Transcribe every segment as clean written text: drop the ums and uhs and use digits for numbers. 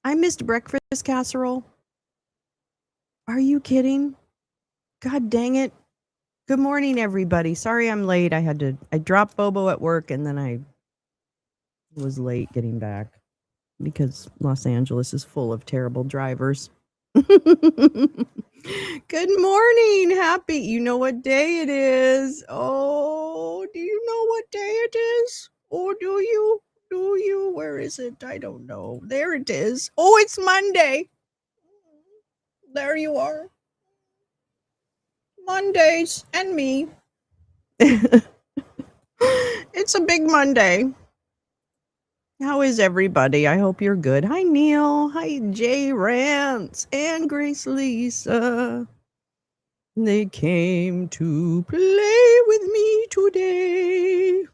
I missed breakfast casserole. Are you kidding? God dang it. Good morning, everybody. Sorry I'm late. I dropped Bobo at work and then I was late getting back because Los Angeles is full of terrible drivers. Good morning. Happy. You know what day it is. Oh, do you know what day it is? Oh, do you? Do you? Where is it? I don't know. There it is. Oh, it's Monday. There you are. Mondays and me. It's a big Monday. How is everybody? I hope you're good. Hi, Neil. Hi, Jay Rance and Grace Lisa. They came to play with me today.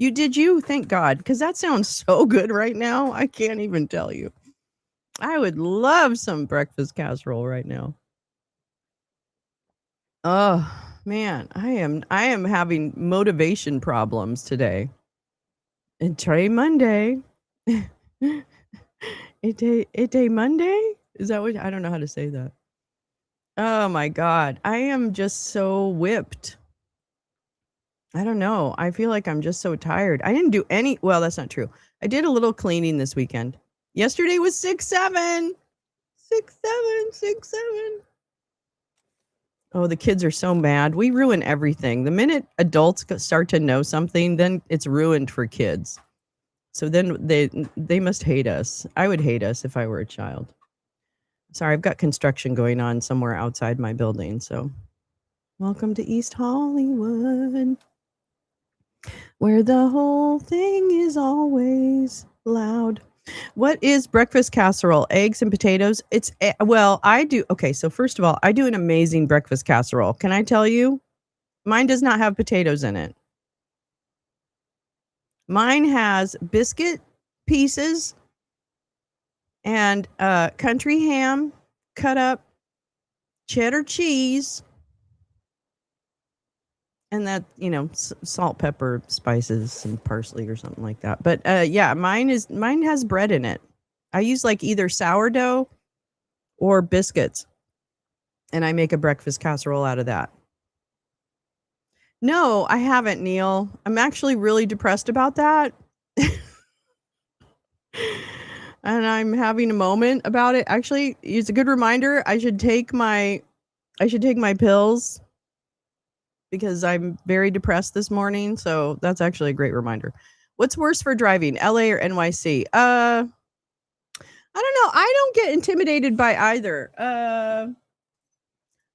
You did you? Thank God, because that sounds so good right now. I can't even tell you. I would love some breakfast casserole right now. Oh man, I am having motivation problems today. And try Monday. It day Monday? Is that what I don't know how to say that. Oh my god. I am just so whipped. I don't know. I feel like I'm just so tired. I didn't do any well, that's not true. I did a little cleaning this weekend. Yesterday was 6/7. 6/7, 6/7. Oh, the kids are so mad. We ruin everything. The minute adults start to know something, then it's ruined for kids. So then they must hate us. I would hate us if I were a child. Sorry, I've got construction going on somewhere outside my building. So welcome to East Hollywood, where the whole thing is always loud. What is breakfast casserole? Eggs and potatoes? Well, I do. Okay, so first of all, I do an amazing breakfast casserole. Can I tell you? Mine does not have potatoes in it. Mine has biscuit pieces and country ham cut up, cheddar cheese, and that, salt, pepper, spices, some parsley or something like that. But yeah, mine has bread in it. I use like either sourdough or biscuits, and I make a breakfast casserole out of that. No, I haven't, Neil. I'm actually really depressed about that. And I'm having a moment about it. Actually, it's a good reminder. I should take my pills because I'm very depressed this morning. So that's actually a great reminder. What's worse for driving, LA or NYC? I don't know. I don't get intimidated by either.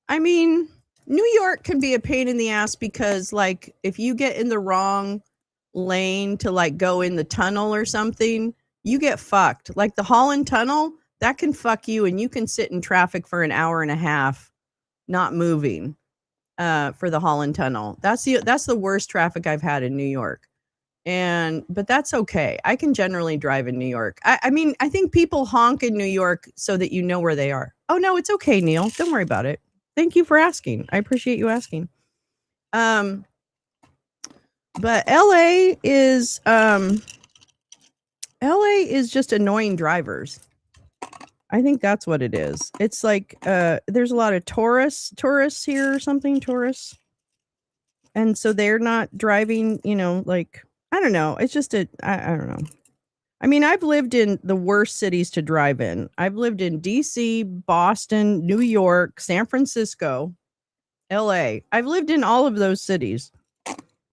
I mean, New York can be a pain in the ass because, like, if you get in the wrong lane to like go in the tunnel or something, you get fucked. Like the Holland Tunnel, that can fuck you, and you can sit in traffic for an hour and a half, not moving. For the Holland Tunnel, that's the worst traffic I've had in New York. But that's okay. I can generally drive in New York. I mean, I think people honk in New York so that you know where they are. Oh no, it's okay, Neil. Don't worry about it. Thank you for asking. I appreciate you asking. But LA is just annoying drivers. I think that's what it is. It's like there's a lot of tourists here or something, tourists. And so they're not driving, like I don't know. It's just I don't know. I mean, I've lived in the worst cities to drive in. I've lived in DC, Boston, New York, San Francisco, LA. I've lived in all of those cities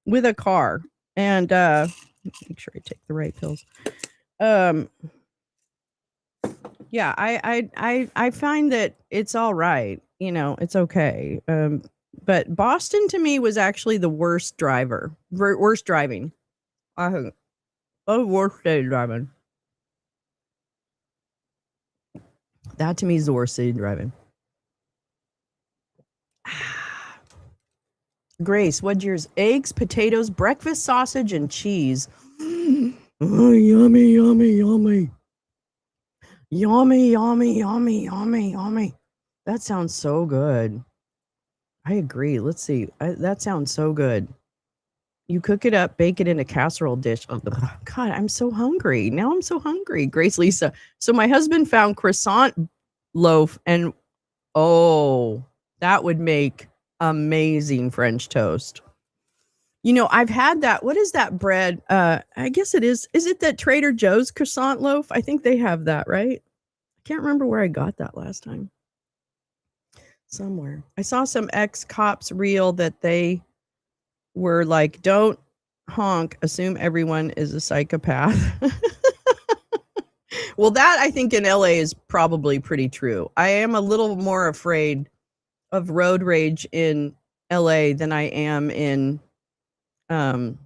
with a car. And make sure I take the right pills. Yeah, I find that it's all right. It's okay. But Boston to me was actually the worst worst driving. I think worst day driving. That to me is the worst city driving. Grace, what's yours? Eggs, potatoes, breakfast sausage, and cheese. Oh, yummy, yummy, yummy. Yummy, yummy, yummy, yummy, yummy. That sounds so good. I agree. Let's see. That sounds so good. You cook it up, bake it in a casserole dish. Oh, God, I'm so hungry. Now I'm so hungry. Grace Lisa. So my husband found croissant loaf and oh, that would make amazing French toast. You know, I've had that. What is that bread? I guess it is. Is it that Trader Joe's croissant loaf? I think they have that, right? I can't remember where I got that last time. Somewhere. I saw some ex-cops reel that they were like, don't honk, assume everyone is a psychopath. Well, that I think in LA is probably pretty true. I am a little more afraid of road rage in LA than I am in um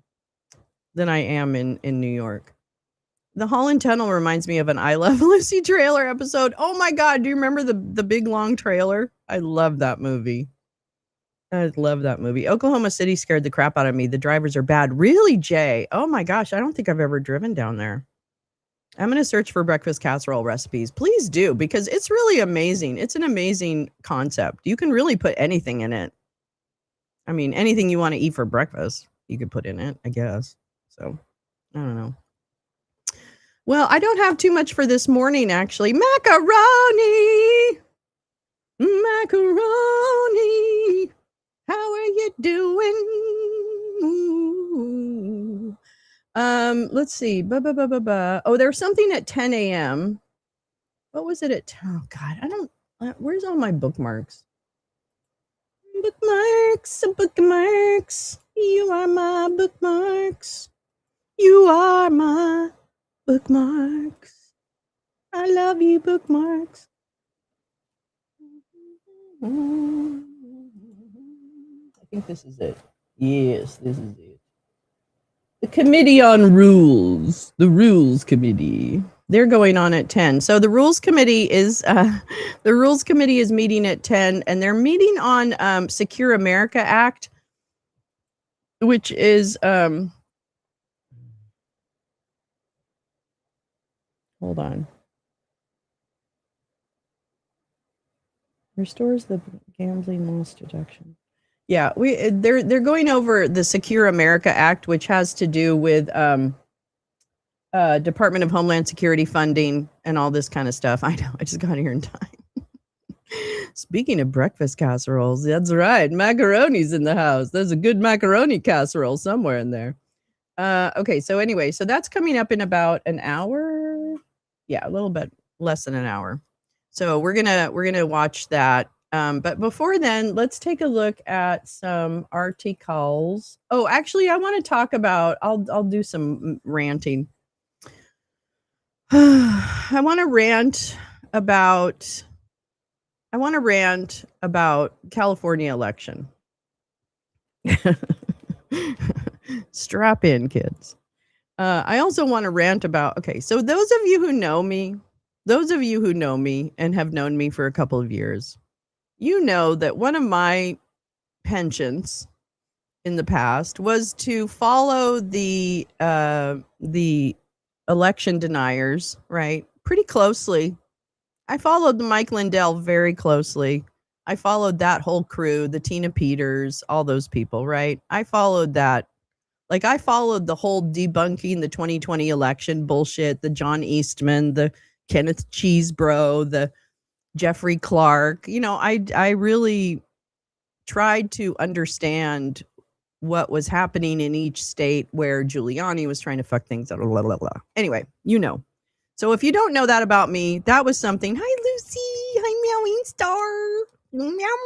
in New York. The Holland Tunnel reminds me of an I Love Lucy trailer episode. Oh my God, do you remember the big long trailer? I love that movie. I love that movie. Oklahoma City scared the crap out of me. The drivers are bad. Really, Jay? Oh my gosh, I don't think I've ever driven down there. I'm going to search for breakfast casserole recipes. Please do, because it's really amazing. It's an amazing concept. You can really put anything in it. I mean, anything you want to eat for breakfast, you could put in it, I guess. So, I don't know. Well, I don't have too much for this morning, actually. Macaroni! Macaroni! How are you doing? Let's see. Oh, there's something at 10 a.m. What was it at? Oh God, I don't. Where's all my bookmarks? Bookmarks. You are my bookmarks. You are my bookmarks. I love you, bookmarks. I think this is it. Yes, this is it. The Committee on Rules, the Rules Committee. They're going on at 10. So the Rules Committee is meeting at 10, and they're meeting on Secure America Act, which is hold on. Restores the gambling loss deduction. Yeah, they're going over the Secure America Act, which has to do with Department of Homeland Security funding and all this kind of stuff. I know, I just got here in time. Speaking of breakfast casseroles, that's right, macaroni's in the house. There's a good macaroni casserole somewhere in there. Okay, so anyway, so that's coming up in about an hour. Yeah, a little bit less than an hour. So we're gonna watch that. But before then, let's take a look at some articles. Oh, actually, I want to talk about. I'll do some ranting. I want to rant about California election. Strap in, kids. I also want to rant about. Okay, so those of you who know me and have known me for a couple of years, you know that one of my penchants in the past was to follow the election deniers, right? Pretty closely. I followed Mike Lindell very closely. I followed that whole crew, the Tina Peters, all those people, right? I followed that. Like I followed the whole debunking the 2020 election bullshit, the John Eastman, the Kenneth Cheesebro, the Jeffrey Clark. You know, I really tried to understand what was happening in each state where Giuliani was trying to fuck things up. Blah, blah, blah. Anyway, you know. So if you don't know that about me, that was something. Hi, Lucy. Hi, Meowing Star. Meow,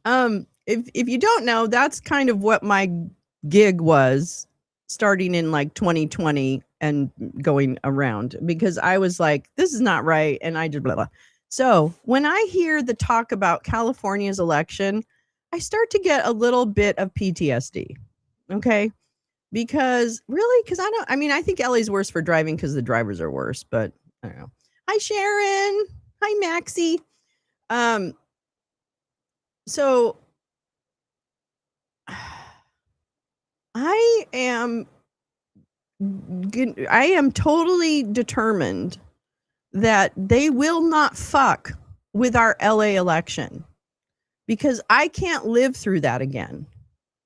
meow. If you don't know, that's kind of what my gig was starting in like 2020 and going around, because I was like, this is not right. And I just blah, blah. So when I hear the talk about California's election, I start to get a little bit of PTSD. Okay. Because I think LA's worse for driving because the drivers are worse, but I don't know. Hi, Sharon. Hi, Maxie. So I am totally determined that they will not fuck with our LA election, because I can't live through that again.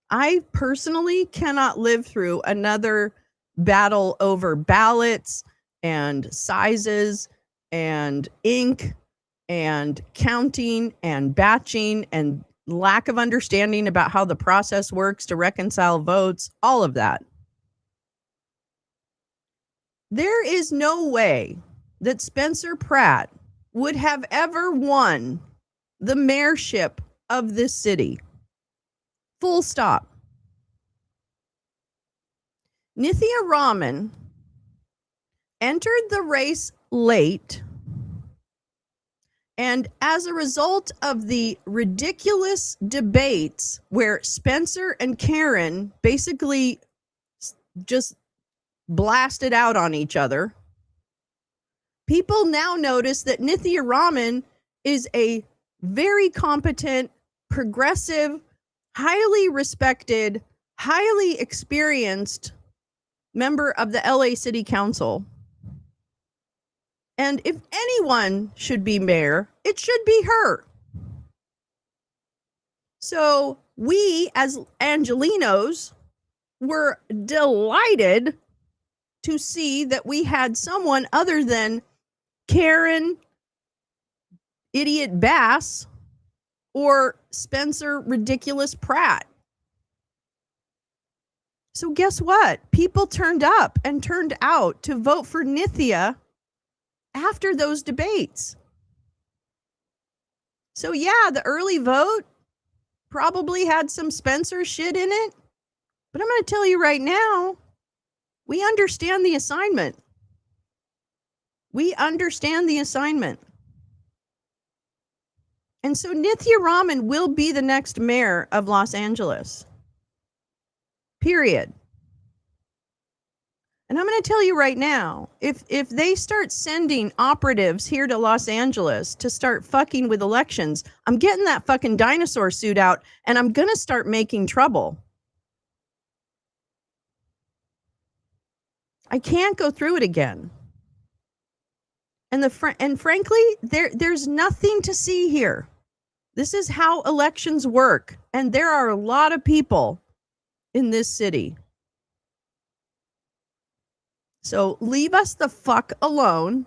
I personally cannot live through another battle over ballots and sizes and ink and counting and batching and lack of understanding about how the process works to reconcile votes, all of that. There is no way that Spencer Pratt would have ever won the mayorship of this city. Full stop. Nithya Raman entered the race late, and as a result of the ridiculous debates where Spencer and Karen basically just blasted out on each other, people now notice that Nithya Raman is a very competent, progressive, highly respected, highly experienced member of the LA City Council. And if anyone should be mayor, it should be her. So we, as Angelinos, were delighted to see that we had someone other than Karen, Idiot Bass, or Spencer Ridiculous Pratt. So guess what? People turned up and turned out to vote for Nithya after those debates. So yeah, the early vote probably had some Spencer shit in it. But I'm going to tell you right now, we understand the assignment. We understand the assignment. And so Nithya Raman will be the next mayor of Los Angeles. Period. And I'm going to tell you right now, if they start sending operatives here to Los Angeles to start fucking with elections, I'm getting that fucking dinosaur suit out and I'm going to start making trouble. I can't go through it again. And frankly, there's nothing to see here. This is how elections work. And there are a lot of people in this city. So leave us the fuck alone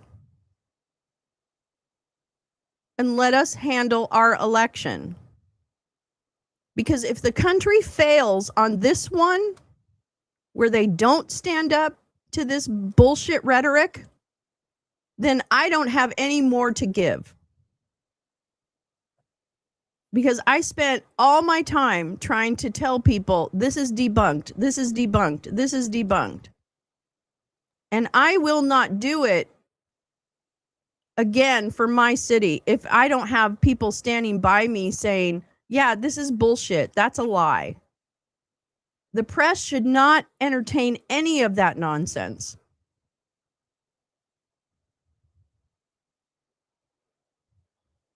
and let us handle our election. Because if the country fails on this one, where they don't stand up to this bullshit rhetoric, then I don't have any more to give. Because I spent all my time trying to tell people, this is debunked, this is debunked, this is debunked. And I will not do it again for my city if I don't have people standing by me saying, yeah, this is bullshit. That's a lie. The press should not entertain any of that nonsense.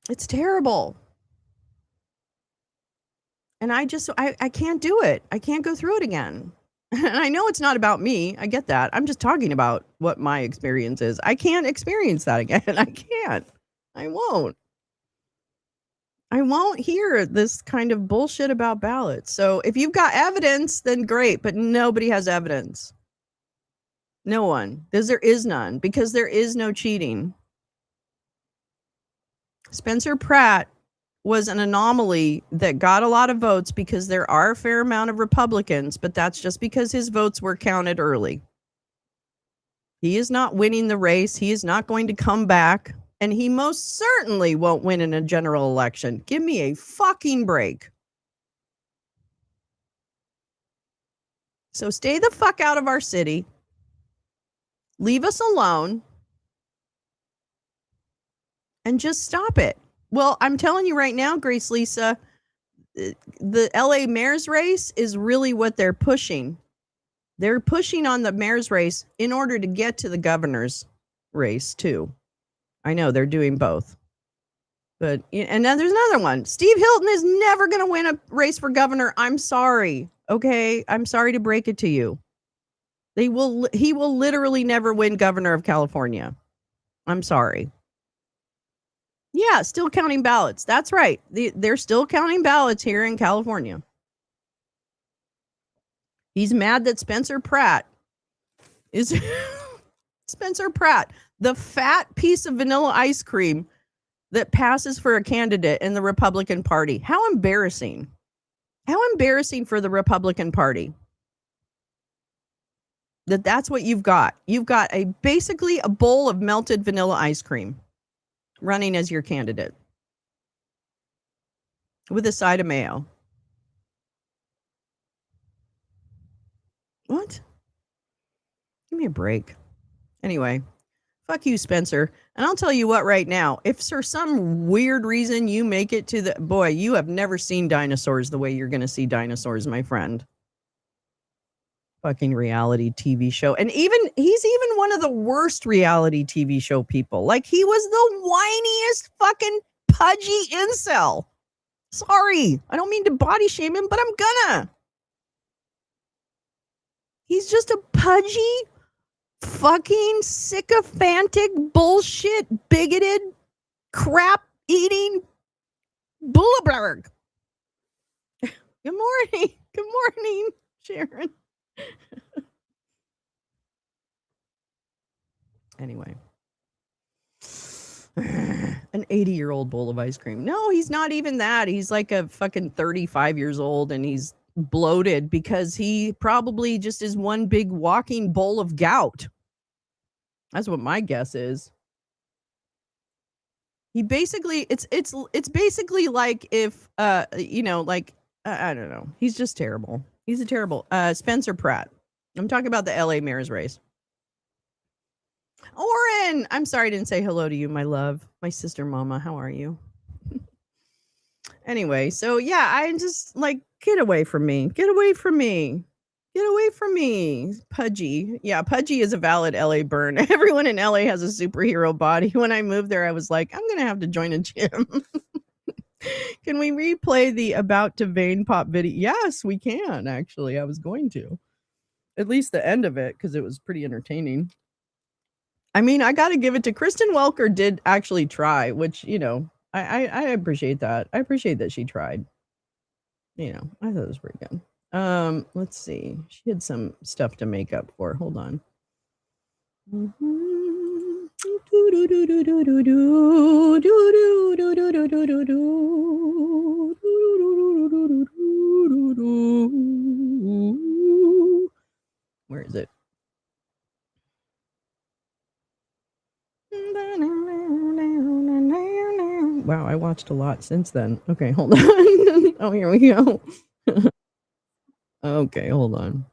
It's terrible. And I can't do it. I can't go through it again. And I know it's not about me. I get that. I'm just talking about what my experience is. I can't experience that again. I can't. I won't. I won't hear this kind of bullshit about ballots. So if you've got evidence, then great. But nobody has evidence. No one. Because there is none. Because there is no cheating. Spencer Pratt was an anomaly that got a lot of votes because there are a fair amount of Republicans, but that's just because his votes were counted early. He is not winning the race. He is not going to come back, and he most certainly won't win in a general election. Give me a fucking break. So stay the fuck out of our city. Leave us alone. And just stop it. Well, I'm telling you right now, Grace Lisa, the LA mayor's race is really what they're pushing. They're pushing on the mayor's race in order to get to the governor's race, too. I know they're doing both. But, and then there's another one. Steve Hilton is never going to win a race for governor. I'm sorry. Okay. I'm sorry to break it to you. He will literally never win governor of California. I'm sorry. Yeah, still counting ballots. That's right. They're still counting ballots here in California. He's mad that Spencer Pratt is Spencer Pratt, the fat piece of vanilla ice cream that passes for a candidate in the Republican Party. How embarrassing. How embarrassing for the Republican Party. That's what you've got. You've got basically a bowl of melted vanilla ice cream running as your candidate with a side of mayo. What? Give me a break. Anyway, fuck you, Spencer. And I'll tell you what right now, if for some weird reason you make it to the, boy, you have never seen dinosaurs the way you're going to see dinosaurs, my friend. Fucking reality TV show. And he's even one of the worst reality TV show people. Like, he was the whiniest fucking pudgy incel. Sorry, I don't mean to body shame him, but I'm gonna. He's just a pudgy, fucking sycophantic, bullshit, bigoted, crap-eating Bulleberg. Good morning. Good morning, Sharon. Anyway. An 80-year-old bowl of ice cream. No, he's not even that. He's like a fucking 35 years old, and he's bloated because he probably just is one big walking bowl of gout. That's what my guess is. He basically, it's basically like if like I don't know. He's just terrible. He's a terrible Spencer Pratt. I'm talking about the LA mayor's race. Oren, I'm sorry I didn't say hello to you, my love. My sister Mama, how are you? Anyway, so yeah, I just like, get away from me. Get away from me. Get away from me. Pudgy. Yeah, Pudgy is a valid LA burn. Everyone in LA has a superhero body. When I moved there, I was like, I'm going to have to join a gym. Can we replay the About to Vein Pop video? Yes, we can, actually. I was going to. At least the end of it, because it was pretty entertaining. I mean, I got to give it to Kristen Welker did actually try, which, I appreciate that. I appreciate that she tried. I thought it was pretty good. Let's see. She had some stuff to make up for. Hold on. Where is it? Wow, I watched a lot since then. Okay, hold on. Oh, here we go. Okay, hold on.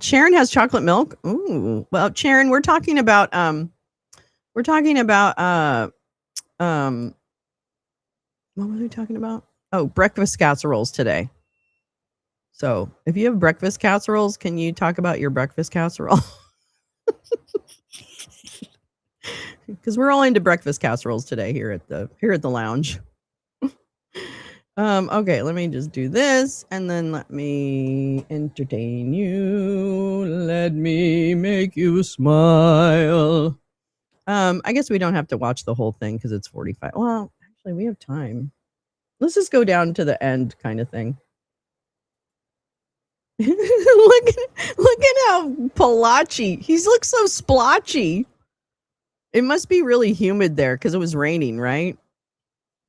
Sharon has chocolate milk. Ooh. Well, Sharon, we're talking about what was we talking about? Oh, breakfast casseroles today. So, if you have breakfast casseroles, can you talk about your breakfast casserole? Because we're all into breakfast casseroles today here at the lounge. Okay, let me just do this, and then let me entertain you. Let me make you smile. I guess we don't have to watch the whole thing because it's 45. Well, actually, we have time. Let's just go down to the end kind of thing. look at how palachy. He looks so splotchy. It must be really humid there because it was raining, right?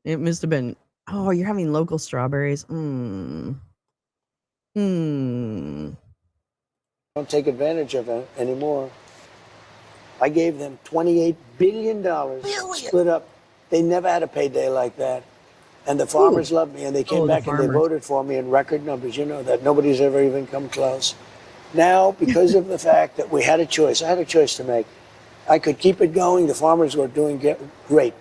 It must have been. Oh, you're having local strawberries. Don't take advantage of it anymore. I gave them $28 billion split up. They never had a payday like that. And the farmers loved me, and they came back and they voted for me in record numbers. You know that nobody's ever even come close. Now, because of the fact that we had a choice, I had a choice to make. I could keep it going. The farmers were doing great.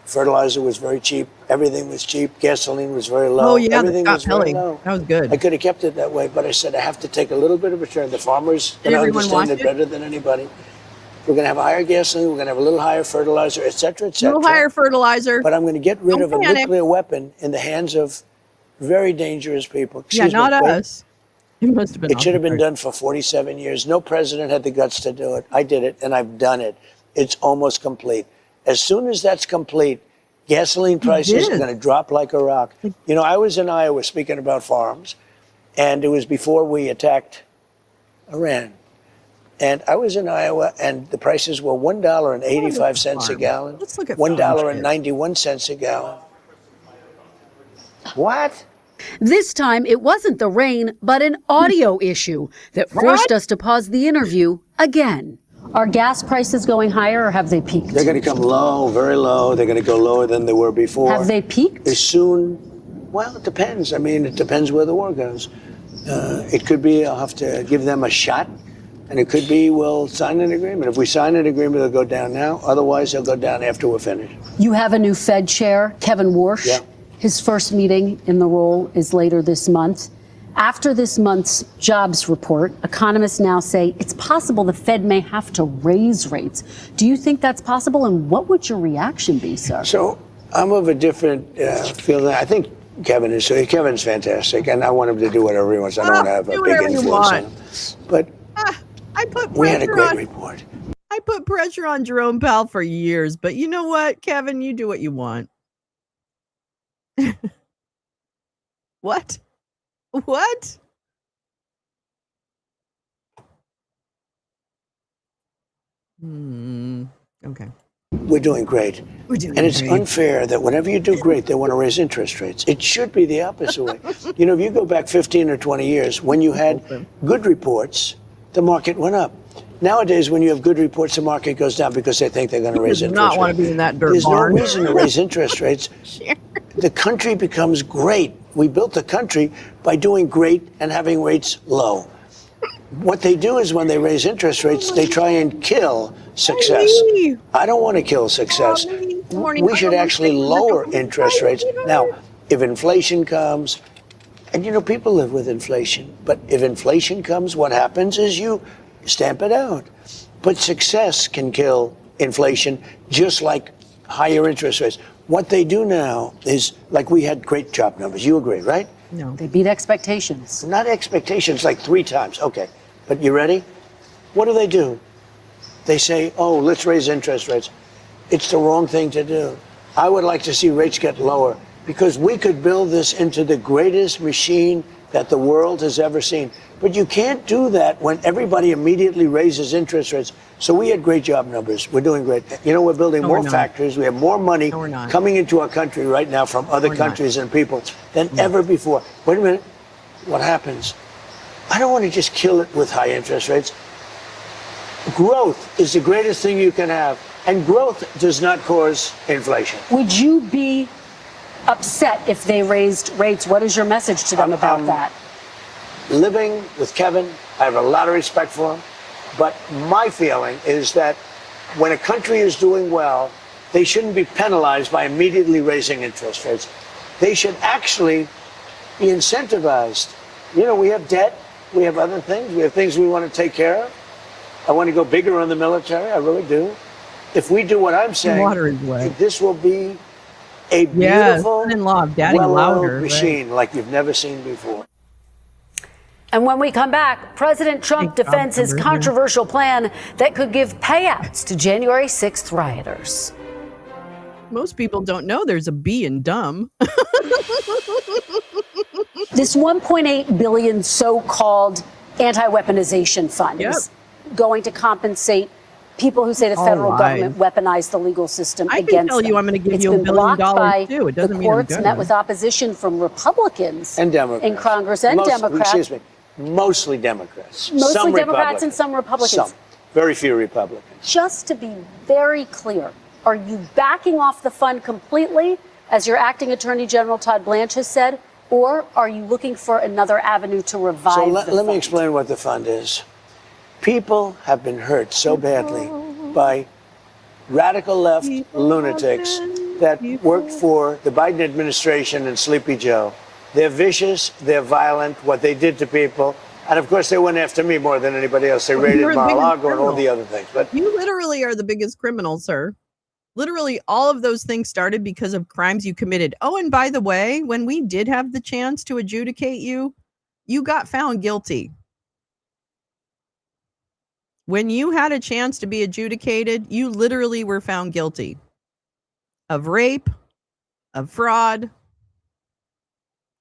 Fertilizer was very cheap. Everything was cheap. Gasoline was very low. Oh, yeah, everything was very low. That was good. I could have kept it that way, but I said I have to take a little bit of a turn. The farmers can understand it better than anybody. We're going to have higher gasoline. We're going to have a little higher fertilizer, et cetera, et cetera. No higher fertilizer. But I'm going to get rid of a nuclear weapon in the hands of very dangerous people. Excuse me, not us. It must have been. It should have been done for 47 years. No president had the guts to do it. I did it, and I've done it. It's almost complete. As soon as that's complete, Gasoline prices are going to drop like a rock. You know, I was in Iowa speaking about farms, and it was before we attacked Iran. And I was in Iowa, and the prices were $1.85 a gallon, Let's look at $1.91 a gallon. What? This time, it wasn't the rain, but an audio issue that forced us to pause the interview again. Are gas prices going higher, or have they peaked? They're going to come low, very low. They're going to go lower than they were before. Have they peaked? As soon, well, it depends. I mean, it depends where the war goes. It could be I'll have to give them a shot, and it could be we'll sign an agreement. If we sign an agreement, they'll go down now. Otherwise, they'll go down after we're finished. You have a new Fed chair, Kevin Warsh. Yeah. His first meeting in the role is later this month. After this month's jobs report, economists now say it's possible the Fed may have to raise rates. Do you think that's possible, and what would your reaction be, sir? So I'm of a different feeling. I think Kevin's fantastic, and I want him to do whatever he wants. I don't want to have a big influence on him. But we had a great report. I put pressure on Jerome Powell for years, but you know what, Kevin? You do what you want. What? What? Okay. We're doing great. And it's unfair that whenever you do great, they want to raise interest rates. It should be the opposite way. You know, if you go back 15 or 20 years, when you had good reports, the market went up. Nowadays, when you have good reports, the market goes down because they think they're going to raise interest rates. Not want to be in that dirt There's barn. no reason to raise interest rates. Sure. The country becomes great. We built the country by doing great and having rates low. What they do is when they raise interest rates, they try and kill success. I don't want to kill success. We should actually lower interest rates. Now, if inflation comes, and you know, people live with inflation, but if inflation comes, what happens is you stamp it out. But success can kill inflation, just like higher interest rates. What they do now is, like, we had great job numbers. You agree, right? No. They beat expectations. Not expectations, like 3 times. Okay. But you ready? What do? They say, oh, let's raise interest rates. It's the wrong thing to do. I would like to see rates get lower because we could build this into the greatest machine that the world has ever seen. But you can't do that when everybody immediately raises interest rates. So we had great job numbers. We're doing great. You know, we're building more factories. We have more money coming into our country right now from other countries and people than ever before. Wait a minute. What happens? I don't want to just kill it with high interest rates. Growth is the greatest thing you can have. And growth does not cause inflation. Would you be upset if they raised rates? What is your message to them about that? Living with Kevin, I have a lot of respect for him. But my feeling is that when a country is doing well, they shouldn't be penalized by immediately raising interest rates. They should actually be incentivized. You know, we have debt. We have other things. We have things we want to take care of. I want to go bigger on the military. I really do. If we do what I'm saying, this will be a beautiful, well-oiled machine like you've never seen before. And when we come back, President Trump defends his controversial plan that could give payouts to January 6th rioters. Most people don't know there's a B in dumb. This $1.8 billion so-called anti-weaponization fund is going to compensate people who say the federal government weaponized the legal system against them. I can tell you I'm going to give you $1 billion too. It doesn't the mean I'm courts good. met with opposition from Republicans and Democrats in Congress and Democrats. Excuse me, mostly Democrats. Mostly some Democrats and some Republicans. Some. Very few Republicans. Just to be very clear, are you backing off the fund completely, as your acting Attorney General Todd Blanche has said, or are you looking for another avenue to revive the fund? Let me explain what the fund is. People have been hurt so badly by radical left lunatics that worked for the Biden administration and Sleepy Joe. They're vicious, they're violent, what they did to people. And of course, they went after me more than anybody else. They raided Mar-a-Lago and all the other things. But you literally are the biggest criminal, sir. Literally, all of those things started because of crimes you committed. Oh, and by the way, when we did have the chance to adjudicate you, you got found guilty. When you had a chance to be adjudicated, you literally were found guilty of rape, of fraud.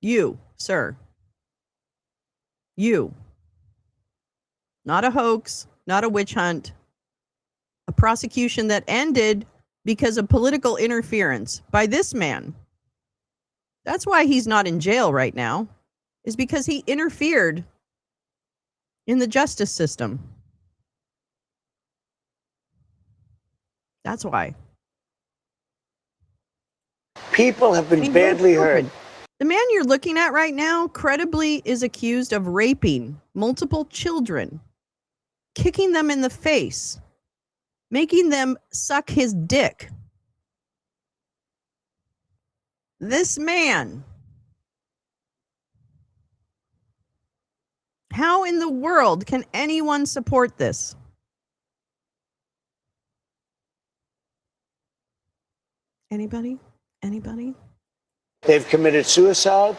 You, sir. You. Not a hoax, not a witch hunt. A prosecution that ended because of political interference by this man. That's why he's not in jail right now, is because he interfered in the justice system. That's why. People have been badly hurt. The man you're looking at right now credibly is accused of raping multiple children, kicking them in the face, making them suck his dick. This man. How in the world can anyone support this? Anybody? Anybody? They've committed suicide.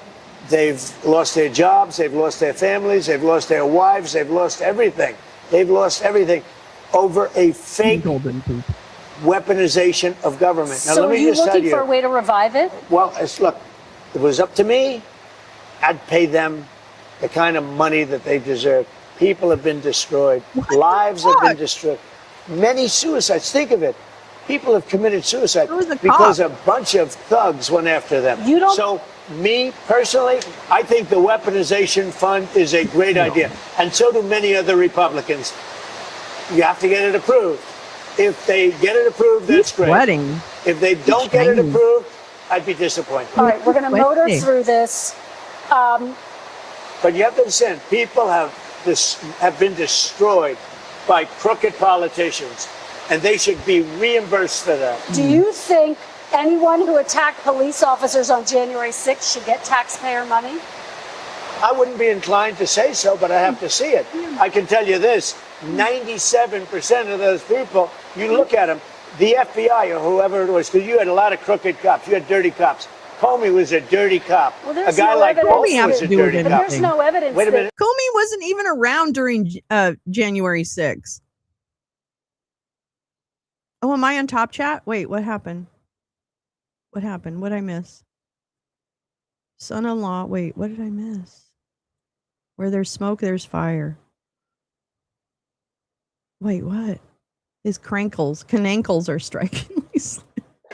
They've lost their jobs. They've lost their families. They've lost their wives. They've lost everything. They've lost everything over a fake weaponization of government. Now, so let me are you just tell looking you. for a way to revive it? Well, look, if it was up to me, I'd pay them the kind of money that they deserve. People have been destroyed. Lives have been destroyed. Many suicides. Think of it. People have committed suicide because a bunch of thugs went after them. So, me personally, I think the weaponization fund is a great idea. And so do many other Republicans. You have to get it approved. If they get it approved, that's great. Sweating. If they don't get it approved, I'd be disappointed. All right, we're going to motor through this. But you have to understand, people have been destroyed by crooked politicians, and they should be reimbursed for that. Do you think anyone who attacked police officers on January 6th should get taxpayer money? I wouldn't be inclined to say so, but I have to see it. I can tell you this, 97% of those people, you look at them, the FBI or whoever it was, because you had a lot of crooked cops, you had dirty cops. Comey was a dirty cop. Well, a guy like Comey was a dirty cop. There's no evidence. Wait a minute. Comey wasn't even around during January 6th. Oh, am I on Top Chat? Wait, what happened? What happened? What did I miss? Son-in-law. Wait, what did I miss? Where there's smoke, there's fire. Wait, what? His canankles are strikingly slim.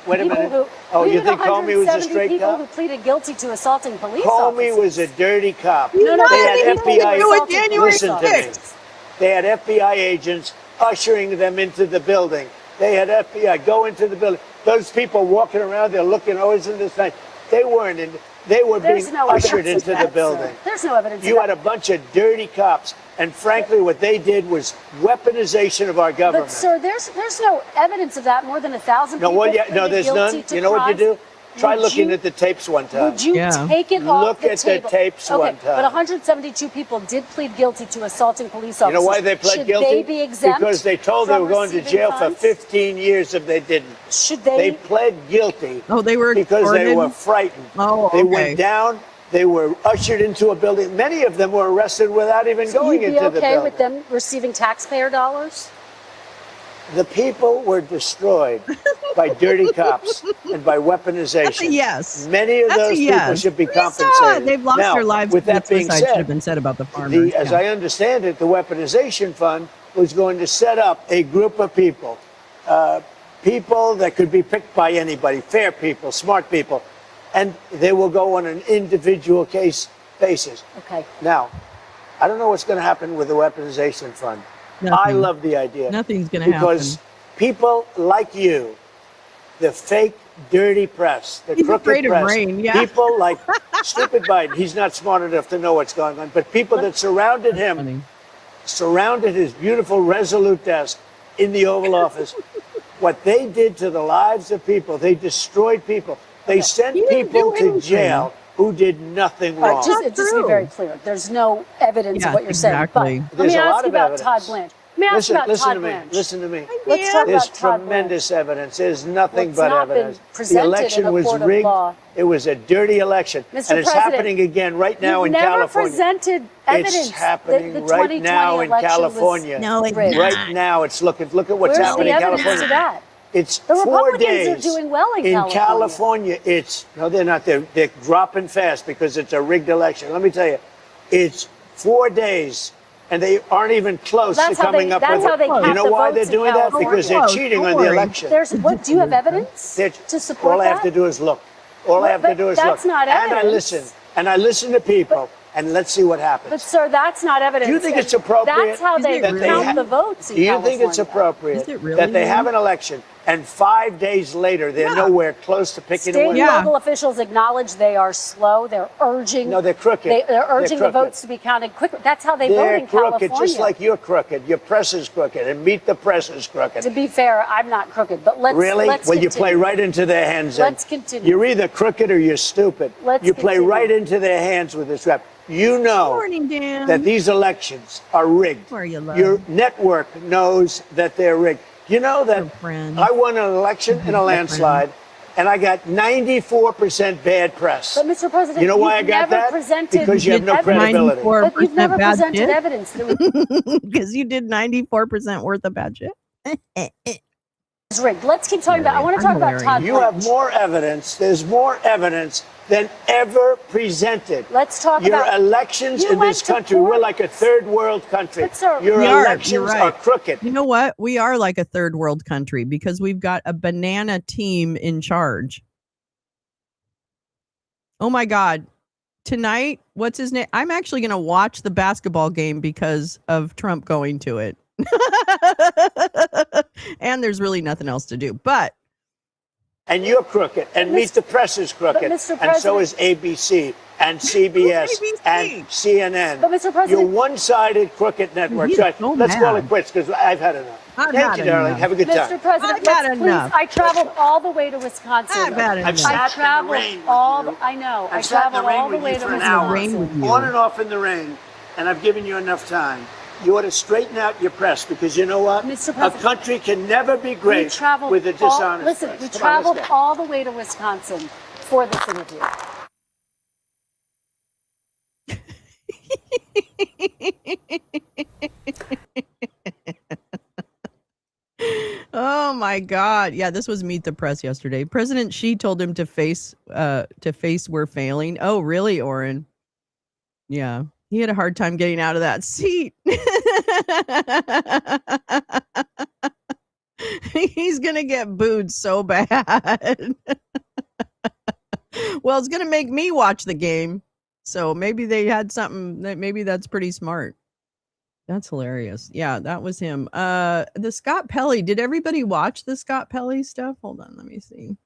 Wait a minute. You think Comey was a straight people cop? who pleaded guilty to assaulting police Comey officers. was a dirty cop. No, They had FBI. January Listen to me. 6th. They had FBI agents ushering them into the building. They had FBI go into the building. Those people walking around there looking always in this night. They weren't in. They were being ushered into the building. There's no evidence. You had a bunch of dirty cops, and frankly, what they did was weaponization of our government. But sir, there's no evidence of that. More than 1,000 people. No, there's none. You know what you do? Try looking at the tapes one time. Would you take it off Look the at table? the tapes one time. But 172 people did plead guilty to assaulting police officers. You know why they pled guilty? Should they be exempt? Because they told they were going to jail for 15 years if they didn't. Should they? They pled guilty. Oh, they were because they were frightened. Oh, okay. They went down. They were ushered into a building. Many of them were arrested without even going into the building. Okay with them receiving taxpayer dollars? The people were destroyed by dirty cops and by weaponization. That's a yes. Many of those people should be compensated. They've lost their lives. With that being said, should have been said about the farmers. as I understand it, the weaponization fund was going to set up a group of people, people that could be picked by anybody, fair people, smart people, and they will go on an individual case basis. Okay. Now, I don't know what's going to happen with the weaponization fund. Nothing. I love the idea. Nothing's going to happen. Because people like you, the fake, dirty press, the crooked afraid of press, rain, yeah. people like stupid Biden, he's not smart enough to know what's going on, but people that surrounded him, surrounded his beautiful, resolute desk in the Oval Office, what they did to the lives of people, they destroyed people. They sent people to jail who did nothing wrong. Just to be very clear, there's no evidence of what you're exactly. saying. But let me ask you about Todd Blanche. Listen to me. Listen to me. Let's talk There's about Todd tremendous evidence. There's nothing Well, but it's not been evidence. The presented election in a was court of rigged. law. It was a dirty election. Mr. And it's President, happening again right now in You've never California. presented evidence It's that happening the right now 2020 in election was California. No, it's rigged. not. Right now, it's look at what's Where's happening the in evidence California. to that? It's The 4 Republicans are days. doing well in California, no, they're not. They're dropping fast because it's a rigged election. Let me tell you, it's 4 days, and they aren't even close to coming up with it. That's how they count You know the why votes they're in doing that? California. Because they're cheating on the election. Do you have evidence to support All I have that? to do is look. All I have to do is look. That's not evidence. And I listen to people, and let's see what happens. But, sir, that's not evidence. Do you think it's appropriate? That's how they count the votes in Do you California. think it's appropriate Is it really, that they have really? an election and 5 days later they're nowhere close to picking a State winner? and local officials acknowledge they are slow. They're urging. No, they're crooked. They're urging They're the votes crooked. to be counted quickly. That's how they vote They're in crooked, California. just like you're crooked. Your press is crooked, and Meet the Press is crooked. To be fair, I'm not crooked, but let's Really? Let's Well, you continue. play right into their hands. then. Let's continue. You're either crooked or you're stupid. Let's you play continue. right into their hands with this rap. You know Morning, Dan. that these elections are rigged. Where are you, love? Your network knows that they're rigged. You know that Good friend. I won an election in a landslide, and I got 94% bad press. But, Mr. President, You know why I you've got never that? presented Because you have no evidence. credibility. But you've never bad presented shit? evidence that it Because you did 94% worth of bad shit. was rigged. Let's keep talking about. I want to talk about Todd You have Blanche. more evidence. There's more evidence than ever presented. Let's talk Your about. elections You in went this to country, we're court. like a third world country. But, sir, Your We are. You're elections right. are crooked. You know what? We are like a third world country because we've got a banana team in charge. Oh my God. Tonight, what's his name? I'm actually going to watch the basketball game because of Trump going to it. And there's really nothing else to do. But And you're crooked. And Meet the Press is crooked. Mr. And so President- is ABC and CBS ABC? and CNN. But, Mr. President- You're one-sided crooked network. He's Right. so Let's call mad. it quits because I've had enough. I've Thank had you, darling. enough. Have a good Mr. time. President, I've had let's enough. please. I traveled all the way to Wisconsin. I've had enough. I've sat I in the traveled rain with all. you. I know. I I've sat in the traveled rain all the with way you to for an hour. Rain with Wisconsin. you. On and off in the rain, and I've given you enough time. You ought to straighten out your press because you know what? Mr. A President, country can never be We great traveled with a dishonest Listen, press. we Come on, let's traveled go. all the way to Wisconsin for this interview. Oh my God. Yeah, this was Meet the Press yesterday. President Xi told him to face we're failing. Oh, really, Oren? Yeah. He had a hard time getting out of that seat. He's gonna get booed so bad. Well, it's gonna make me watch the game. So maybe they had something that maybe that's pretty smart. That's hilarious. Yeah, that was him. The Scott Pelley. Did everybody watch the Scott Pelley stuff? Hold on, let me see.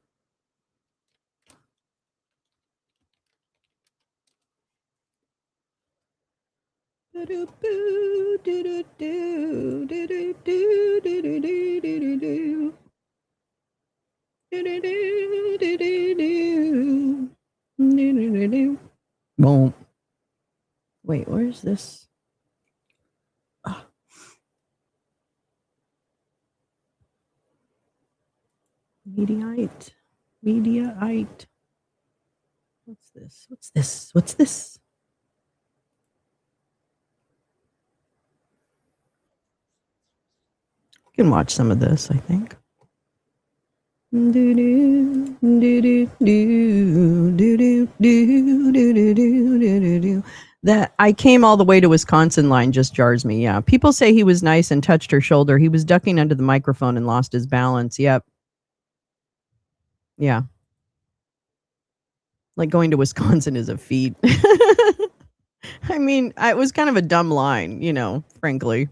Boom. Wait, where's this? Ah. Mediaite. Mediaite. What's this? What's this? What's this? You can watch some of this, I think. That I came all the way to Wisconsin line just jars me. Yeah. People say he was nice and touched her shoulder. He was ducking under the microphone and lost his balance. Yep. Yeah. Like going to Wisconsin is a feat. I mean, it was kind of a dumb line, you know, frankly.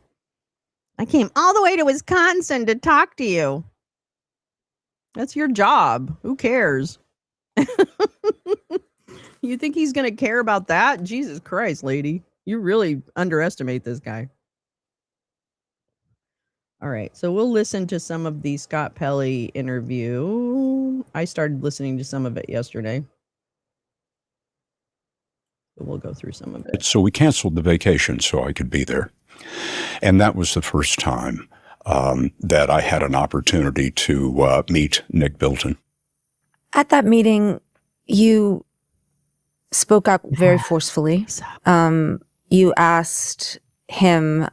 I came all the way to Wisconsin to talk to you. That's your job. Who cares? You think he's going to care about that? Jesus Christ, lady. You really underestimate this guy. All right. So we'll listen to some of the Scott Pelley interview. I started listening to some of it yesterday. But we'll go through some of it. So we canceled the vacation so I could be there. And that was the first time that I had an opportunity to meet Nick Bilton. At that meeting, you spoke up very forcefully. You asked him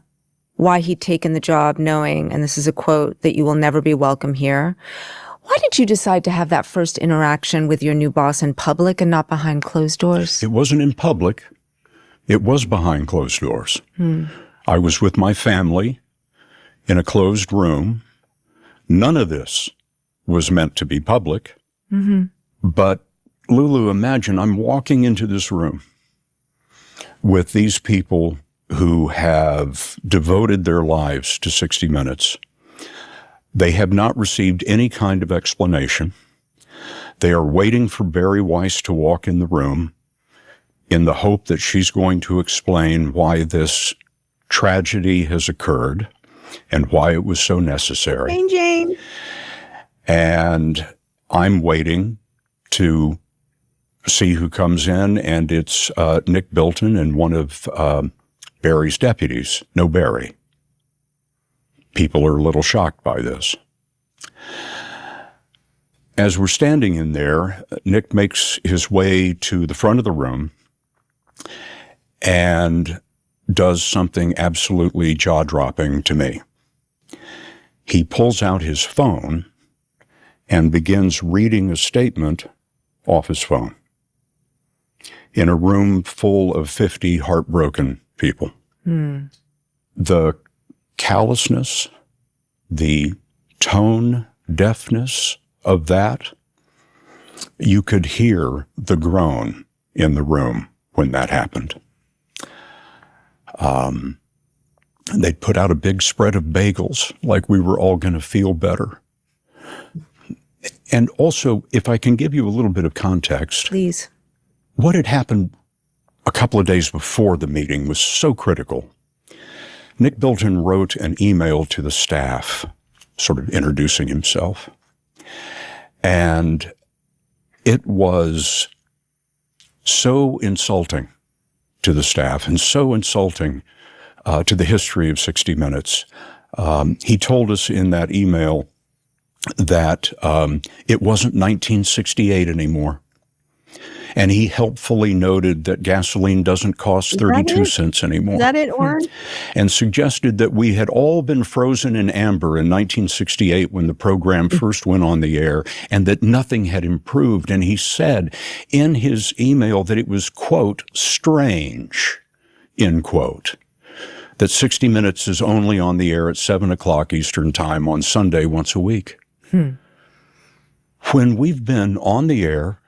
why he'd taken the job knowing, and this is a quote, that you will never be welcome here. Why did you decide to have that first interaction with your new boss in public and not behind closed doors? It wasn't in public. It was behind closed doors. I was with my family in a closed room. None of this was meant to be public. But Lulu, imagine I'm walking into this room with these people who have devoted their lives to 60 Minutes. They have not received any kind of explanation. They are waiting for Barry Weiss to walk in the room in the hope that she's going to explain why this tragedy has occurred and why it was so necessary. Jane, Jane. And I'm waiting to see who comes in, and it's Nick Bilton and one of Barry's deputies. No Barry. People are a little shocked by this. As we're standing in there, Nick makes his way to the front of the room and does something absolutely jaw-dropping to me. He pulls out his phone and begins reading a statement off his phone in a room full of 50 heartbroken people. The callousness, the tone deafness of that, you could hear the groan in the room when that happened. They'd put out a big spread of bagels like we were all going to feel better. And also, if I can give you a little bit of context. Please. What had happened a couple of days before the meeting was so critical. Nick Bilton wrote an email to the staff, sort of introducing himself. And it was so insulting to the staff and so insulting to the history of 60 Minutes. He told us in that email that it wasn't 1968 anymore. And he helpfully noted that gasoline doesn't cost 32 cents anymore. Is that it, Orrin? And suggested that we had all been frozen in amber in 1968 when the program first went on the air, and that nothing had improved. And he said in his email that it was, quote, strange, end quote, that 60 Minutes is only on the air at 7 o'clock Eastern Time on Sunday once a week. When we've been on the air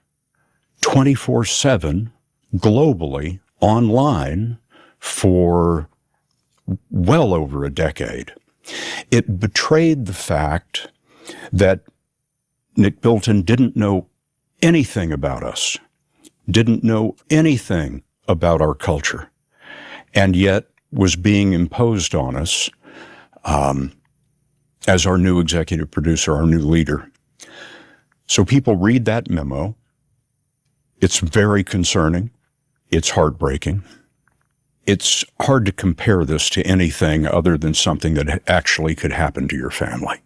24/7 globally online for well over a decade. It betrayed the fact that Nick Bilton didn't know anything about us, didn't know anything about our culture, and yet was being imposed on us as our new executive producer, our new leader. So people read that memo. It's very concerning. It's heartbreaking. It's hard to compare this to anything other than something that actually could happen to your family.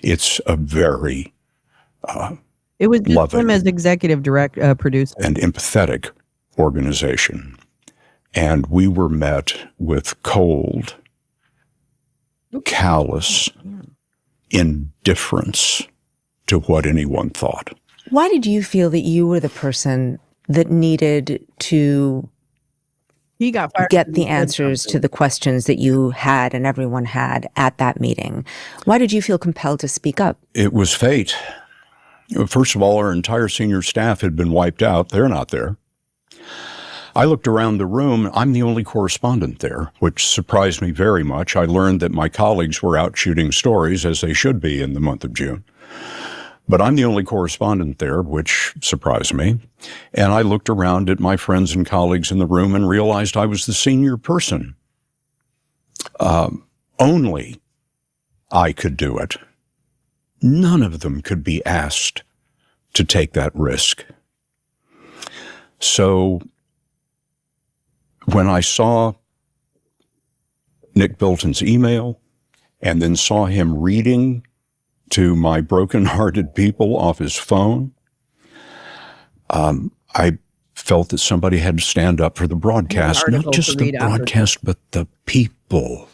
It's a very It was just loving him as executive producer. and empathetic organization. And we were met with cold, callous indifference to what anyone thought. Why did you feel that you were the person that needed to He got fired. get the answers to the questions that you had and everyone had at that meeting? Why did you feel compelled to speak up? It was fate. First of all, our entire senior staff had been wiped out. They're not there. I looked around the room. I'm the only correspondent there, which surprised me very much. I learned that my colleagues were out shooting stories, as they should be in the month of June. But I'm the only correspondent there, which surprised me. And I looked around at my friends and colleagues in the room and realized I was the senior person. Only I could do it. None of them could be asked to take that risk. So when I saw Nick Bilton's email and then saw him reading to my broken-hearted people off his phone, I felt that somebody had to stand up for the broadcast, not just the broadcast, but the people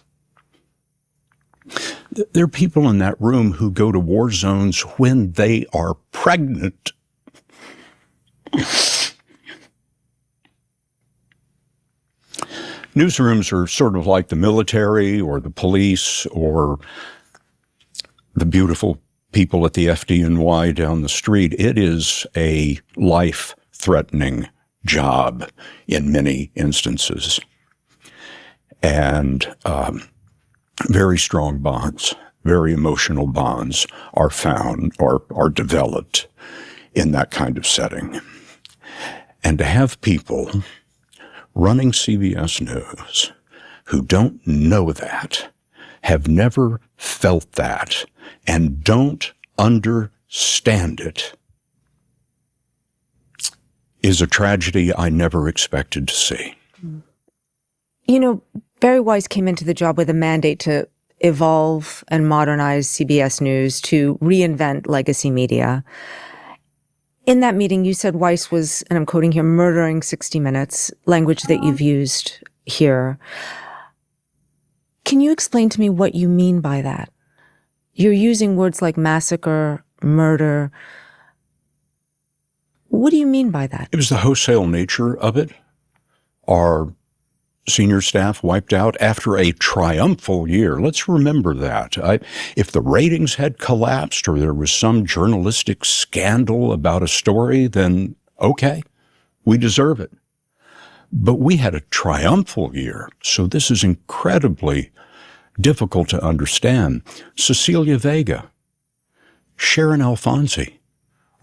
There are people in that room who go to war zones when they are pregnant. Newsrooms are sort of like the military or the police or the beautiful people at the FDNY down the street. It is a life-threatening job in many instances. And very strong bonds, very emotional bonds are found or are developed in that kind of setting. And to have people running CBS News who don't know that, have never felt that, and don't understand it is a tragedy I never expected to see. You know, Barry Weiss came into the job with a mandate to evolve and modernize CBS News, to reinvent legacy media. In that meeting, you said Weiss was, and I'm quoting here, murdering 60 Minutes, language that you've used here. Can you explain to me what you mean by that? You're using words like massacre, murder. What do you mean by that? It was the wholesale nature of it. Our senior staff wiped out after a triumphal year. Let's remember that. If the ratings had collapsed or there was some journalistic scandal about a story, then okay, we deserve it. But we had a triumphal year, so this is incredibly difficult to understand. Cecilia Vega, Sharon Alfonsi,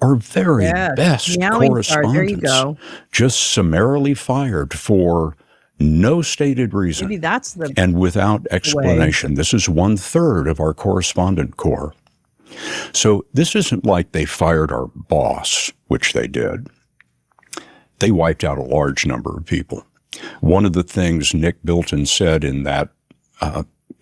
our very best correspondents, there you go. just summarily fired for no stated reason. Maybe that's the and without explanation. This is 1/3 of our correspondent corps. So this isn't like they fired our boss, which they did. They wiped out a large number of people. One of the things Nick Bilton said in that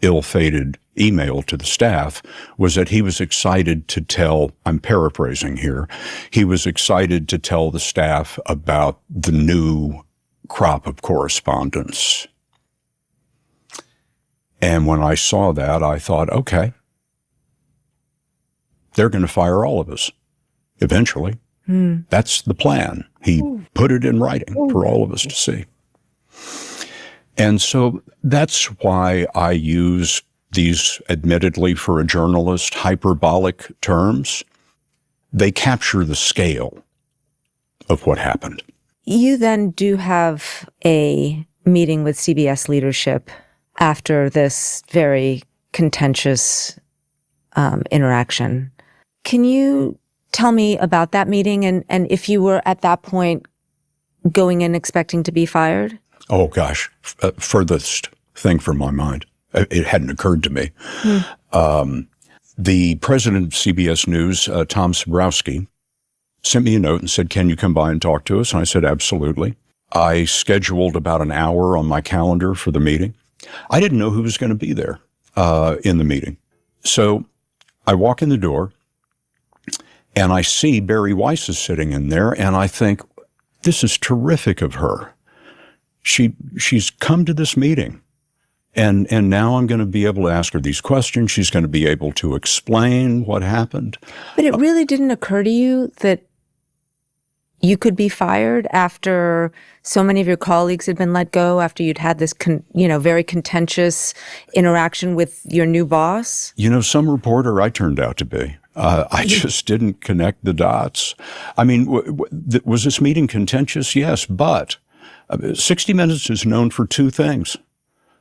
ill-fated email to the staff was that he was excited to tell, I'm paraphrasing here, he was excited to tell the staff about the new crop of correspondence. And when I saw that, I thought, okay, they're going to fire all of us eventually. That's the plan. He put it in writing for all of us to see. And so that's why I use these, admittedly for a journalist, hyperbolic terms. They capture the scale of what happened. You then do have a meeting with CBS leadership after this very contentious interaction. Can you tell me about that meeting and if you were at that point going in expecting to be fired? Oh, gosh, furthest thing from my mind. It hadn't occurred to me. The president of CBS News, Tom Sobrowski, sent me a note and said, can you come by and talk to us? And I said, absolutely. I scheduled about an hour on my calendar for the meeting. I didn't know who was going to be there in the meeting. So I walk in the door and I see Barry Weiss is sitting in there and I think, this is terrific of her. She's come to this meeting and now I'm going to be able to ask her these questions. She's going to be able to explain what happened. But it really didn't occur to you that you could be fired after so many of your colleagues had been let go, after you'd had this, very contentious interaction with your new boss? You know, some reporter I turned out to be. I just didn't connect the dots. I mean, was this meeting contentious? Yes, but 60 Minutes is known for two things: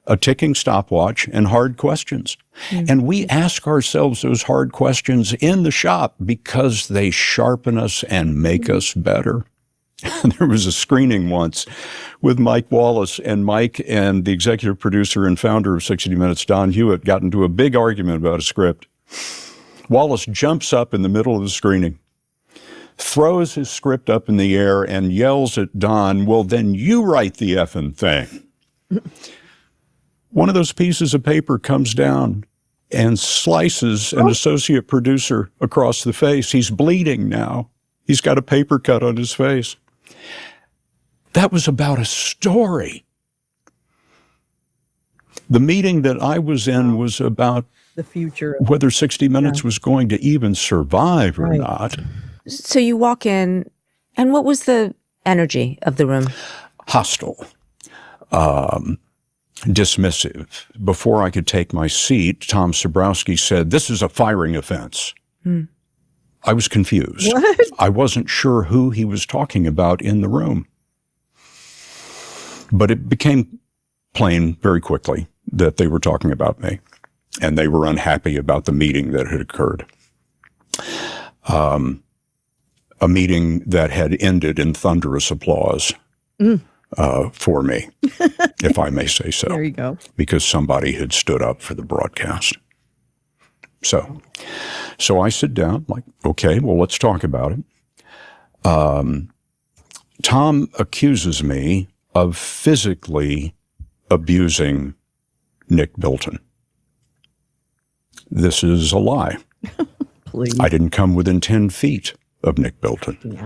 a ticking stopwatch and hard questions. And we ask ourselves those hard questions in the shop because they sharpen us and make us better. There was a screening once with Mike Wallace, and Mike and the executive producer and founder of 60 Minutes, Don Hewitt, got into a big argument about a script. Wallace jumps up in the middle of the screening, throws his script up in the air and yells at Don, well, then you write the effing thing. One of those pieces of paper comes down and slices an associate producer across the face. He's bleeding now. He's got a paper cut on his face. That was about a story. The meeting that I was in was about The future of whether 60 Minutes was going to even survive or Right. not. So you walk in, and what was the energy of the room? Hostile, dismissive. Before I could take my seat, Tom Sobrowski said, "This is a firing offense." I was confused. What? I wasn't sure who he was talking about in the room. But it became plain very quickly that they were talking about me, and they were unhappy about the meeting that had occurred. A meeting that had ended in thunderous applause for me, if I may say so. There you go. Because somebody had stood up for the broadcast. So I sit down, like, okay, well, let's talk about it. Tom accuses me of physically abusing Nick Bilton. This is a lie. Please. I didn't come within 10 feet of Nick Bilton.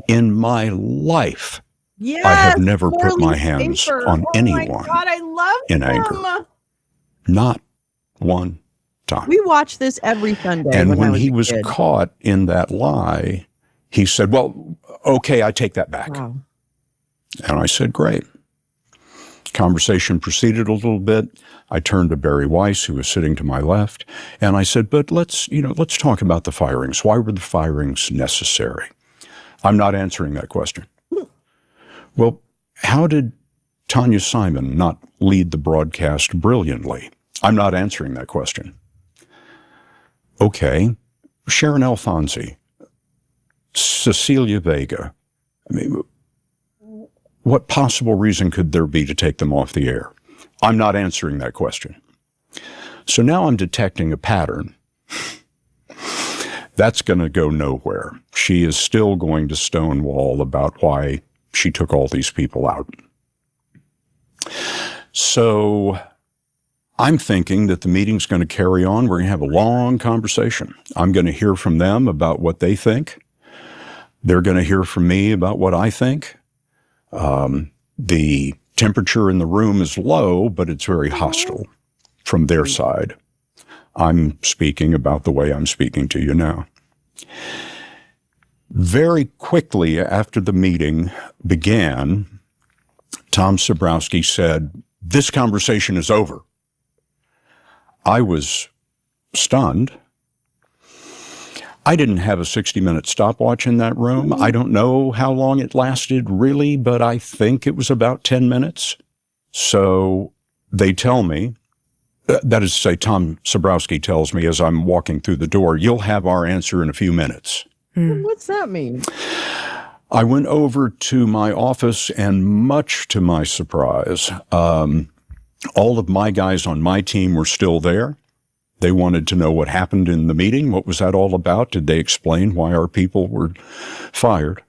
In my life, Yes, I have never put Morley my hands Safer. on Oh anyone my God, I love in him. anger. Not one time. We watch this every Sunday. And when I he a was kid. caught in that lie, he said, "Well, okay, I take that back." Wow. And I said, "Great." Conversation proceeded a little bit. I turned to Barry Weiss, who was sitting to my left, and I said, "But let's talk about the firings. Why were the firings necessary?" I'm not answering that question. Well, how did Tanya Simon not lead the broadcast brilliantly? I'm not answering that question. Okay, Sharon Alfonsi, Cecilia Vega. I mean, what possible reason could there be to take them off the air? I'm not answering that question. So now I'm detecting a pattern. That's going to go nowhere. She is still going to stonewall about why she took all these people out. So I'm thinking that the meeting's going to carry on. We're going to have a long conversation. I'm going to hear from them about what they think. They're going to hear from me about what I think. The temperature in the room is low, but it's very hostile from their side. I'm speaking about the way I'm speaking to you now. Very quickly after the meeting began, Tom Sobrowski said, "This conversation is over." I was stunned. I didn't have a 60-minute stopwatch in that room. I don't know how long it lasted really, but I think it was about 10 minutes. So they tell me, that is to say, Tom Sobrowski tells me as I'm walking through the door, "You'll have our answer in a few minutes." What's that mean? I went over to my office, and much to my surprise, all of my guys on my team were still there. They wanted to know what happened in the meeting. What was that all about? Did they explain why our people were fired?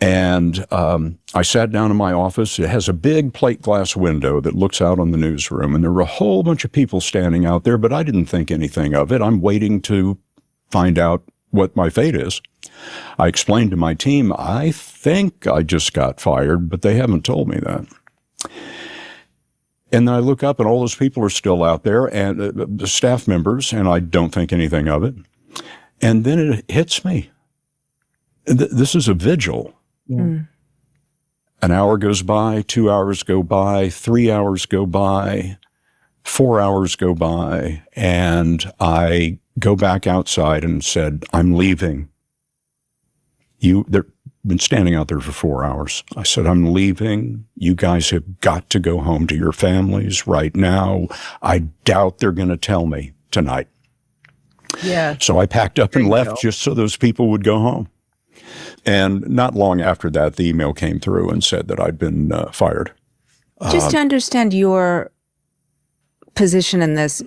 And I sat down in my office. It has a big plate glass window that looks out on the newsroom, and there were a whole bunch of people standing out there, but I didn't think anything of it. I'm waiting to find out what my fate is. I explained to my team, I think I just got fired, but they haven't told me that. And then I look up and all those people are still out there, and the staff members, and I don't think anything of it. And then it hits me. This is a vigil. An hour goes by, 2 hours go by, 3 hours go by, 4 hours go by, and I go back outside and said, "I'm leaving." They've been standing out there for 4 hours. I said, "I'm leaving. You guys have got to go home to your families right now. I doubt they're going to tell me tonight." Yeah. So I packed up and There you left go. just so those people would go home. And not long after that, the email came through and said that I'd been fired. Just to understand your position in this,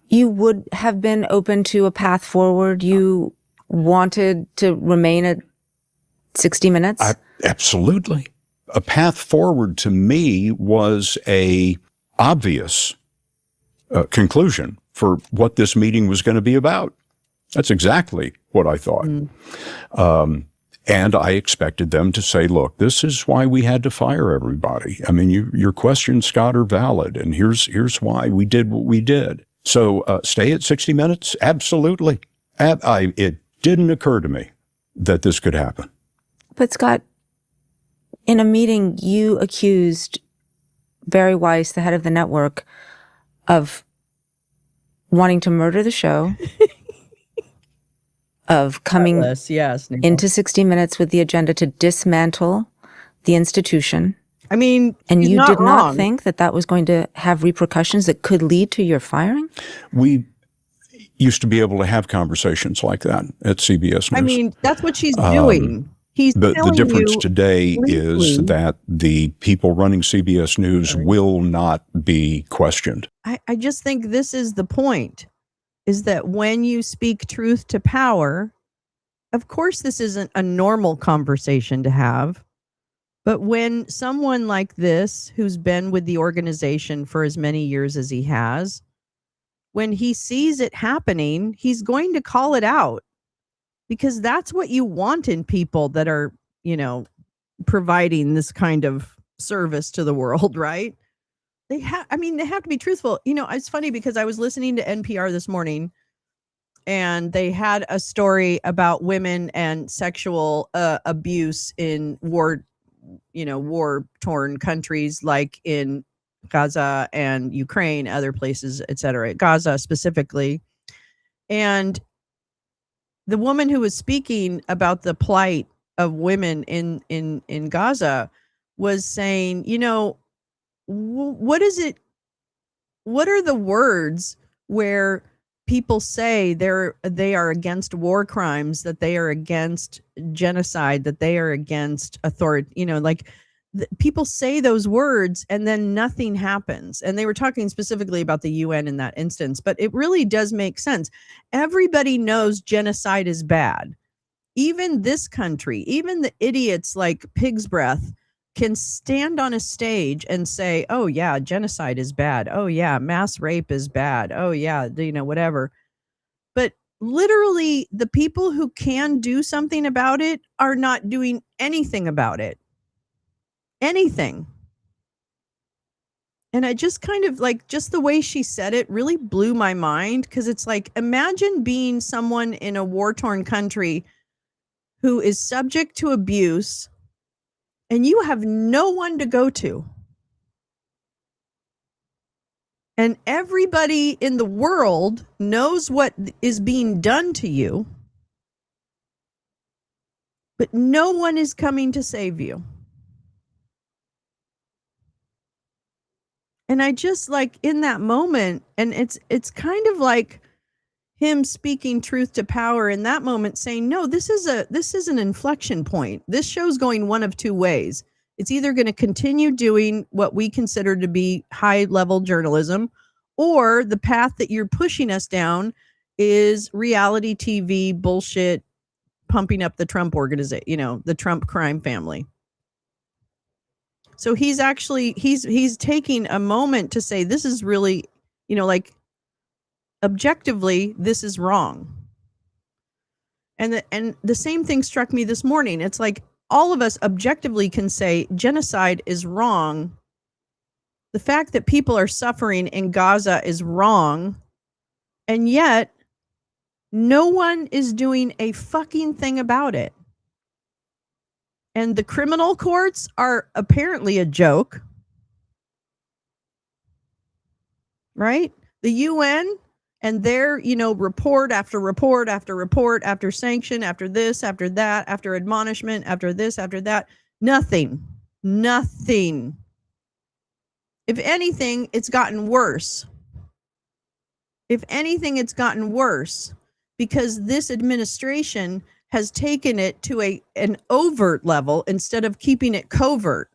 you would have been open to a path forward? You wanted to remain at 60 Minutes? Absolutely. A path forward to me was a obvious conclusion for what this meeting was going to be about. That's exactly what I thought. And I expected them to say, look, this is why we had to fire everybody. I mean, your questions, Scott, are valid. And here's why we did what we did. So stay at 60 Minutes? Absolutely. It didn't occur to me that this could happen. But Scott, in a meeting, you accused Barry Weiss, the head of the network, of wanting to murder the show, of coming into 60 Minutes with the agenda to dismantle the institution. I mean, and you did wrong. not think that that was going to have repercussions that could lead to your firing? We used to be able to have conversations like that at CBS News. I mean, that's what she's doing. He's the difference you today is that the people running CBS News will not be questioned. I just think this is the point, is that when you speak truth to power, of course this isn't a normal conversation to have, but when someone like this, who's been with the organization for as many years as he has, when he sees it happening, he's going to call it out. Because that's what you want in people that are, providing this kind of service to the world, right? They have to be truthful. It's funny because I was listening to NPR this morning and they had a story about women and sexual abuse in war-torn countries like in Gaza and Ukraine, other places, et cetera, Gaza specifically. And the woman who was speaking about the plight of women in Gaza was saying, what is it? What are the words where people say they are against war crimes, that they are against genocide, that they are against authority? People say those words and then nothing happens. And they were talking specifically about the UN in that instance, but it really does make sense. Everybody knows genocide is bad. Even this country, even the idiots like Pig's Breath can stand on a stage and say, oh yeah, genocide is bad. Oh yeah, mass rape is bad. Oh yeah, whatever. But literally the people who can do something about it are not doing anything about it. Anything. And I just kind of just the way she said it really blew my mind, because it's like, imagine being someone in a war-torn country who is subject to abuse and you have no one to go to. And everybody in the world knows what is being done to you, but no one is coming to save you. And I just in that moment, and it's kind of like him speaking truth to power in that moment, saying, no, this is an inflection point. This show's going one of two ways. It's either going to continue doing what we consider to be high level journalism, or the path that you're pushing us down is reality TV bullshit, pumping up the Trump organization, the Trump crime family. So he's actually, he's taking a moment to say, this is really, objectively, this is wrong. And the same thing struck me this morning. It's like all of us objectively can say genocide is wrong. The fact that people are suffering in Gaza is wrong. And yet no one is doing a fucking thing about it. And the criminal courts are apparently a joke, right? The UN and their, report after report after report, after sanction, after this, after that, after admonishment, after this, after that, nothing. If anything, it's gotten worse. If anything, it's gotten worse because this administration has taken it to an overt level instead of keeping it covert.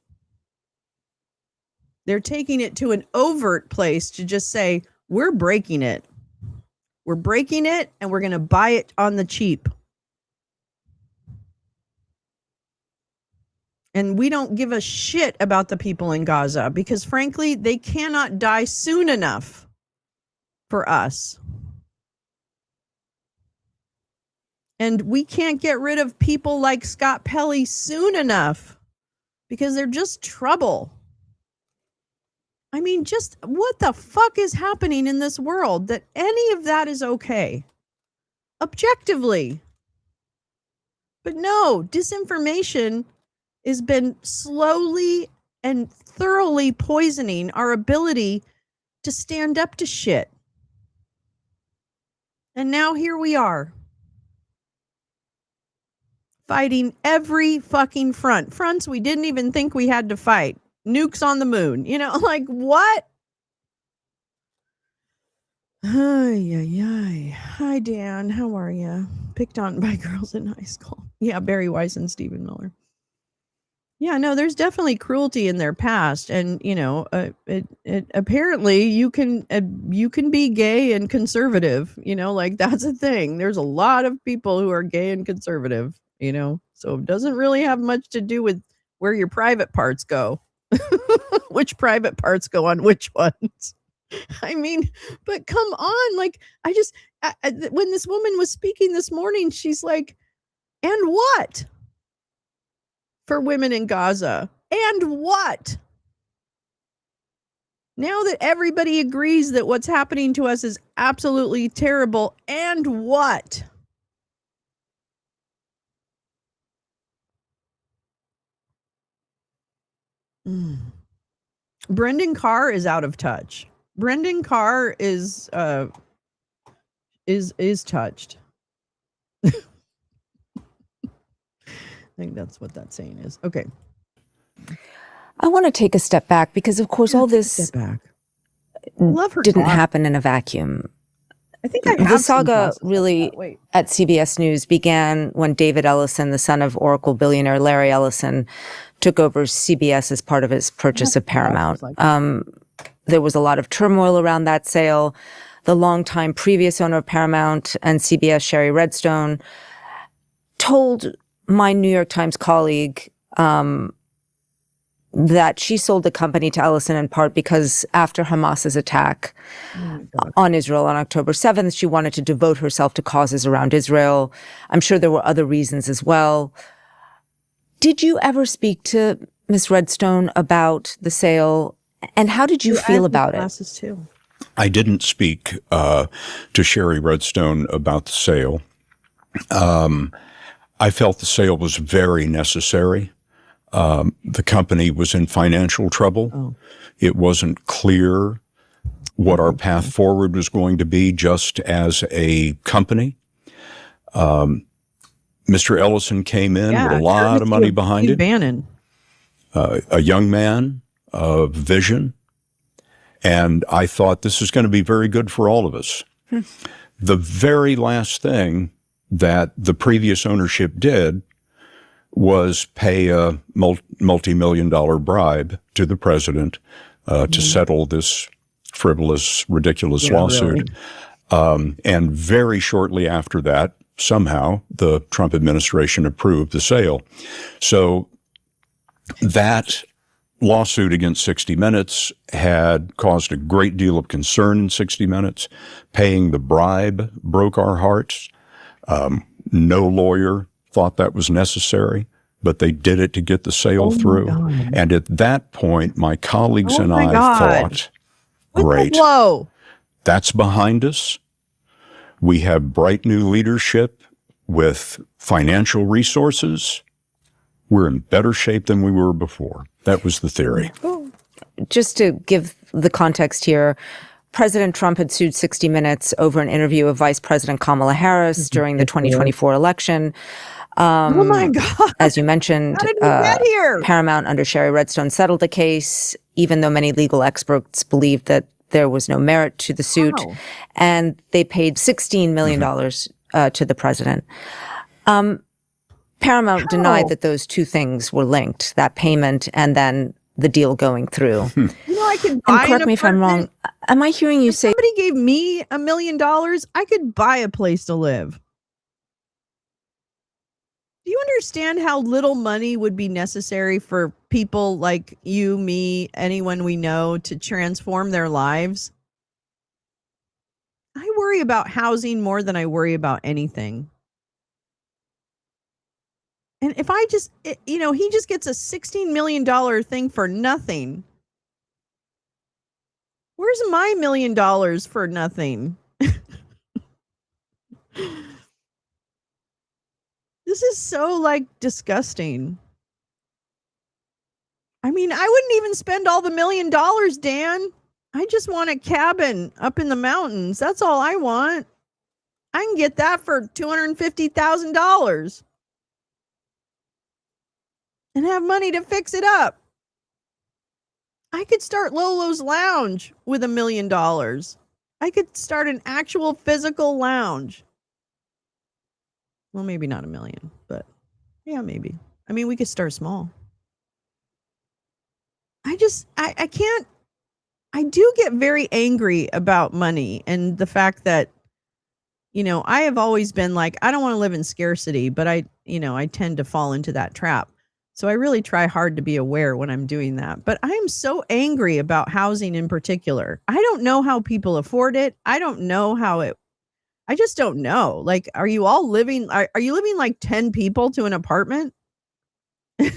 They're taking it to an overt place to just say, we're breaking it. We're breaking it and we're going to buy it on the cheap. And we don't give a shit about the people in Gaza because frankly, they cannot die soon enough for us. And we can't get rid of people like Scott Pelley soon enough because they're just trouble. I mean, just what the fuck is happening in this world that any of that is okay? Objectively. But no, disinformation has been slowly and thoroughly poisoning our ability to stand up to shit. And now here we are, fighting every fucking fronts we didn't even think we had to fight. Nukes on the moon, like what? Hi, Dan. How are you? Picked on by girls in high school. Yeah, Barry Weiss and Stephen Miller. Yeah, no, there's definitely cruelty in their past, and apparently you can be gay and conservative. Like that's a thing. There's a lot of people who are gay and conservative. So it doesn't really have much to do with where your private parts go. Which private parts go on which ones? I mean, but come on, like when this woman was speaking this morning, she's like, and what? For women in Gaza. And what? Now that everybody agrees that what's happening to us is absolutely terrible, and what? Brendan Carr is out of touch. Brendan Carr is touched. I think that's what that saying is. Okay. I want to take a step back because, of course, all this Love her didn't talk. happen in a vacuum. I think I have The some saga thoughts about really that. Wait. at CBS News began when David Ellison, the son of Oracle billionaire Larry Ellison, took over CBS as part of his purchase of Paramount. There was a lot of turmoil around that sale. The longtime previous owner of Paramount and CBS, Sherry Redstone, told my New York Times colleague that she sold the company to Ellison in part because after Hamas's attack on Israel on October 7th, she wanted to devote herself to causes around Israel. I'm sure there were other reasons as well. Did you ever speak to Ms. Redstone about the sale, and how did you feel about it? Too. I didn't speak to Sherry Redstone about the sale. I felt the sale was very necessary. The company was in financial trouble. Oh. It wasn't clear what our path forward was going to be just as a company. Mr. Ellison came in with a lot of money behind it. Bannon. A young man of vision. And I thought this is going to be very good for all of us. The very last thing that the previous ownership did was pay a multi-million-dollar bribe to the president to settle this frivolous, ridiculous lawsuit. Really. And very shortly after that, somehow, the Trump administration approved the sale. So that lawsuit against 60 Minutes had caused a great deal of concern in 60 Minutes. Paying the bribe broke our hearts. No lawyer thought that was necessary, but they did it to get the sale through. And at that point, my colleagues and I thought, great, that's behind us. We have bright new leadership with financial resources. We're in better shape than we were before. That was the theory. Just to give the context here, President Trump had sued 60 Minutes over an interview of Vice President Kamala Harris during the 2024 election. Oh my God. As you mentioned, how did we get here? Paramount under Sherry Redstone settled the case, even though many legal experts believed that there was no merit to the suit. Wow. And they paid $16 million to the president. Paramount denied that those two things were linked, that payment and then the deal going through. I could buy and correct me if I'm wrong. Am I hearing you say somebody gave me $1 million, I could buy a place to live? Do you understand how little money would be necessary for people like you, me, anyone we know to transform their lives? I worry about housing more than I worry about anything. And if I just, he just gets a $16 million thing for nothing. Where's my $1 million for nothing? This is so like disgusting. I mean, I wouldn't even spend all the $1 million, Dan. I just want a cabin up in the mountains. That's all I want. I can get that for $250,000 and have money to fix it up. I could start Lolo's Lounge with $1 million. I could start an actual physical lounge. Well, maybe not $1 million, but yeah, maybe. I mean, we could start small. I can't. I do get very angry about money and the fact that, I have always been like, I don't want to live in scarcity, but I tend to fall into that trap. So I really try hard to be aware when I'm doing that. But I am so angry about housing in particular. I don't know how people afford it. I don't know I just don't know. Like, are you all living, are you living like 10 people to an apartment? $1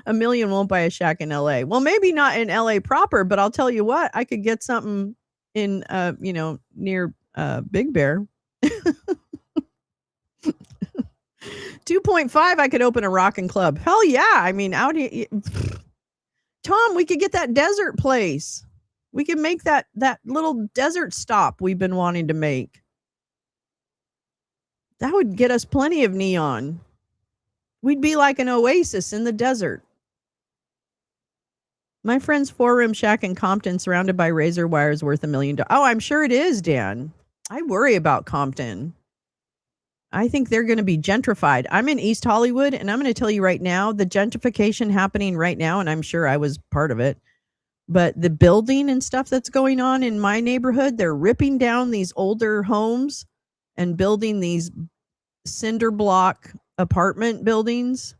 million won't buy a shack in LA. Well, maybe not in LA proper, but I'll tell you what, I could get something in, near Big Bear. 2.5, I could open a rockin' club. Hell yeah. I mean, out here, Tom, we could get that desert place. We could make that little desert stop we've been wanting to make. That would get us plenty of neon. We'd be like an oasis in the desert. My friend's 4-room shack in Compton surrounded by razor wires worth $1 million. Oh, I'm sure it is, Dan. I worry about Compton. I think they're going to be gentrified. I'm in East Hollywood, and I'm going to tell you right now, the gentrification happening right now, and I'm sure I was part of it, but the building and stuff that's going on in my neighborhood, they're ripping down these older homes and building these cinder block apartment buildings.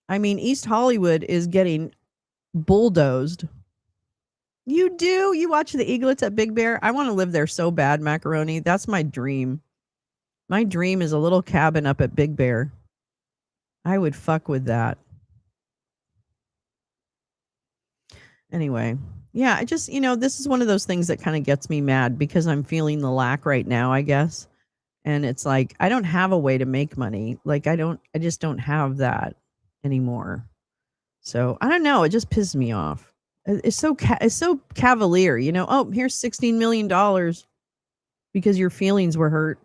I mean, East Hollywood is getting bulldozed. You do? You watch the eaglets at Big Bear? I want to live there so bad, Macaroni. That's my dream. My dream is a little cabin up at Big Bear. I would fuck with that. Anyway, yeah, I just, this is one of those things that kind of gets me mad because I'm feeling the lack right now, I guess. And it's like, I don't have a way to make money. Like, I just don't have that anymore. So I don't know. It just pisses me off. It's so cavalier, oh, here's $16 million because your feelings were hurt.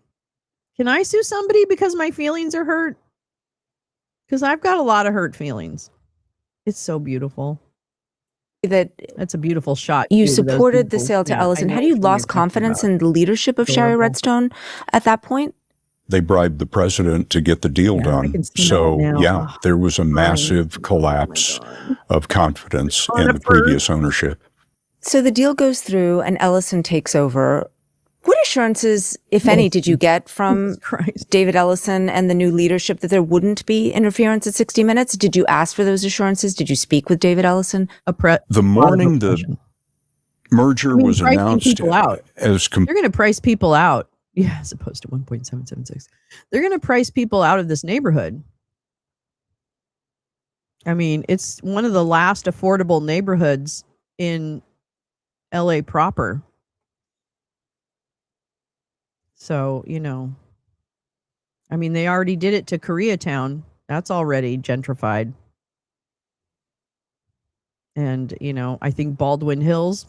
Can I sue somebody because my feelings are hurt? Because I've got a lot of hurt feelings. It's so beautiful. That's a beautiful shot. You supported the sale to Ellison. Had you lost confidence in the leadership of Shari Redstone at that point? They bribed the president to get the deal done. So, yeah, there was a massive collapse of confidence in the previous ownership. So the deal goes through and Ellison takes over. What assurances, if any, did you get from David Ellison and the new leadership that there wouldn't be interference at 60 Minutes? Did you ask for those assurances? Did you speak with David Ellison? The morning the merger was announced, they're going to price people out. Yeah, as opposed to 1.776. They're going to price people out of this neighborhood. I mean, it's one of the last affordable neighborhoods in LA proper. So, I mean, they already did it to Koreatown. That's already gentrified. And, I think Baldwin Hills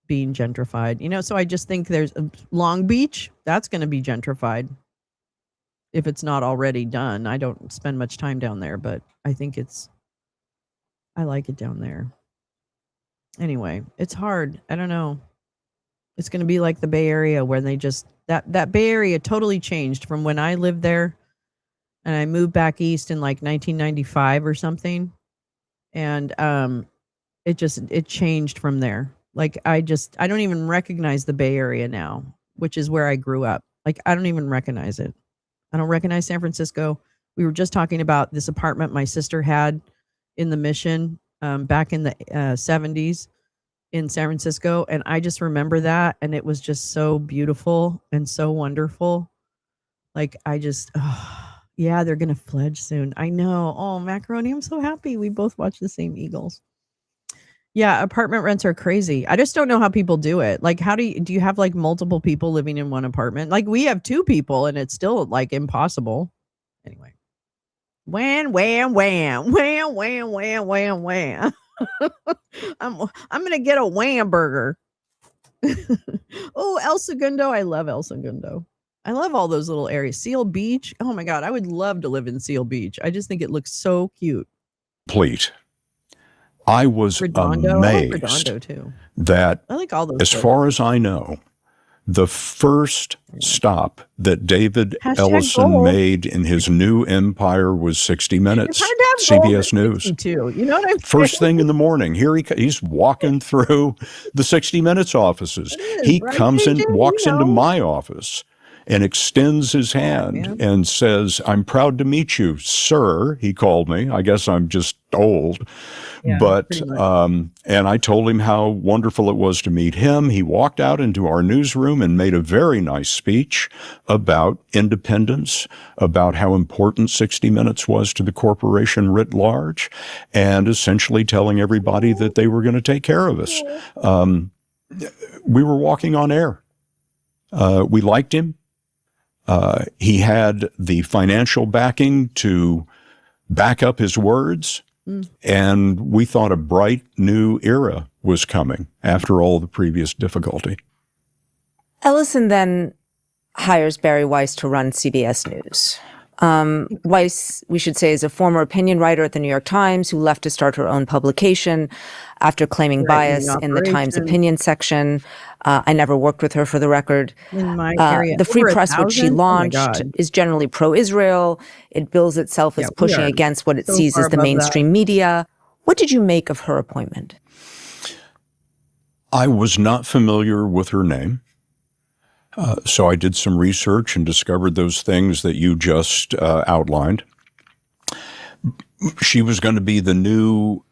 being gentrified, so I just think there's Long Beach. That's going to be gentrified. If it's not already done. I don't spend much time down there, but I think I like it down there. Anyway, it's hard. I don't know. It's going to be like the Bay Area where they just, that Bay Area totally changed from when I lived there and I moved back east in like 1995 or something. And it changed from there. Like I don't even recognize the Bay Area now, which is where I grew up. Like I don't even recognize it. I don't recognize San Francisco. We were just talking about this apartment my sister had in the Mission back in the 70s. In San Francisco, and I just remember that, and it was just so beautiful and so wonderful. Like I just, Yeah, they're gonna fledge soon. I know. Oh, Macaroni, I'm so happy. We both watch the same Eagles. Yeah, apartment rents are crazy. I just don't know how people do it. Like, how do you have like multiple people living in one apartment? Like, we have 2 people and it's still like impossible. Anyway. Wham, wham, wham, wham, wham, wham, wham, wham. I'm gonna get a wham burger. Oh, El Segundo. I love El Segundo. I love all those little areas. Seal Beach. Oh my God. I would love to live in Seal Beach. I just think it looks so cute. Complete. I was Redondo. I like amazed Redondo too. that, I like all those. as far as I know, the first stop that David Ellison gold. made in his new empire was 60 Minutes, It's hard to have gold CBS at News. 62. You know what I'm First saying? thing in the morning, he's walking through the 60 Minutes offices. He right, comes in, JJ? walks You into know. my office and extends his hand man. and says, "I'm proud to meet you, sir." He called me. I guess I'm just old. Yeah, But, pretty much. and I told him how wonderful it was to meet him. He walked out into our newsroom and made a very nice speech about independence, about how important 60 Minutes was to the corporation writ large, and essentially telling everybody that they were going to take care of us. We were walking on air. We liked him. He had the financial backing to back up his words. And we thought a bright new era was coming after all the previous difficulty. Ellison then hires Barry Weiss to run CBS News. Weiss, we should say, is a former opinion writer at the New York Times who left to start her own publication after claiming bias in the Times opinion section. I never worked with her, for the record. In my area. The Free Over Press, which she 1,000? Oh my launched, God. is generally pro-Israel. It bills itself as Yeah, we pushing are against what it so sees far as the above that. mainstream media. What did you make of her appointment? I was not familiar with her name. So I did some research and discovered those things that you just outlined. She was going to be the new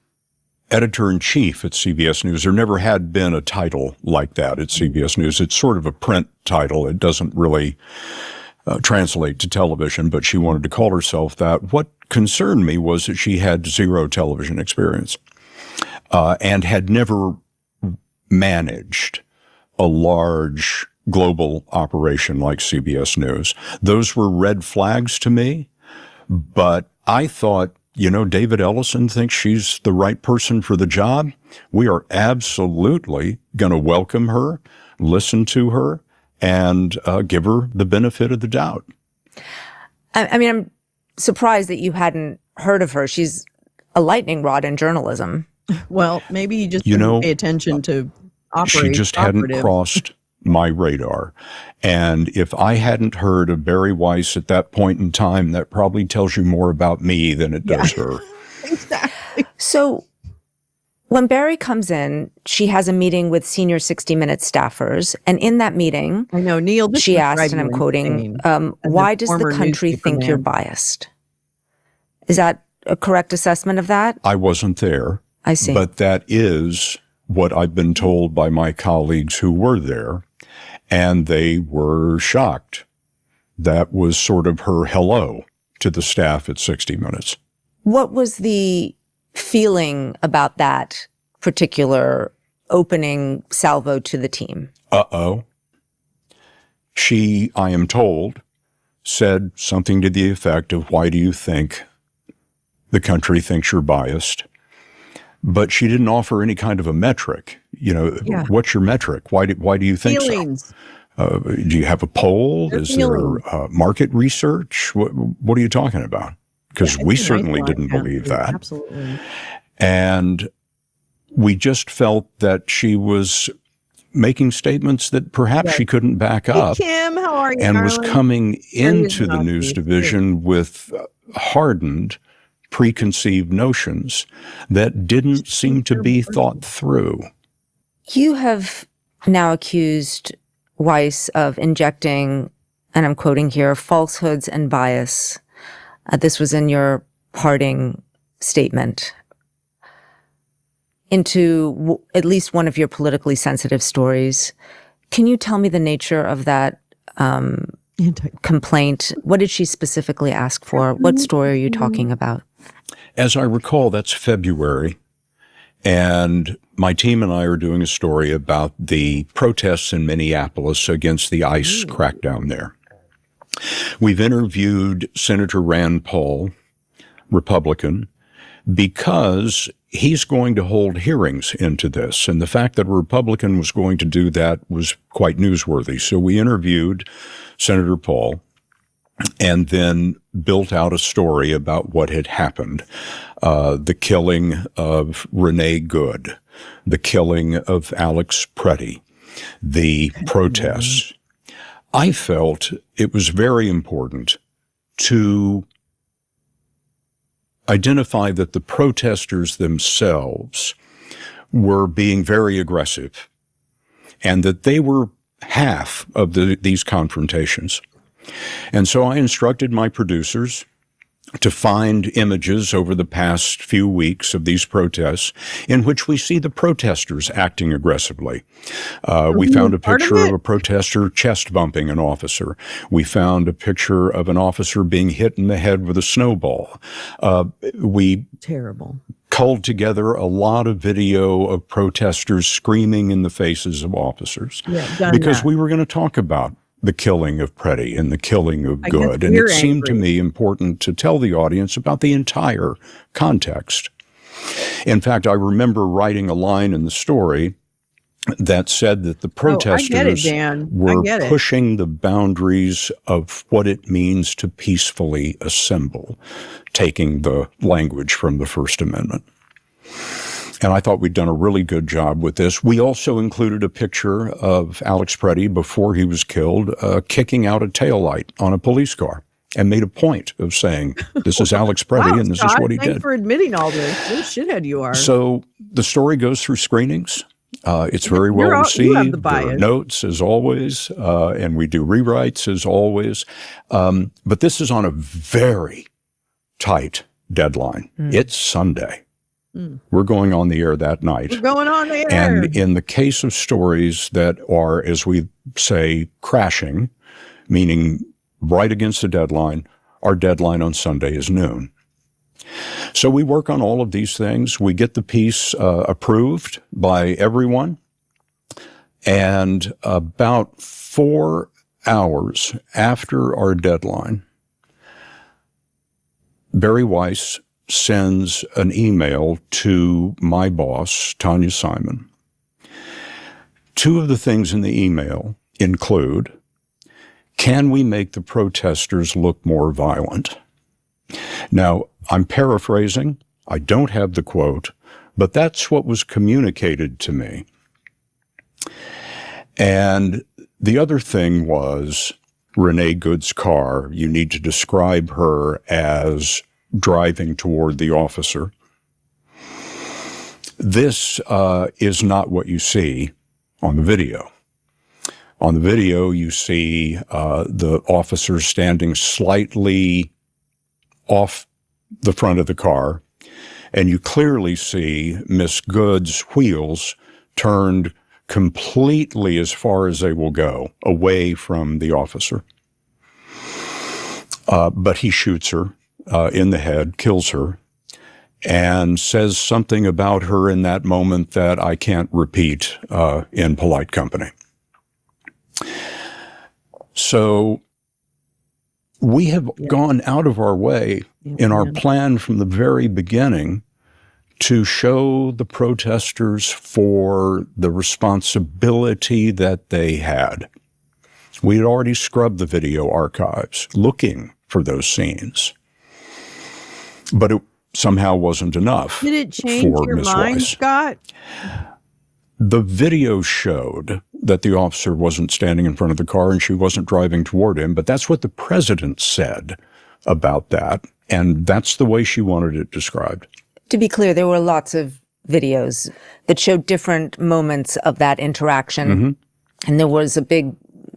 editor-in-chief at CBS News. There never had been a title like that at CBS News. It's sort of a print title. It doesn't really translate to television, but she wanted to call herself that. What concerned me was that she had zero television experience and had never managed a large global operation like CBS News. Those were red flags to me, but I thought, David Ellison thinks she's the right person for the job. We are absolutely going to welcome her, listen to her, and give her the benefit of the doubt. I mean, I'm surprised that you hadn't heard of her. She's a lightning rod in journalism. Well, maybe he just didn't pay attention to She just hadn't crossed my radar. And if I hadn't heard of Barry Weiss at that point in time, that probably tells you more about me than it does her. Exactly. So when Barry comes in, she has a meeting with senior 60 Minutes staffers. And in that meeting, I know, Neil, this she must asked, drive and you I'm quoting, insane, as a why does the former country newspaper think you're man. biased? Is that a correct assessment of that? I wasn't there. I see. But that is what I've been told by my colleagues who were there, and they were shocked. That was sort of her hello to the staff at 60 Minutes. What was the feeling about that particular opening salvo to the team? Uh-oh. She, I am told, said something to the effect of, "Why do you think the country thinks you're biased?" But she didn't offer any kind of a metric. What's your metric? Why do you think Feelings. so? Do you have a poll? Their Is feelings. there market research? What are you talking about? Because Yeah, we it's a nice certainly line, didn't believe yeah, that. Absolutely. And we just felt that she was making statements that perhaps she couldn't back Hey, up. Kim, how are you, And was darling? coming There he is into the now, news Keith. division with hardened, preconceived notions that didn't seem to be thought through. You have now accused Weiss of injecting, and I'm quoting here, falsehoods and bias. This was in your parting statement, into at least one of your politically sensitive stories. Can you tell me the nature of that complaint? What did she specifically ask for? What story are you talking about? As I recall, that's February. And my team and I are doing a story about the protests in Minneapolis against the ICE crackdown there. We've interviewed Senator Rand Paul, Republican, because he's going to hold hearings into this. And the fact that a Republican was going to do that was quite newsworthy. So we interviewed Senator Paul and then built out a story about what had happened. The killing of Renee Good, the killing of Alex Preddy, the protests. I felt it was very important to identify that the protesters themselves were being very aggressive and that they were half of these confrontations. And so I instructed my producers to find images over the past few weeks of these protests in which we see the protesters acting aggressively. We found a picture of a protester chest bumping an officer. We found a picture of an officer being hit in the head with a snowball. We culled together a lot of video of protesters screaming in the faces of officers because we were going to talk about the killing of Preddy and the killing of Good. And it seemed to me important to tell the audience about the entire context. In fact, I remember writing a line in the story that said that the protesters were pushing the boundaries of what it means to peacefully assemble, taking the language from the First Amendment. And I thought we'd done a really good job with this. We also included a picture of Alex Preddy before he was killed, kicking out a taillight on a police car, and made a point of saying, this is Alex Preddy, and this is what he did. Thanks for admitting all this. What a shithead you are. So the story goes through screenings. It's very well received. There are notes, as always, and we do rewrites, as always. But this is on a very tight deadline. It's Sunday. We're going on the air that night. We're going on the air. And in the case of stories that are, as we say, crashing, meaning right against the deadline, our deadline on Sunday is noon. So we work on all of these things. We get the piece approved by everyone. And about 4 hours after our deadline, Barry Weiss sends an email to my boss, Tanya Simon. Two of the things in the email include, can we make the protesters look more violent? Now, I'm paraphrasing. I don't have the quote, but that's what was communicated to me. And the other thing was Renee Good's car. You need to describe her as driving toward the officer. This is not what you see on the video. On the video, you see the officer standing slightly off the front of the car, and you clearly see Miss Good's wheels turned completely as far as they will go, away from the officer. But he shoots her in the head, kills her, and says something about her in that moment that I can't repeat in polite company. So we have gone out of our way in our plan from the very beginning to show the protesters for the responsibility that they had. We had already scrubbed the video archives looking for those scenes. But it somehow wasn't enough. Did it change your mind, Scott? The video showed that the officer wasn't standing in front of the car and she wasn't driving toward him, but that's what the president said about that, and that's the way she wanted it described. To be clear, there were lots of videos that showed different moments of that interaction, and there was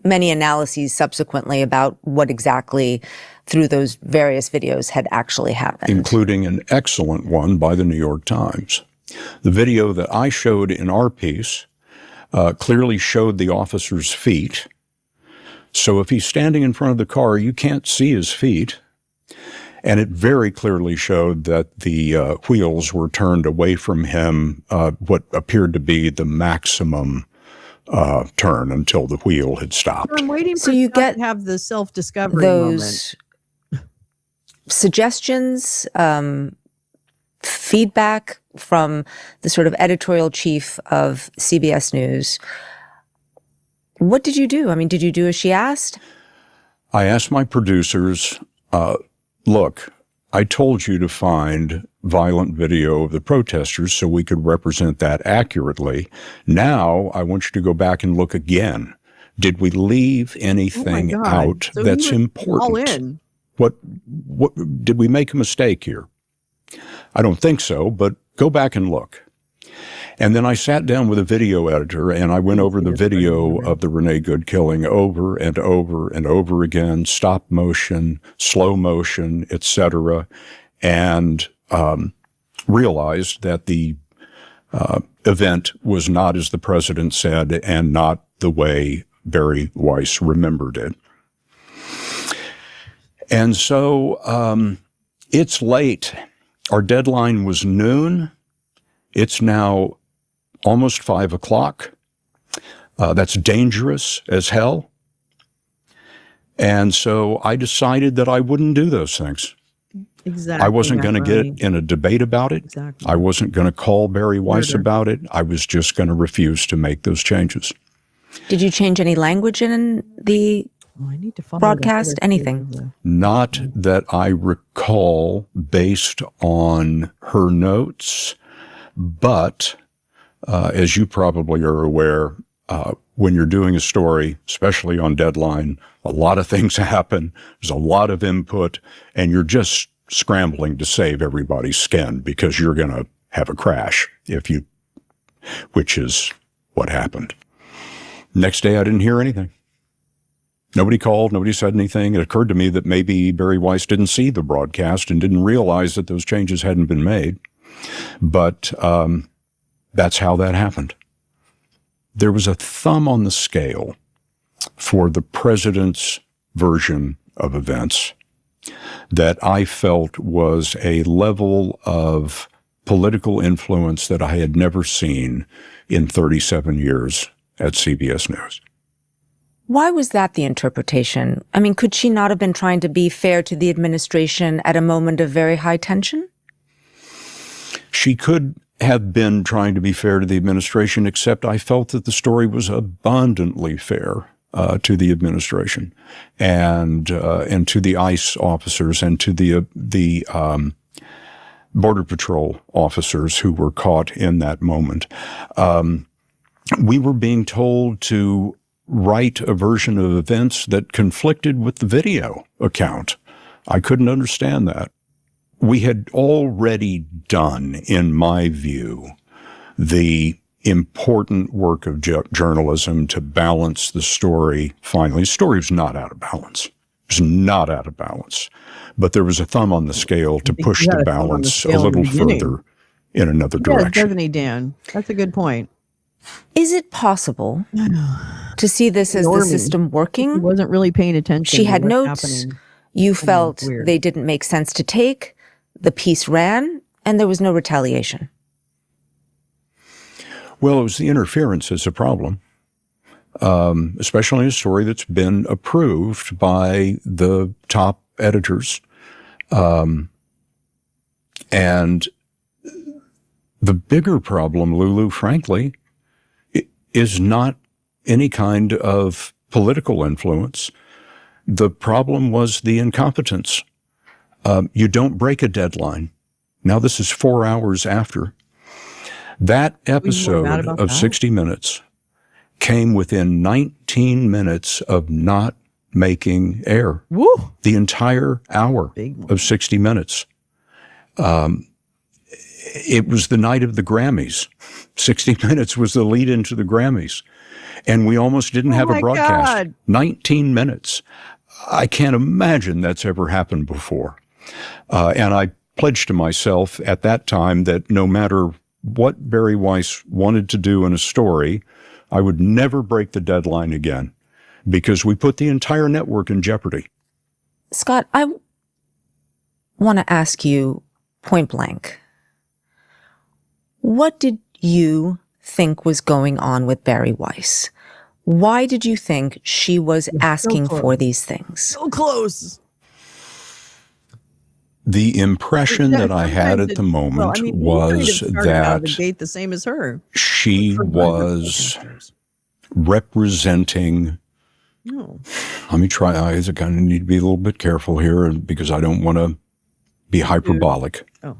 many analyses subsequently about what exactly through those various videos had actually happened. Including an excellent one by the New York Times. The video that I showed in our piece clearly showed the officer's feet So if he's standing in front of the car, you can't see his feet. And it very clearly showed that the wheels were turned away from him, what appeared to be the maximum turn until the wheel had stopped. I'm waiting So for you Scott get to have the self-discovery moment. those suggestions, feedback from the sort of editorial chief of CBS News. What did you do? I mean, did you do as she asked? I asked my producers, look, I told you to find violent video of the protesters so we could represent that accurately. Now I want you to go back and look again. Did we leave anything God. out So he that's was important? all in. What did we make a mistake here? I don't think so, but go back and look. And then I sat down with a video editor and I went over the video of the Renee Good killing over and over and over again, stop motion, slow motion, etc., and realized that the event was not as the president said and not the way Barry Weiss remembered it. And so it's late. Our deadline was noon. It's now almost 5 o'clock. That's dangerous as hell. And so I decided that I wouldn't do those things. Exactly. I wasn't going to get in a debate about it. Exactly. I wasn't going to call Barry Weiss about it. I was just going to refuse to make those changes. Did you change any language in the I need to follow broadcast? Anything? Not that I recall based on her notes, but as you probably are aware, when you're doing a story, especially on deadline, a lot of things happen. There's a lot of input, and you're just scrambling to save everybody's skin because you're going to have a crash which is what happened. Next day, I didn't hear anything. Nobody called. Nobody said anything. It occurred to me that maybe Barry Weiss didn't see the broadcast and didn't realize that those changes hadn't been made. But that's how that happened. There was a thumb on the scale for the president's version of events that I felt was a level of political influence that I had never seen in 37 years at CBS News. Why was that the interpretation? I mean, could she not have been trying to be fair to the administration at a moment of very high tension? She could have been trying to be fair to the administration, except I felt that the story was abundantly fair to the administration and to the ICE officers and to the Border Patrol officers who were caught in that moment. We were being told to write a version of events that conflicted with the video account. I couldn't understand that. We had already done, in my view, the important work of journalism to balance the story. Finally, the story was not out of balance. It was not out of balance. But there was a thumb on the scale to push the balance a little further in another direction. Doesn't he, Dan? That's a good point. Is it possible to see this as the system working? He wasn't really paying attention. She to had what's notes. happening. You felt weird. they didn't make sense to take. The piece ran, and there was no retaliation. Well, it was the interference that's a problem, especially in a story that's been approved by the top editors. And the bigger problem, Lulu, frankly, is not any kind of political influence. The problem was the incompetence. You don't break a deadline. Now this is 4 hours after. That episode of 60 Minutes came within 19 minutes of not making air. Woo! The entire hour of 60 Minutes. It was the night of the Grammys. 60 Minutes was the lead into the Grammys. And we almost didn't have a broadcast. God. 19 minutes. I can't imagine that's ever happened before. And I pledged to myself at that time that no matter what Barry Weiss wanted to do in a story, I would never break the deadline again. because we put the entire network in jeopardy. Scott, I want to ask you point blank. What did you think was going on with Barry Weiss? Why did you think she was asking for these things? So close. The impression that I had at the moment was out of the that gate the same as her. she was representing. No. Let me try. I kind of need to be a little bit careful here because I don't want to be hyperbolic. Oh.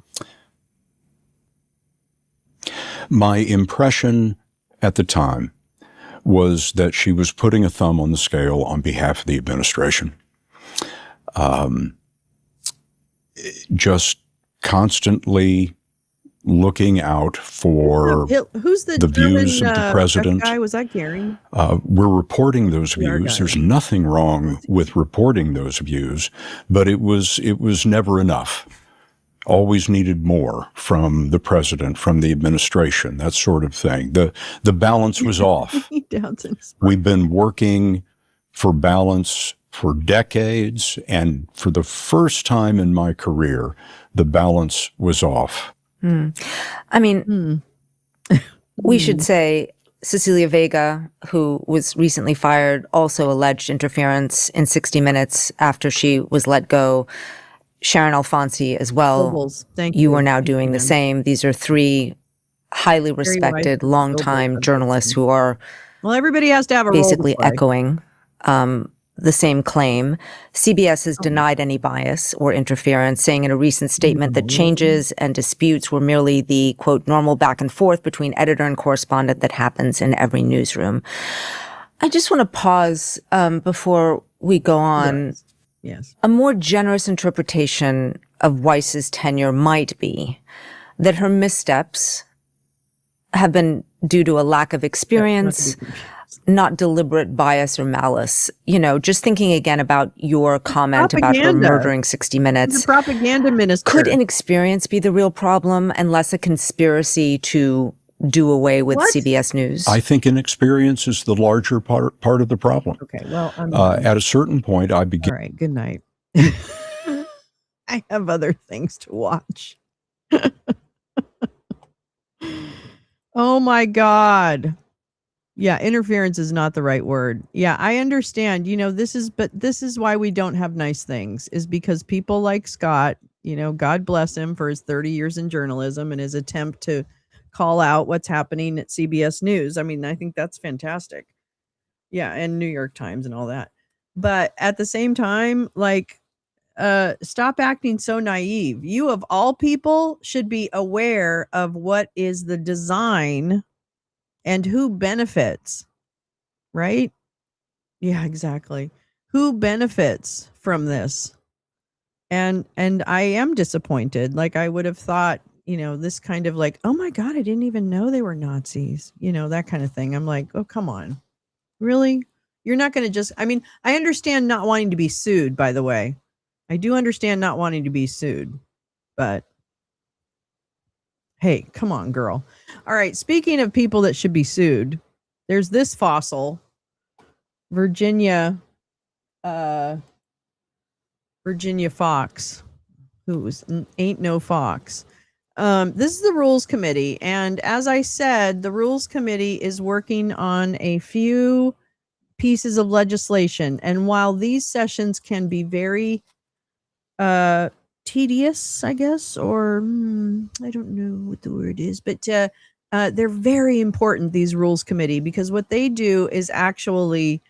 My impression at the time was that she was putting a thumb on the scale on behalf of the administration. Just constantly looking out for who's the views of the president. Guy? Was that Gary? We're reporting those views. There's nothing wrong with reporting those views, but it was never enough. Always needed more from the president, from the administration, that sort of thing. The balance was off. We've been working for balance for decades, and for the first time in my career, the balance was off. I mean, we should say Cecilia Vega, who was recently fired, also alleged interference in 60 Minutes after she was let go. Sharon Alfonsi as well. Thank you are now doing the same. These are three highly respected, longtime journalists who are everybody has to have a basically echoing the same claim. CBS has denied any bias or interference, saying in a recent statement that changes and disputes were merely the, quote, normal back and forth between editor and correspondent that happens in every newsroom. I just want to pause before we go on. Yes. A more generous interpretation of Weiss's tenure might be that her missteps have been due to a lack of experience, not deliberate bias or malice. You know, just thinking again about your comment about her murdering 60 Minutes. The propaganda minister. Could inexperience be the real problem and less a conspiracy to do away with CBS News? I think inexperience is the larger part of the problem. Okay, well, at a certain point, I begin. All right, good night. I have other things to watch. Oh my God. Yeah, interference is not the right word. Yeah, I understand. You know, this is why we don't have nice things, is because people like Scott, you know, God bless him for his 30 years in journalism and his attempt to call out what's happening at CBS News. I mean, I think that's fantastic. Yeah, and New York Times and all that. But at the same time, like, stop acting so naive. You, of all people, should be aware of what is the design and who benefits, right? Yeah, exactly. Who benefits from this? And I am disappointed. Like, I would have thought, you know, this kind of like, oh my God, I didn't even know they were Nazis, you know, that kind of thing. I'm like, oh, come on. Really? You're not going to just, I mean, I understand not wanting to be sued, by the way. I do understand not wanting to be sued, but hey, come on, girl. All right. Speaking of people that should be sued, there's this fossil, Virginia Fox, who's ain't no fox. This is the Rules Committee. And as I said, the Rules Committee is working on a few pieces of legislation. And while these sessions can be very tedious, I guess, or I don't know what the word is, but they're very important, these Rules Committee, because what they do is actually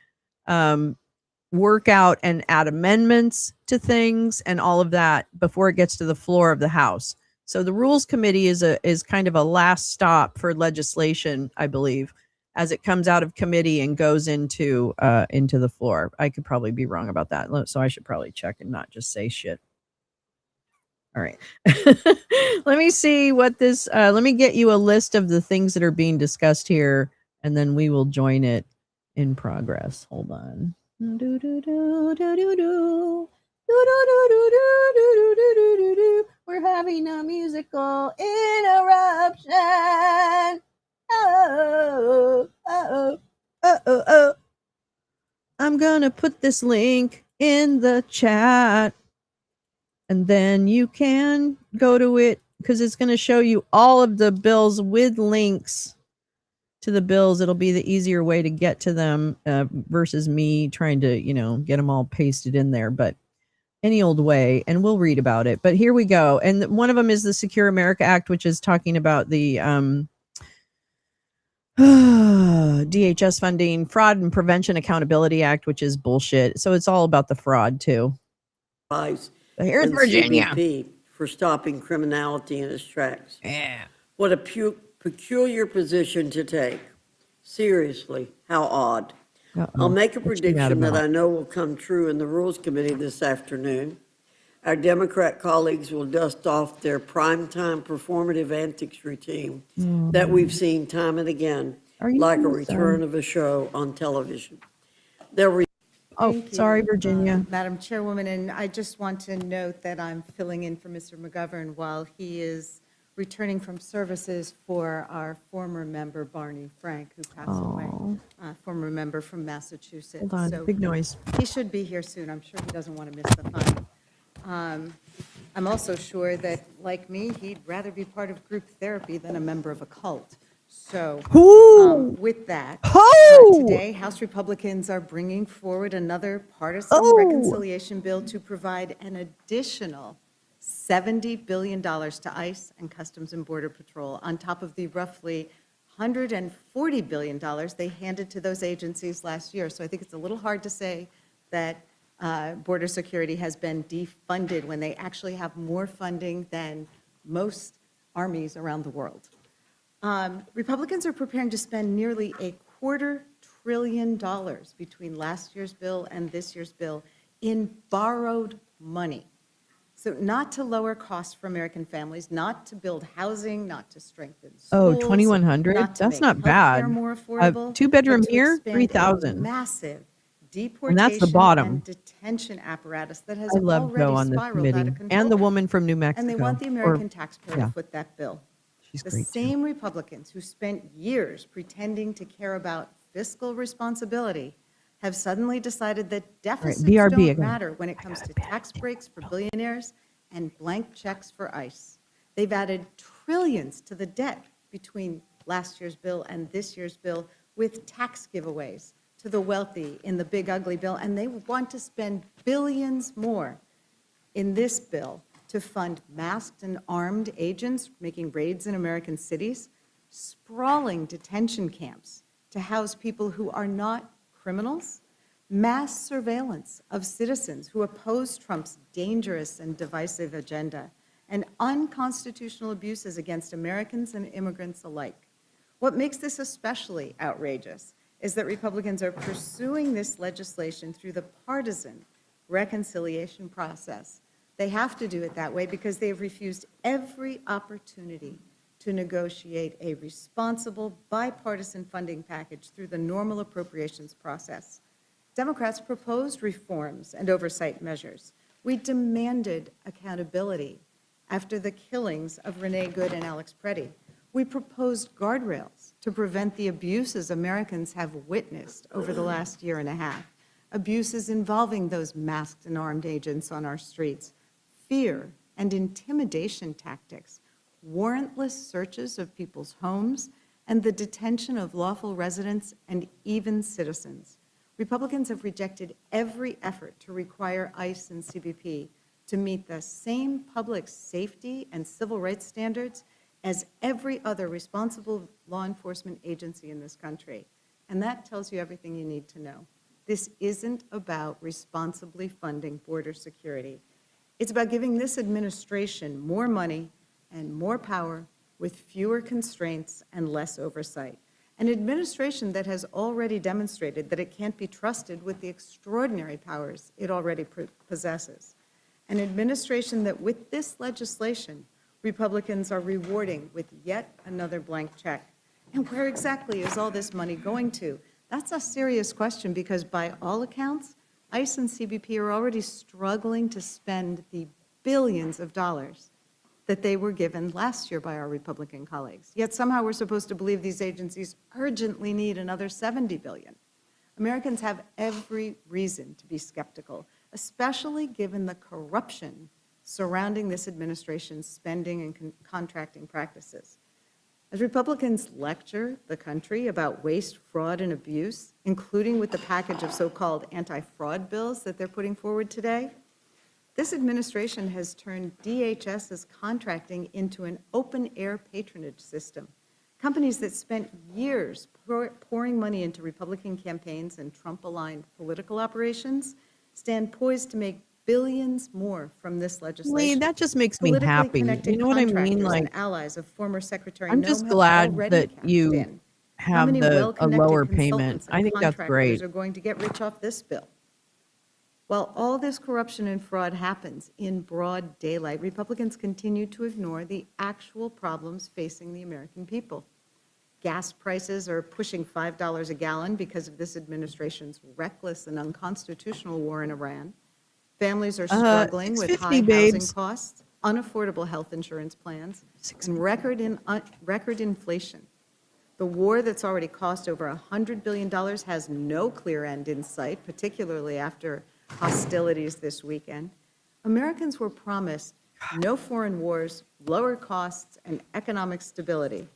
work out and add amendments to things and all of that before it gets to the floor of the House. So the Rules Committee is kind of a last stop for legislation, I believe, as it comes out of committee and goes into the floor. I could probably be wrong about that, so I should probably check and not just say shit. All right. Let me see what this, let me get you a list of the things that are being discussed here, and then we will join it in progress. Hold on. We're having a musical interruption. I'm gonna put this link in the chat, and then you can go to it because it's gonna show you all of the bills with links to the bills. It'll be the easier way to get to them versus me trying to, get them all pasted in there. But any old way, and we'll read about it. But here we go. And one of them is the Secure America Act, which is talking about the DHS funding, Fraud and Prevention Accountability Act, which is bullshit. So it's all about the fraud too. Advice Here's and Virginia. CBP for stopping criminality in its tracks. Yeah. What a peculiar position to take. Seriously, how odd. I'll make a prediction that I know will come true in the Rules Committee this afternoon. Our Democrat colleagues will dust off their primetime performative antics routine that we've seen time and again, like a return of a show on television. Sorry, Virginia. Madam Chairwoman, and I just want to note that I'm filling in for Mr. McGovern while he is returning from services for our former member, Barney Frank, who passed away, former member from Massachusetts. Hold on, So big noise. he should be here soon. I'm sure he doesn't want to miss the fun. I'm also sure that, like me, he'd rather be part of group therapy than a member of a cult. So with that, today, House Republicans are bringing forward another partisan reconciliation bill to provide an additional $70 billion to ICE and Customs and Border Patrol, on top of the roughly $140 billion they handed to those agencies last year. So I think it's a little hard to say that border security has been defunded when they actually have more funding than most armies around the world. Republicans are preparing to spend nearly $250 billion between last year's bill and this year's bill in borrowed money. So not to lower costs for American families, not to build housing, not to strengthen schools. 2,100? That's not bad. More affordable, A two-bedroom but to here, expand a 3,000. Massive deportation And that's the bottom. and detention apparatus that has I love already Joe on this spiraled out committee. of control. And the woman from New Mexico. And they want the American taxpayer yeah. to foot that bill. She's The great, too. same Republicans who spent years pretending to care about fiscal responsibility have suddenly decided that deficits BRB don't again. matter when it comes to tax breaks for billionaires and blank checks for ICE. They've added trillions to the debt between last year's bill and this year's bill with tax giveaways to the wealthy in the big ugly bill, and they want to spend billions more in this bill to fund masked and armed agents making raids in American cities, sprawling detention camps to house people who are not criminals, mass surveillance of citizens who oppose Trump's dangerous and divisive agenda, and unconstitutional abuses against Americans and immigrants alike. What makes this especially outrageous is that Republicans are pursuing this legislation through the partisan reconciliation process. They have to do it that way because they have refused every opportunity to negotiate a responsible bipartisan funding package through the normal appropriations process. Democrats proposed reforms and oversight measures. We demanded accountability after the killings of Renee Good and Alex Preddy. We proposed guardrails to prevent the abuses Americans have witnessed over the last year and a half, abuses involving those masked and armed agents on our streets, fear and intimidation tactics, warrantless searches of people's homes, and the detention of lawful residents and even citizens. Republicans have rejected every effort to require ICE and CBP to meet the same public safety and civil rights standards as every other responsible law enforcement agency in this country. And that tells you everything you need to know. This isn't about responsibly funding border security. It's about giving this administration more money and more power with fewer constraints and less oversight. An administration that has already demonstrated that it can't be trusted with the extraordinary powers it already possesses. An administration that with this legislation, Republicans are rewarding with yet another blank check. And where exactly is all this money going to? That's a serious question because by all accounts, ICE and CBP are already struggling to spend the billions of dollars that they were given last year by our Republican colleagues. Yet somehow we're supposed to believe these agencies urgently need another $70 billion. Americans have every reason to be skeptical, especially given the corruption surrounding this administration's spending and contracting practices. As Republicans lecture the country about waste, fraud, and abuse, including with the package of so-called anti-fraud bills that they're putting forward today, this administration has turned DHS's contracting into an open-air patronage system. Companies that spent years pouring money into Republican campaigns and Trump-aligned political operations stand poised to make billions more from this legislation. Lee, that just makes me Politically happy. connected You know what I mean? contractors Like, and allies of former Secretary I'm Noem just have glad already that cashed you in. How have many a well-connected lower payment. consultants and I think that's contractors great. are going to get rich off this bill? While all this corruption and fraud happens in broad daylight, Republicans continue to ignore the actual problems facing the American people. Gas prices are pushing $5 a gallon because of this administration's reckless and unconstitutional war in Iran. Families are struggling with high housing babes. costs, unaffordable health insurance plans, and record inflation. The war that's already cost over $100 billion has no clear end in sight, particularly after hostilities this weekend. Americans were promised no foreign wars, lower costs, and economic stability.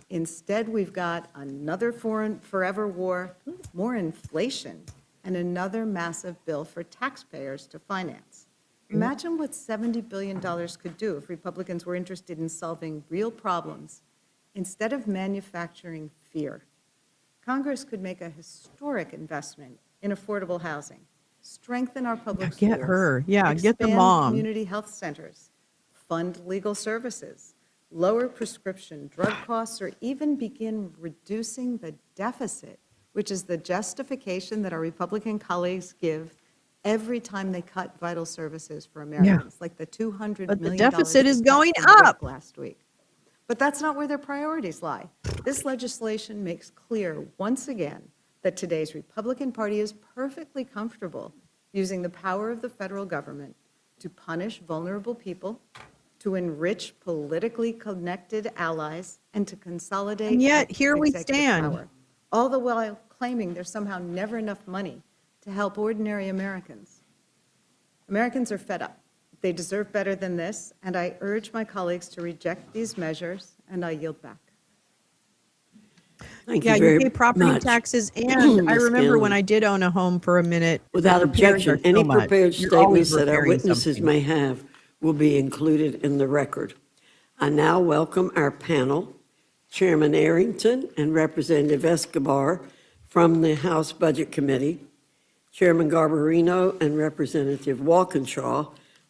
Instead, we've got another forever war, more inflation, and another massive bill for taxpayers to finance. Imagine what $70 billion could do if Republicans were interested in solving real problems instead of manufacturing fear. Congress could make a historic investment in affordable housing, strengthen our public schools. Get her. Yeah, get the expand mom. community health centers, fund legal services, lower prescription drug costs, or even begin reducing the deficit, which is the justification that our Republican colleagues give every time they cut vital services for Americans, like the $200 But the million deficit is they cut going from WIC up. last week. But that's not where their priorities lie. This legislation makes clear once again that today's Republican Party is perfectly comfortable using the power of the federal government to punish vulnerable people, to enrich politically connected allies, and to consolidate And yet, here we executive stand. power, all the while claiming there's somehow never enough money to help ordinary Americans. Americans are fed up. They deserve better than this, and I urge my colleagues to reject these measures, and I yield back. Thank Yeah, you you very pay property much. taxes, and I Ms. remember when Scanlon. I did own a home for a minute. Without the repairs objection, are so any much. prepared You're always statements that our repairing witnesses something. may have will be included in the record. I now welcome our panel, Chairman Arrington and Representative Escobar from the House Budget Committee, Chairman Garbarino and Representative Walkinshaw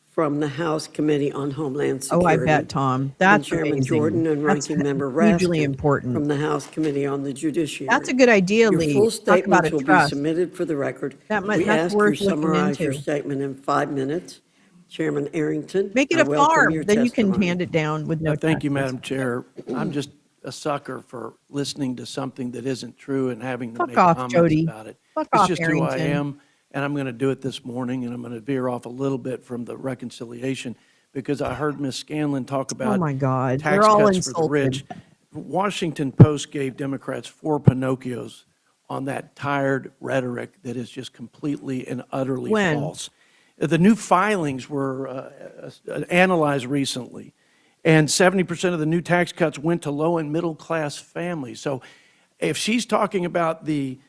from the House Committee on Homeland Oh, Security. I bet, Tom. and That's Chairman amazing. Jordan and That's Ranking Member hugely Raskin important. from the House Committee on the Judiciary. That's a good idea, Your Lee. full Talk about statements a will be trust. submitted for the record. That We that's ask you worth looking summarize your into. statement in 5 minutes. Chairman Arrington, Make it I a welcome farm, your then you can testimony. hand it down with no Thank you, taxes. Madam Chair. I'm just a sucker for listening to something that isn't true and having to Fuck make off, comments Jody. about it. Fuck It's off, just who I Arrington. am, and I'm going to do it this morning, and I'm going to veer off a little bit from the reconciliation because I heard Ms. Scanlon talk about Oh, my God. tax They're all cuts for the rich. insulted. Washington Post gave Democrats 4 Pinocchios on that tired rhetoric that is just completely and utterly When? false. The new filings were analyzed recently, and 70% of the new tax cuts went to low and middle class families. So if she's talking about the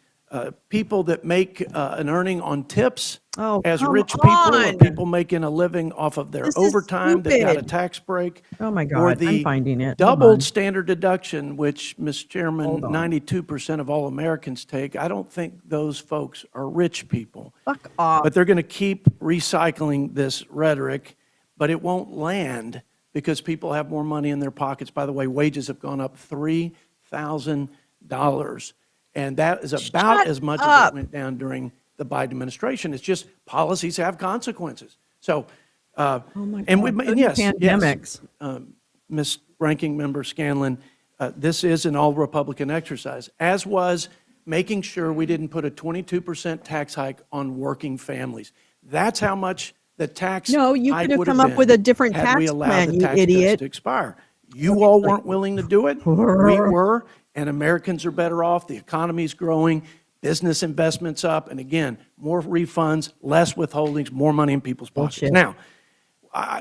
people that make an earning on tips Oh, as come rich people, or on. people making a living off of their This is overtime that got a stupid. tax break, Oh, my or God. I'm the finding it. Hold doubled on. standard deduction, which, Mr. Chairman, Hold on. 92% of all Americans take, I don't think those folks are rich people. Fuck off. But they're going to keep recycling this rhetoric, but it won't land because people have more money in their pockets. By the way, wages have gone up $3,000, and that is about Shut as much as up. it went down during the Biden administration. It's just policies have consequences. So, Oh, my and God. we, Go and to yes, pandemics. Ms. Ranking Member Scanlon, this is an all-Republican exercise, as was making sure we didn't put a 22% tax hike on working families. That's how much the tax No, you hike could have would come up been with a different had we tax allowed plan, the you tax cuts idiot. to expire. You all weren't willing to do it. We were, and Americans are better off. The economy's growing. business investments up, and again, more refunds, less withholdings, more money in people's pockets. Bullshit. Now,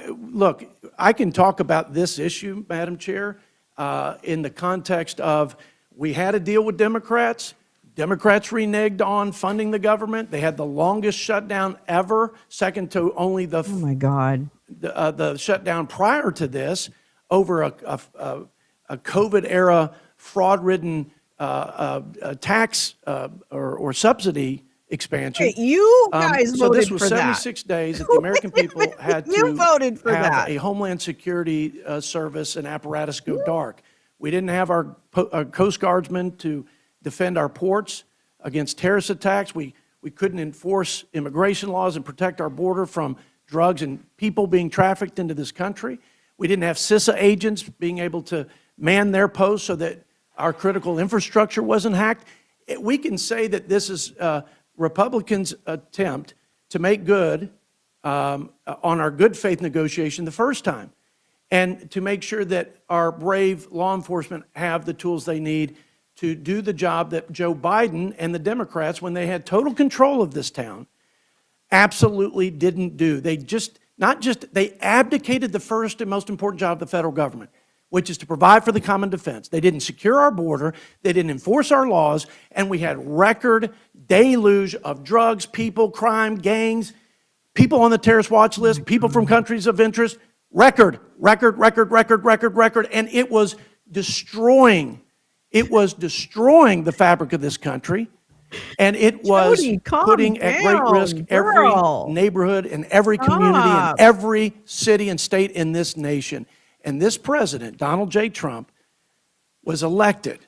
look, I can talk about this issue, Madam Chair, in the context of we had a deal with Democrats. Democrats reneged on funding the government. They had the longest shutdown ever, second to only Oh my God. the shutdown prior to this, over a COVID-era fraud-ridden tax or subsidy expansion. Wait, you guys So this voted was for that. 76 days that the American people had You to voted for have that. a Homeland Security service and apparatus go dark. We didn't have our Coast Guardsmen to defend our ports against terrorist attacks. We couldn't enforce immigration laws and protect our border from drugs and people being trafficked into this country. We didn't have CISA agents being able to man their posts so that our critical infrastructure wasn't hacked. We can say that this is Republicans' attempt to make good on our good faith negotiation the first time, and to make sure that our brave law enforcement have the tools they need to do the job that Joe Biden and the Democrats, when they had total control of this town, absolutely didn't do. They they abdicated the first and most important job of the federal government, which is to provide for the common defense. They didn't secure our border, they didn't enforce our laws, and we had record deluge of drugs, people, crime, gangs, people on the terrorist watch list, people from countries of interest, record, and it was destroying the fabric of this country, and it was Jody, calm putting at great down, risk girl. every neighborhood and every community and every city and state in this nation. And this president, Donald J. Trump, was elected,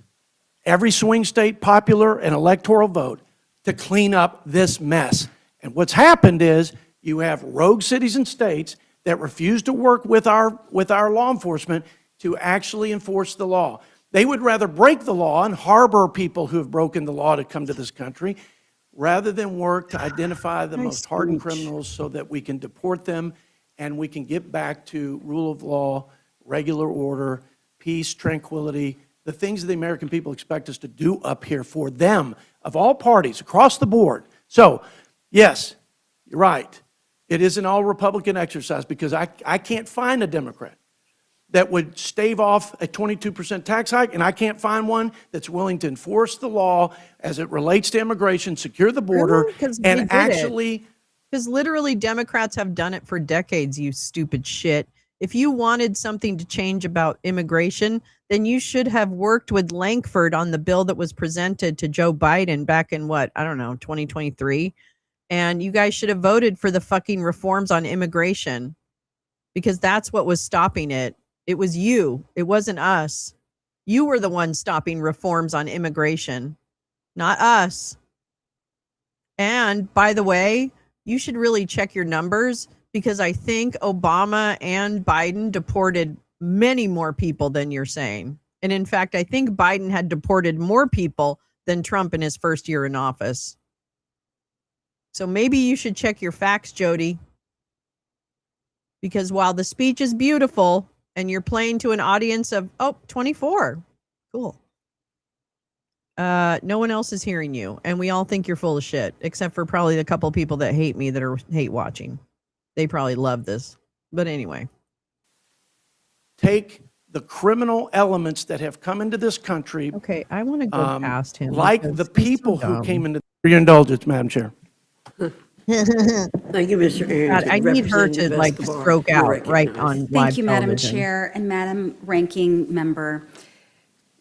every swing state popular and electoral vote, to clean up this mess. And what's happened is you have rogue cities and states that refuse to work with our law enforcement to actually enforce the law. They would rather break the law and harbor people who have broken the law to come to this country rather than work to identify the most hardened criminals so that we can deport them and we can get back to rule of law, regular order, peace, tranquility, the things that the American people expect us to do up here for them, of all parties, across the board. So, yes, you're right. It is an all-Republican exercise because I can't find a Democrat that would stave off a 22% tax hike, and I can't find one that's willing to enforce the law as it relates to immigration, secure the border, and actually... Because literally Democrats have done it for decades, you stupid shit. If you wanted something to change about immigration, then you should have worked with Lankford on the bill that was presented to Joe Biden back in 2023. And you guys should have voted for the fucking reforms on immigration because that's what was stopping it. It was you. It wasn't us. You were the one stopping reforms on immigration, not us. And by the way, you should really check your numbers because I think Obama and Biden deported many more people than you're saying. And in fact, I think Biden had deported more people than Trump in his first year in office. So maybe you should check your facts, Jody. Because while the speech is beautiful and you're playing to an audience of, 24. Cool. No one else is hearing you. And we all think you're full of shit, except for probably the couple people that hate me that are hate watching. They probably love this. But anyway. Take the criminal elements that have come into this country. Okay, I want to go past him. Like the people who came into... For your indulgence, Madam Chair. Thank you, Mr. Arrington. I need her to stroke out right on live Thank you, Madam television. Chair and Madam Ranking Member.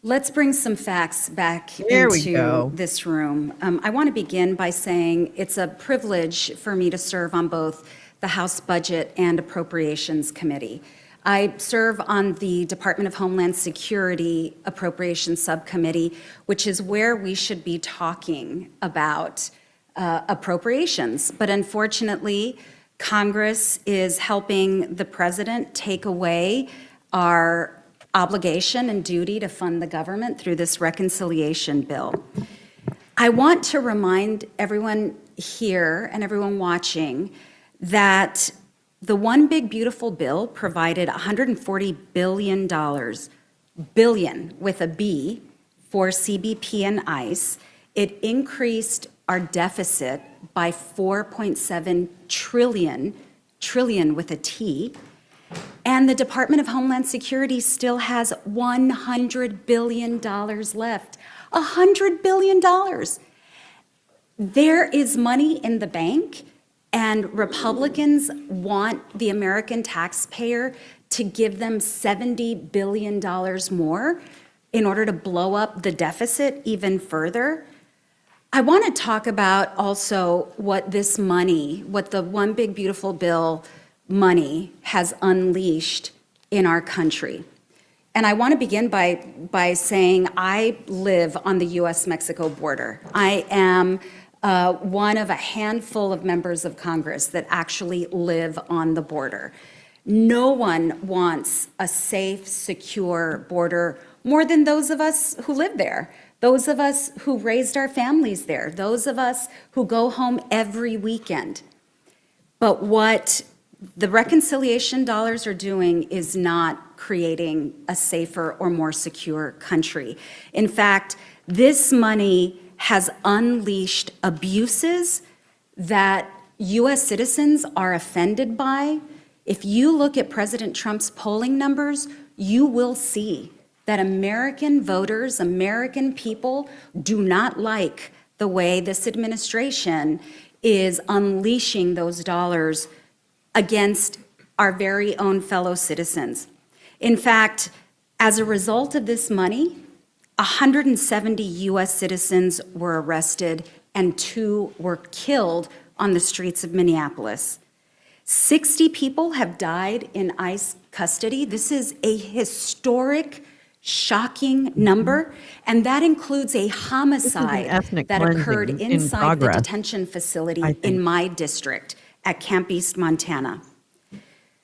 Let's bring some facts back There we into go. this room. I want to begin by saying it's a privilege for me to serve on both the House Budget and Appropriations Committee. I serve on the Department of Homeland Security Appropriations Subcommittee, which is where we should be talking about appropriations. But unfortunately, Congress is helping the president take away our obligation and duty to fund the government through this reconciliation bill. I want to remind everyone here and everyone watching that the One Big Beautiful Bill provided $140 billion with a B, for CBP and ICE, It increased our deficit by 4.7 trillion with a T. And the Department of Homeland Security still has $100 billion left. $100 billion. There is money in the bank, and Republicans want the American taxpayer to give them $70 billion more in order to blow up the deficit even further. I want to talk about also what this money, what the One Big Beautiful Bill money has unleashed in our country. And I want to begin by saying I live on the US-Mexico border. I am one of a handful of members of Congress that actually live on the border. No one wants a safe, secure border more than those of us who live there, those of us who raised our families there, those of us who go home every weekend. But what the reconciliation dollars are doing is not creating a safer or more secure country. In fact, this money has unleashed abuses that US citizens are offended by. If you look at President Trump's polling numbers, you will see that American voters, American people do not like the way this administration is unleashing those dollars against our very own fellow citizens. In fact, as a result of this money, 170 US citizens were arrested and 2 were killed on the streets of Minneapolis. 60 people have died in ICE custody. This is a historic, shocking number, and that includes a homicide that occurred inside the detention facility in my district at Camp East, Montana.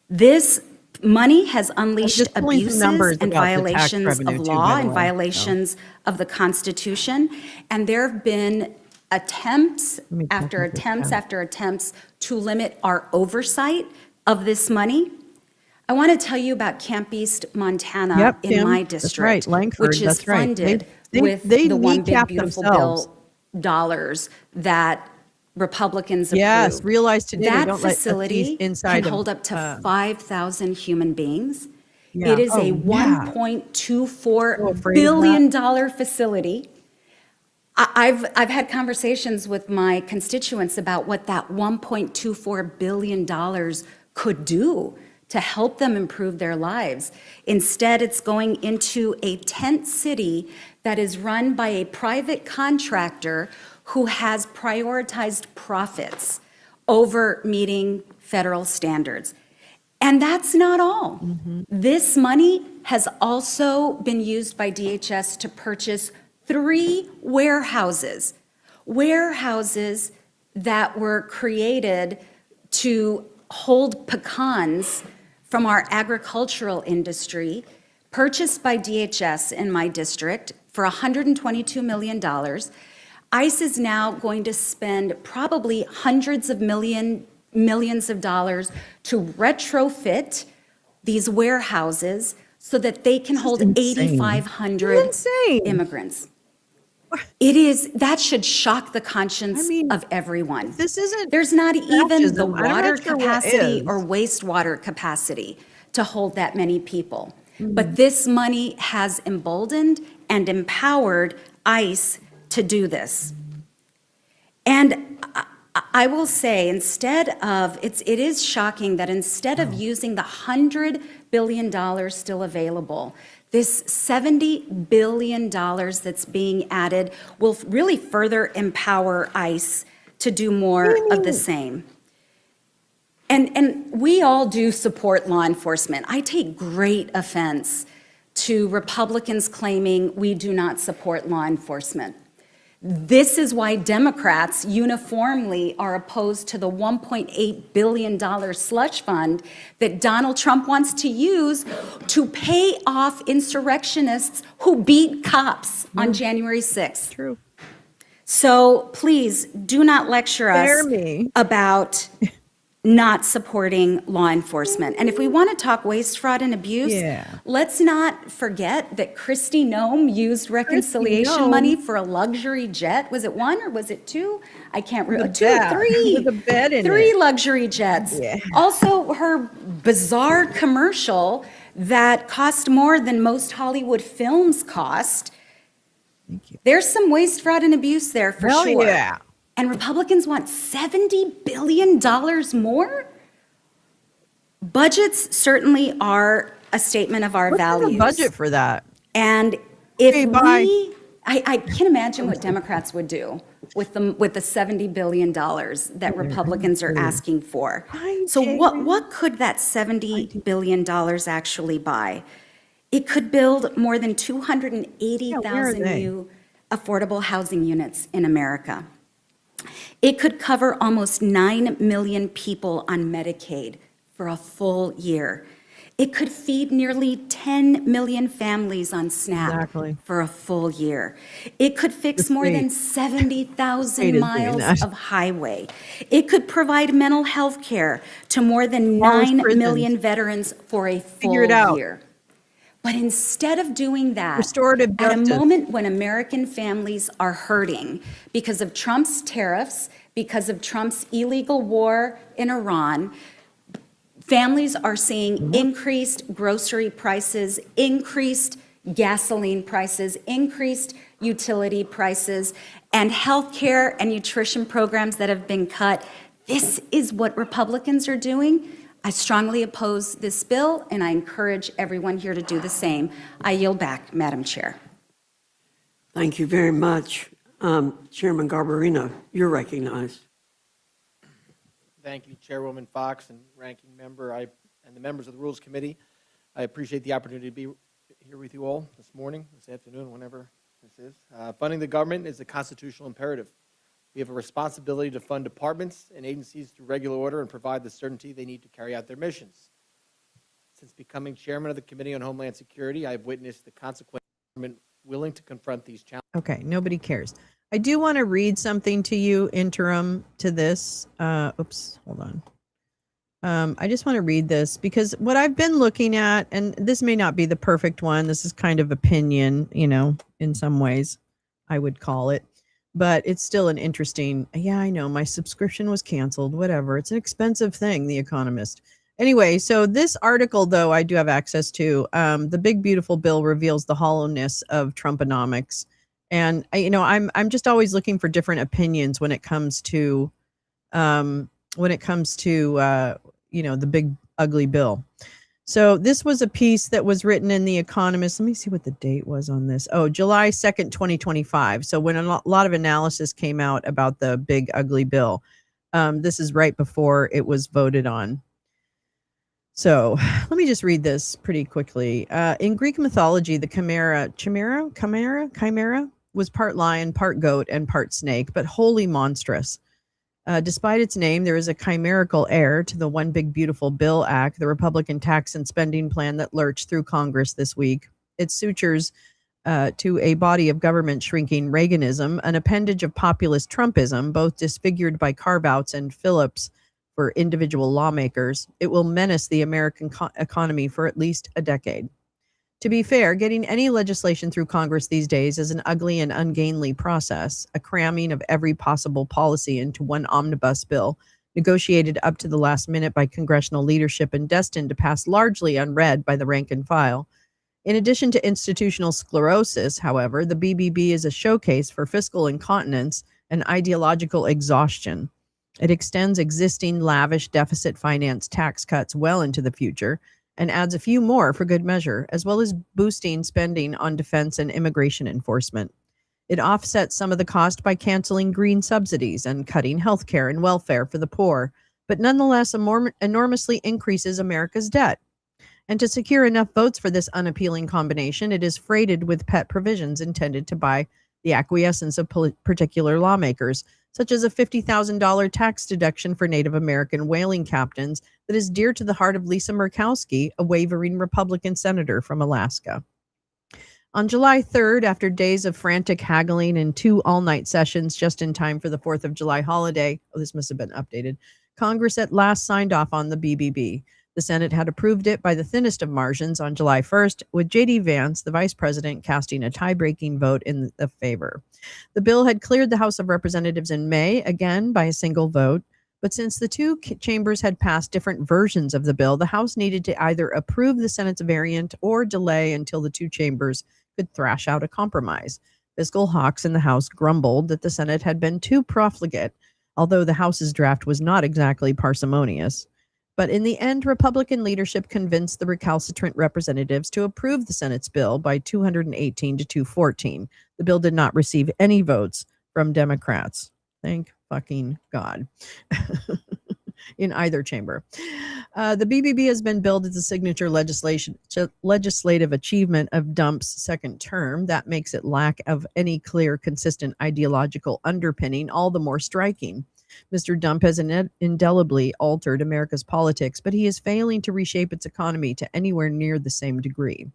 This money has unleashed abuses and violations of law and violations of the Constitution, and there have been attempts after attempts after attempts to limit our oversight of this money. I want to tell you about Camp East, Montana, in my district, which is funded with the One Big Beautiful Bill dollars that Republicans approved. Yes, realize today that they don't let facility inside can hold up to 5,000 human beings. Yeah. It is a $1.24 billion facility. I've had conversations with my constituents about what that $1.24 billion could do to help them improve their lives. Instead, it's going into a tent city that is run by a private contractor who has prioritized profits over meeting federal standards. And that's not all. This money has also been used by DHS to purchase 3 warehouses that were created to hold pecans from our agricultural industry, purchased by DHS in my district for $122 million. ICE is now going to spend probably hundreds of millions of dollars to retrofit these warehouses so that they can hold 8,500 immigrants. That should shock the conscience of everyone. There's not even the water capacity or wastewater capacity to hold that many people. But this money has emboldened and empowered ICE to do this. And I will say, it is shocking that instead of using the $100 billion still available, this $70 billion that's being added will really further empower ICE to do more of the same. And we all do support law enforcement. I take great offense to Republicans claiming we do not support law enforcement. This is why Democrats uniformly are opposed to the $1.8 billion slush fund that Donald Trump wants to use to pay off insurrectionists who beat cops on January 6th. True. So please do not lecture us about not supporting law enforcement. And if we want to talk waste, fraud, and abuse, let's not forget that Kristi Noem used reconciliation money for a luxury jet. Was it one or was it two? I can't remember. Three. With a bed in Three it. luxury jets. Also, her bizarre commercial that cost more than most Hollywood films cost. Thank you. There's some waste, fraud, and abuse there for Hell sure. yeah. And Republicans want $70 billion more? Budgets certainly are a statement of our What's values. the budget for that? And if Okay, bye. I can imagine what Democrats would do with the $70 billion that Republicans are asking for. So what could that $70 billion actually buy? It could build more than 280,000 new affordable housing units in America. It could cover almost 9 million people on Medicaid for a full year. It could feed nearly 10 million families on SNAP for a full year. It could fix more than 70,000 miles of highway. It could provide mental health care to more than 9 million veterans for a full year. But instead of doing that, at a moment when American families are hurting because of Trump's tariffs, because of Trump's illegal war in Iran, families are seeing increased grocery prices, increased gasoline prices, increased utility prices, and healthcare and nutrition programs that have been cut. This is what Republicans are doing. I strongly oppose this bill, and I encourage everyone here to do the same. I yield back, Madam Chair. Thank you very much. Chairman Garbarino, you're recognized. Thank you, Chairwoman Fox and Ranking Member, and the members of the Rules Committee. I appreciate the opportunity to be here with you all this morning, this afternoon, whenever this is. Funding the government is a constitutional imperative. We have a responsibility to fund departments and agencies through regular order and provide the certainty they need to carry out their missions. Since becoming chairman of the Committee on Homeland Security, I have witnessed the consequences of government willing to confront these challenges. Okay, nobody cares. I do want to read something to you interim to this. Oops, hold on. I just want to read this because what I've been looking at, and this may not be the perfect one, this is kind of opinion, in some ways, I would call it. But it's still an interesting, I know, my subscription was canceled, whatever. It's an expensive thing, The Economist. Anyway, so this article, though, I do have access to. The Big Beautiful Bill reveals the hollowness of Trumponomics. And, I'm just always looking for different opinions when it comes to, the big, ugly bill. So this was a piece that was written in The Economist. Let me see what the date was on this. Oh, July 2nd, 2025. So when a lot of analysis came out about the big ugly bill, this is right before it was voted on. So let me just read this pretty quickly. In Greek mythology, the chimera was part lion, part goat, and part snake, but wholly monstrous. Despite its name, there is a chimerical heir to the One Big Beautiful Bill Act, the Republican tax and spending plan that lurched through Congress this week. It sutures to a body of government shrinking Reaganism, an appendage of populist Trumpism, both disfigured by carve-outs and fill-ups for individual lawmakers. It will menace the American economy for at least a decade. To be fair, getting any legislation through Congress these days is an ugly and ungainly process, a cramming of every possible policy into one omnibus bill, negotiated up to the last minute by congressional leadership and destined to pass largely unread by the rank and file. In addition to institutional sclerosis, however, the BBB is a showcase for fiscal incontinence and ideological exhaustion. It extends existing lavish deficit finance tax cuts well into the future, and adds a few more for good measure, as well as boosting spending on defense and immigration enforcement. It offsets some of the cost by canceling green subsidies and cutting health care and welfare for the poor, but nonetheless enormously increases America's debt. And to secure enough votes for this unappealing combination, it is freighted with pet provisions intended to buy the acquiescence of particular lawmakers, such as a $50,000 tax deduction for Native American whaling captains that is dear to the heart of Lisa Murkowski, a wavering Republican senator from Alaska. On July 3rd, after days of frantic haggling and 2 all-night sessions just in time for the 4th of July holiday, this must have been updated, Congress at last signed off on the BBB. The Senate had approved it by the thinnest of margins on July 1st, with J.D. Vance, the vice president, casting a tie-breaking vote in the favor. The bill had cleared the House of Representatives in May, again by a single vote. But since the two chambers had passed different versions of the bill, the House needed to either approve the Senate's variant or delay until the two chambers could thrash out a compromise. Fiscal hawks in the House grumbled that the Senate had been too profligate, although the House's draft was not exactly parsimonious. But in the end, Republican leadership convinced the recalcitrant representatives to approve the Senate's bill by 218 to 214. The bill did not receive any votes from Democrats. Thank fucking God. In either chamber. The BBB has been billed as the signature legislative achievement of Dump's second term. That makes it lack of any clear, consistent ideological underpinning all the more striking. Mr. Dump has indelibly altered America's politics, but he is failing to reshape its economy to anywhere near the same degree.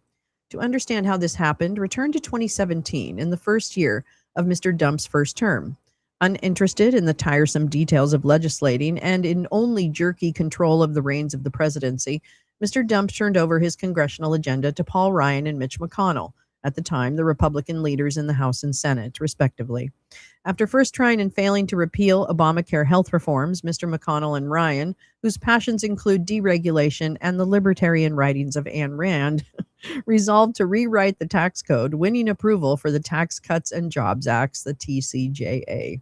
To understand how this happened, return to 2017, in the first year of Mr. Dump's first term. Uninterested in the tiresome details of legislating and in only jerky control of the reins of the presidency, Mr. Dump turned over his congressional agenda to Paul Ryan and Mitch McConnell, at the time the Republican leaders in the House and Senate, respectively. After first trying and failing to repeal Obamacare health reforms, Mr. McConnell and Ryan, whose passions include deregulation and the libertarian writings of Ayn Rand, resolved to rewrite the tax code, winning approval for the Tax Cuts and Jobs Acts, the TCJA.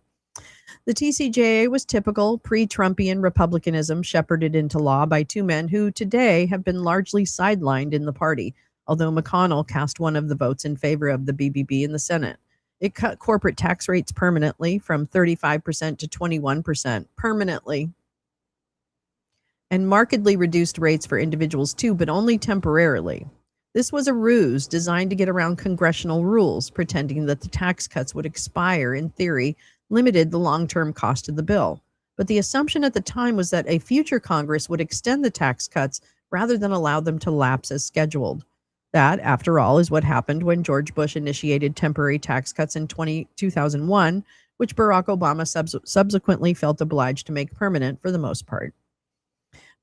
The TCJA was typical pre-Trumpian republicanism shepherded into law by two men who today have been largely sidelined in the party, although McConnell cast one of the votes in favor of the BBB in the Senate. It cut corporate tax rates permanently from 35% to 21%, permanently, and markedly reduced rates for individuals too, but only temporarily. This was a ruse designed to get around congressional rules, pretending that the tax cuts would expire, in theory, limited the long-term cost of the bill. But the assumption at the time was that a future Congress would extend the tax cuts rather than allow them to lapse as scheduled. That, after all, is what happened when George Bush initiated temporary tax cuts in 2001, which Barack Obama subsequently felt obliged to make permanent for the most part.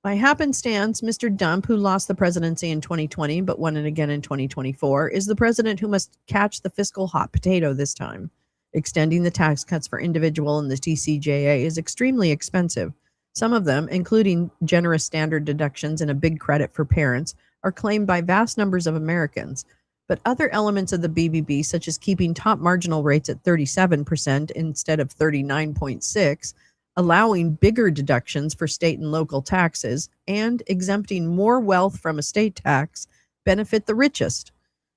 By happenstance, Mr. Dump, who lost the presidency in 2020 but won it again in 2024, is the president who must catch the fiscal hot potato this time. Extending the tax cuts for individual in the TCJA is extremely expensive. Some of them, including generous standard deductions and a big credit for parents, are claimed by vast numbers of Americans. But other elements of the BBB, such as keeping top marginal rates at 37% instead of 39.6%, allowing bigger deductions for state and local taxes, and exempting more wealth from estate tax, benefit the richest.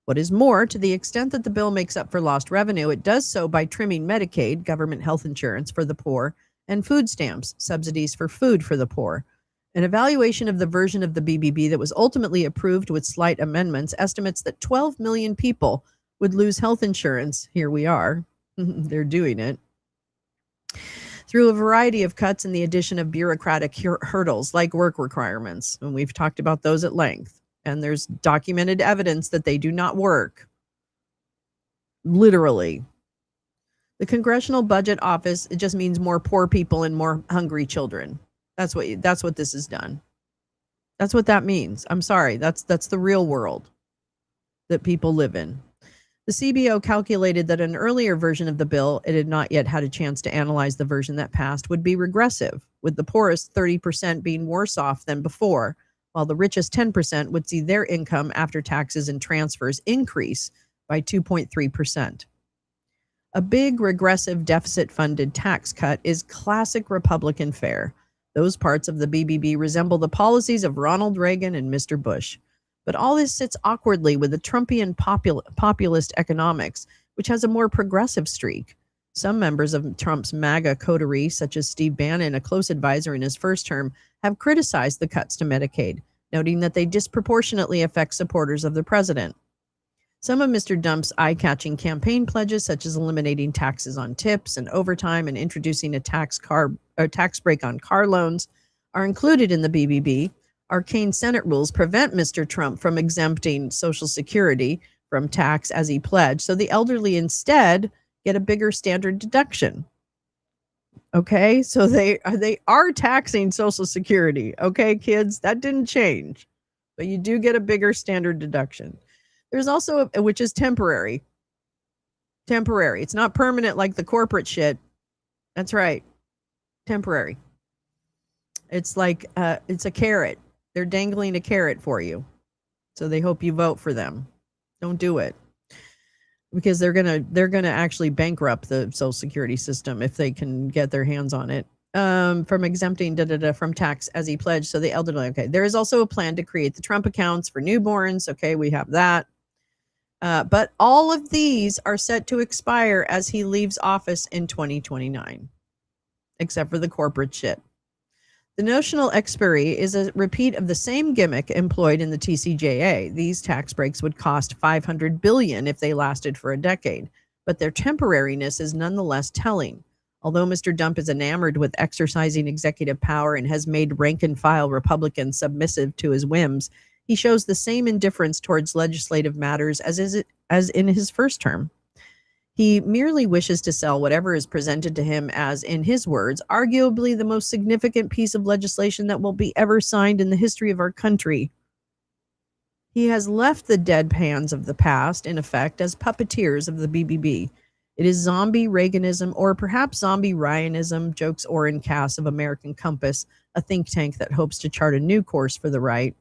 What is more, to the extent that the bill makes up for lost revenue, it does so by trimming Medicaid, government health insurance for the poor, and food stamps, subsidies for food for the poor. An evaluation of the version of the BBB that was ultimately approved with slight amendments estimates that 12 million people would lose health insurance. Here we are. They're doing it. Through a variety of cuts and the addition of bureaucratic hurdles like work requirements. And we've talked about those at length. And there's documented evidence that they do not work. Literally. The Congressional Budget Office, it just means more poor people and more hungry children. That's what this has done. That's what that means. I'm sorry. That's the real world that people live in. The CBO calculated that an earlier version of the bill, it had not yet had a chance to analyze the version that passed, would be regressive, with the poorest 30% being worse off than before, while the richest 10% would see their income after taxes and transfers increase by 2.3%. A big regressive deficit-funded tax cut is classic Republican fare. Those parts of the BBB resemble the policies of Ronald Reagan and Mr. Bush. But all this sits awkwardly with the Trumpian populist economics, which has a more progressive streak. Some members of Trump's MAGA coterie, such as Steve Bannon, a close advisor in his first term, have criticized the cuts to Medicaid, noting that they disproportionately affect supporters of the president. Some of Mr. Dump's eye-catching campaign pledges, such as eliminating taxes on tips and overtime and introducing a tax break on car loans, are included in the BBB. Arcane Senate rules prevent Mr. Trump from exempting Social Security from tax as he pledged, so the elderly instead get a bigger standard deduction. Okay, so they are taxing Social Security. Okay, kids, that didn't change, but you do get a bigger standard deduction. There's also which is temporary. Temporary. It's not permanent like the corporate shit. That's right. Temporary. It's like it's a carrot. They're dangling a carrot for you, so they hope you vote for them. Don't do it because they're gonna actually bankrupt the Social Security system if they can get their hands on it. From exempting from tax as he pledged. So the elderly. Okay, there is also a plan to create the Trump accounts for newborns. Okay, we have that. But all of these are set to expire as he leaves office in 2029, except for the corporate shit. The notional expiry is a repeat of the same gimmick employed in the TCJA. These tax breaks would cost $500 billion if they lasted for a decade, but their temporariness is nonetheless telling. Although Mr. Dump is enamored with exercising executive power and has made rank-and-file Republicans submissive to his whims, he shows the same indifference towards legislative matters as in his first term. He merely wishes to sell whatever is presented to him as, in his words, arguably the most significant piece of legislation that will be ever signed in the history of our country. He has left the deadpans of the past, in effect, as puppeteers of the BBB. It is zombie Reaganism, or perhaps zombie Ryanism, jokes Orrin Cass of American Compass, a think tank that hopes to chart a new course for the right.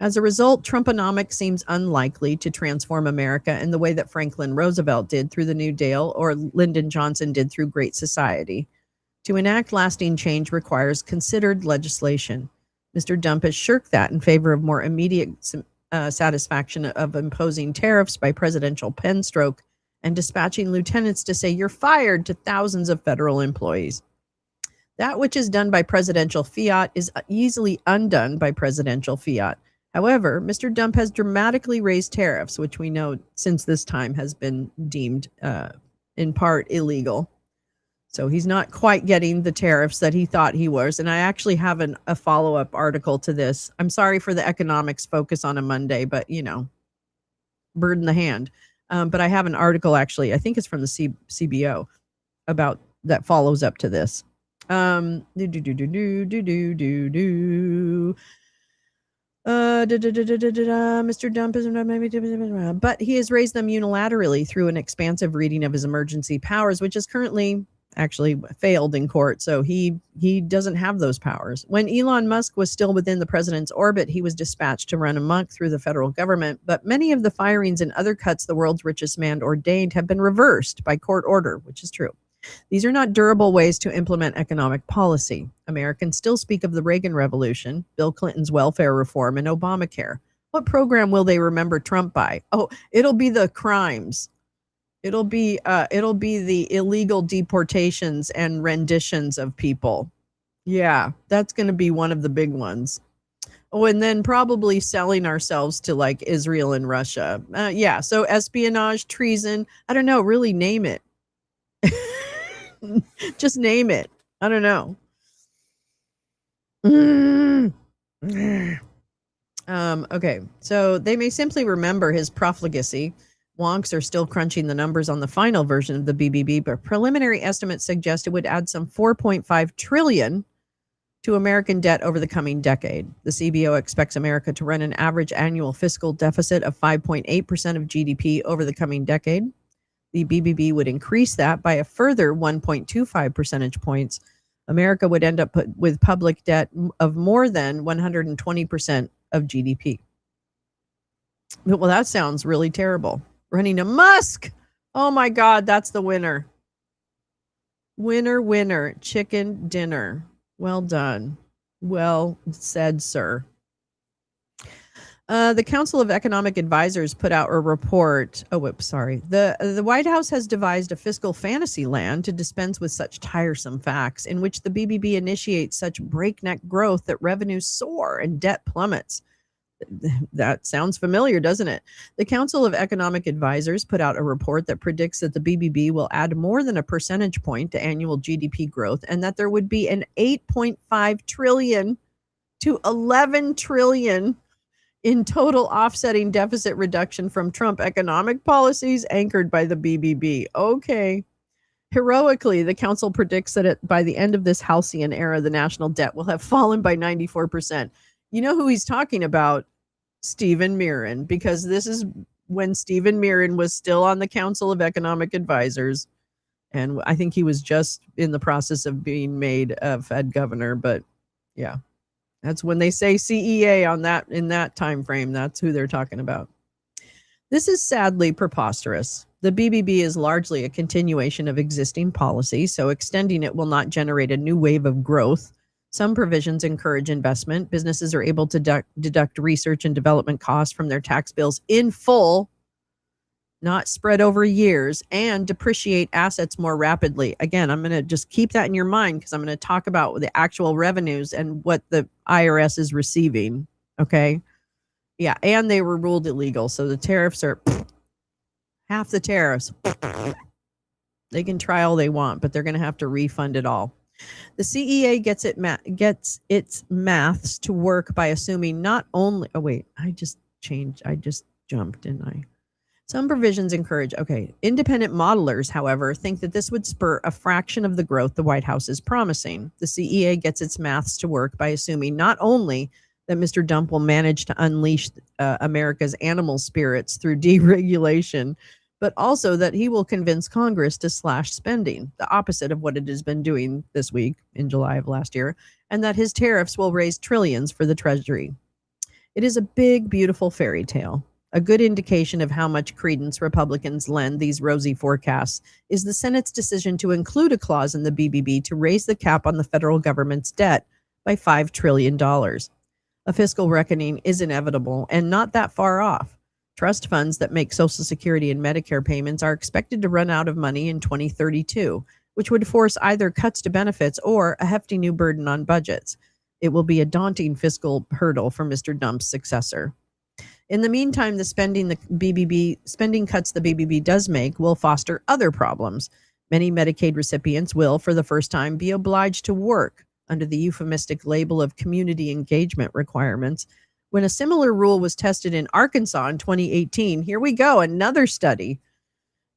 As a result, Trumponomics seems unlikely to transform America in the way that Franklin Roosevelt did through the New Deal or Lyndon Johnson did through Great Society. To enact lasting change requires considered legislation. Mr. Dump has shirked that in favor of more immediate satisfaction of imposing tariffs by presidential pen stroke and dispatching lieutenants to say you're fired to thousands of federal employees. That which is done by presidential fiat is easily undone by presidential fiat. However, Mr. Dump has dramatically raised tariffs, which we know since this time has been deemed in part illegal. So he's not quite getting the tariffs that he thought he was. And I actually have a follow-up article to this. I'm sorry for the economics focus on a Monday, but, bird in the hand. But I have an article, actually, I think it's from the CBO, about that follows up to this. Mr. Dump is but he has raised them unilaterally through an expansive reading of his emergency powers, which is currently actually failed in court. So he doesn't have those powers. When Elon Musk was still within the president's orbit, he was dispatched to run amok through the federal government. But many of the firings and other cuts the world's richest man ordained have been reversed by court order, which is true. These are not durable ways to implement economic policy. Americans still speak of the Reagan Revolution, Bill Clinton's welfare reform, and Obamacare. What program will they remember Trump by? Oh, it'll be the crimes. It'll be the illegal deportations and renditions of people. Yeah, that's going to be one of the big ones. Oh, and then probably selling ourselves to like Israel and Russia. Yeah, so espionage, treason. I don't know. Really name it. Just name it. I don't know. Okay, so they may simply remember his profligacy. Wonks are still crunching the numbers on the final version of the BBB, but preliminary estimates suggest it would add some $4.5 trillion to American debt over the coming decade. The CBO expects America to run an average annual fiscal deficit of 5.8% of GDP over the coming decade. The BBB would increase that by a further 1.25 percentage points. America would end up with public debt of more than 120% of GDP. Well, that sounds really terrible. Running a Musk. Oh my God, that's the winner. Winner, winner, chicken dinner. Well done. Well said, sir. The Council of Economic Advisors put out a report. Oh, whoops, sorry. The White House has devised a fiscal fantasy land to dispense with such tiresome facts in which the BBB initiates such breakneck growth that revenues soar and debt plummets. That sounds familiar, doesn't it? The Council of Economic Advisors put out a report that predicts that the BBB will add more than a percentage point to annual GDP growth and that there would be an 8.5 trillion to 11 trillion in total offsetting deficit reduction from Trump economic policies anchored by the BBB. Okay. Heroically, the council predicts that by the end of this halcyon era, the national debt will have fallen by 94%. You know who he's talking about? Stephen Mirren, because this is when Stephen Mirren was still on the Council of Economic Advisors. And I think he was just in the process of being made a Fed governor. But yeah, that's when they say CEA on that, in that time frame. That's who they're talking about. This is sadly preposterous. The BBB is largely a continuation of existing policy, so extending it will not generate a new wave of growth. Some provisions encourage investment. Businesses are able to deduct research and development costs from their tax bills in full, not spread over years, and depreciate assets more rapidly. Again, I'm going to just keep that in your mind because I'm going to talk about the actual revenues and what the IRS is receiving. Okay. Yeah. And they were ruled illegal. So the tariffs are half the tariffs. They can try all they want, but they're going to have to refund it all. The CEA gets its maths to work by assuming not only, I just jumped, didn't I? Some provisions encourage, independent modelers, however, think that this would spur a fraction of the growth the White House is promising. The CEA gets its maths to work by assuming not only that Mr. Dump will manage to unleash America's animal spirits through deregulation, but also that he will convince Congress to slash spending, the opposite of what it has been doing this week in July of last year, and that his tariffs will raise trillions for the Treasury. It is a big, beautiful fairy tale. A good indication of how much credence Republicans lend these rosy forecasts is the Senate's decision to include a clause in the BBB to raise the cap on the federal government's debt by $5 trillion. A fiscal reckoning is inevitable and not that far off. Trust funds that make Social Security and Medicare payments are expected to run out of money in 2032, which would force either cuts to benefits or a hefty new burden on budgets. It will be a daunting fiscal hurdle for Mr. Dump's successor. In the meantime, the spending cuts the BBB does make will foster other problems. Many Medicaid recipients will, for the first time, be obliged to work under the euphemistic label of community engagement requirements. When a similar rule was tested in Arkansas in 2018, here we go, another study.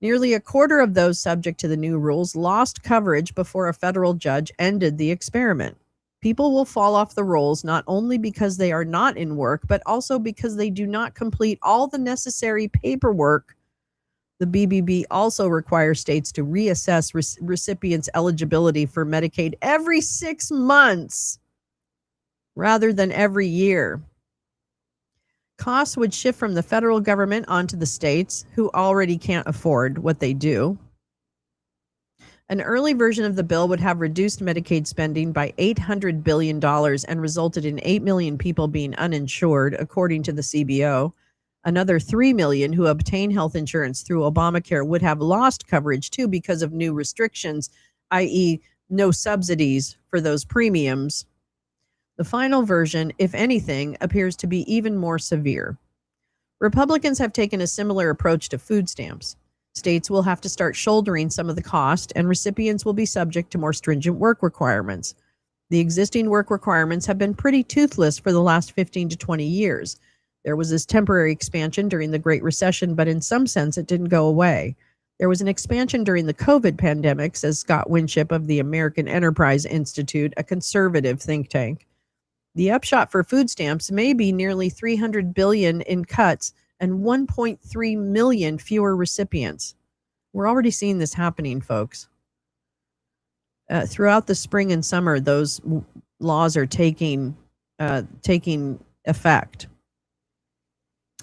Nearly a quarter of those subject to the new rules lost coverage before a federal judge ended the experiment. People will fall off the rolls not only because they are not in work, but also because they do not complete all the necessary paperwork. The BBB also requires states to reassess recipients' eligibility for Medicaid every 6 months rather than every year. Costs would shift from the federal government onto the states, who already can't afford what they do. An early version of the bill would have reduced Medicaid spending by $800 billion and resulted in 8 million people being uninsured, according to the CBO. Another 3 million who obtain health insurance through Obamacare would have lost coverage too because of new restrictions, i.e., no subsidies for those premiums. The final version, if anything, appears to be even more severe. Republicans have taken a similar approach to food stamps. States will have to start shouldering some of the cost, and recipients will be subject to more stringent work requirements. The existing work requirements have been pretty toothless for the last 15 to 20 years. There was this temporary expansion during the Great Recession, but in some sense, it didn't go away. There was an expansion during the COVID pandemic, says Scott Winship of the American Enterprise Institute, a conservative think tank. The upshot for food stamps may be nearly $300 billion in cuts and 1.3 million fewer recipients. We're already seeing this happening, folks. Throughout the spring and summer, those laws are taking effect.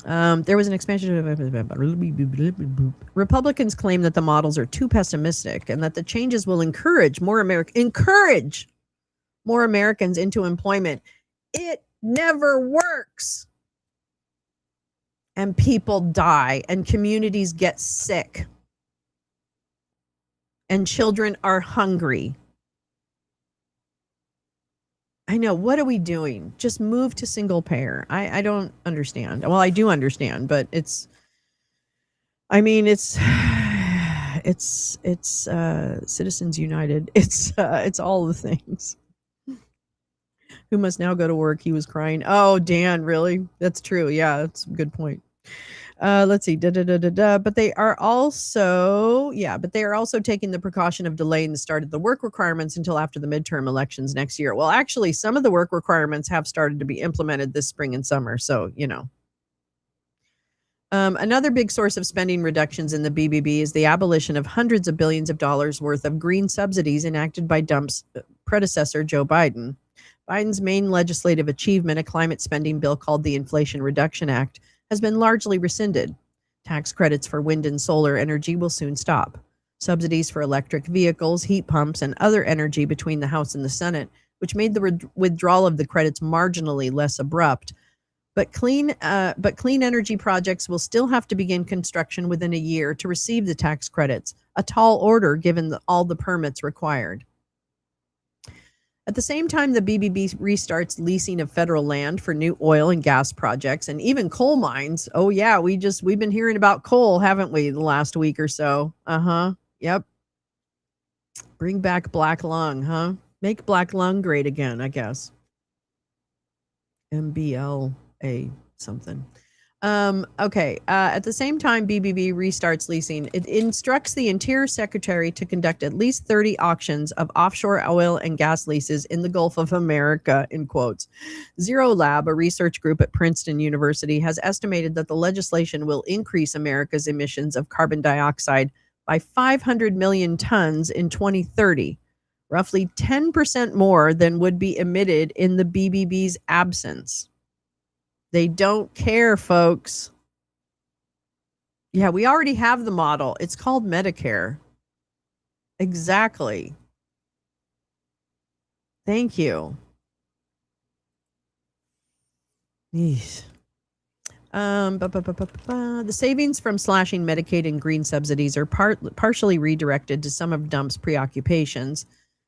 There was an expansion. Republicans claim that the models are too pessimistic and that the changes will encourage more Americans into employment. It never works. And people die, and communities get sick, and children are hungry. I know. What are we doing? Just move to single payer. I don't understand. Well, I do understand, but it's Citizens United. It's all the things. Who must now go to work? He was crying. Oh, Dan, really? That's true. Yeah, that's a good point. Let's see. But they are also, taking the precaution of delaying the start of the work requirements until after the midterm elections next year. Well, actually, some of the work requirements have started to be implemented this spring and summer. So, another big source of spending reductions in the BBB is the abolition of hundreds of billions of dollars worth of green subsidies enacted by Trump's predecessor, Joe Biden. Biden's main legislative achievement, a climate spending bill called the Inflation Reduction Act, has been largely rescinded. Tax credits for wind and solar energy will soon stop. Subsidies for electric vehicles, heat pumps, and other energy between the House and the Senate, which made the withdrawal of the credits marginally less abrupt. But clean energy projects will still have to begin construction within a year to receive the tax credits, a tall order given all the permits required. At the same time, the BBB restarts leasing of federal land for new oil and gas projects and even coal mines. Oh yeah, we've been hearing about coal, haven't we, the last week or so? Yep. Bring back black lung, huh? Make black lung great again, I guess. MBLA something. Okay. At the same time, BBB restarts leasing. It instructs the Interior Secretary to conduct at least 30 auctions of offshore oil and gas leases in the Gulf of America, in quotes. Zero Lab, a research group at Princeton University, has estimated that the legislation will increase America's emissions of carbon dioxide by 500 million tons in 2030, roughly 10% more than would be emitted in the BBB's absence. They don't care, folks. Yeah, we already have the model. It's called Medicare. Exactly. Thank you. Yeesh. The savings from slashing Medicaid and green subsidies are partially redirected to some of Trump's preoccupations.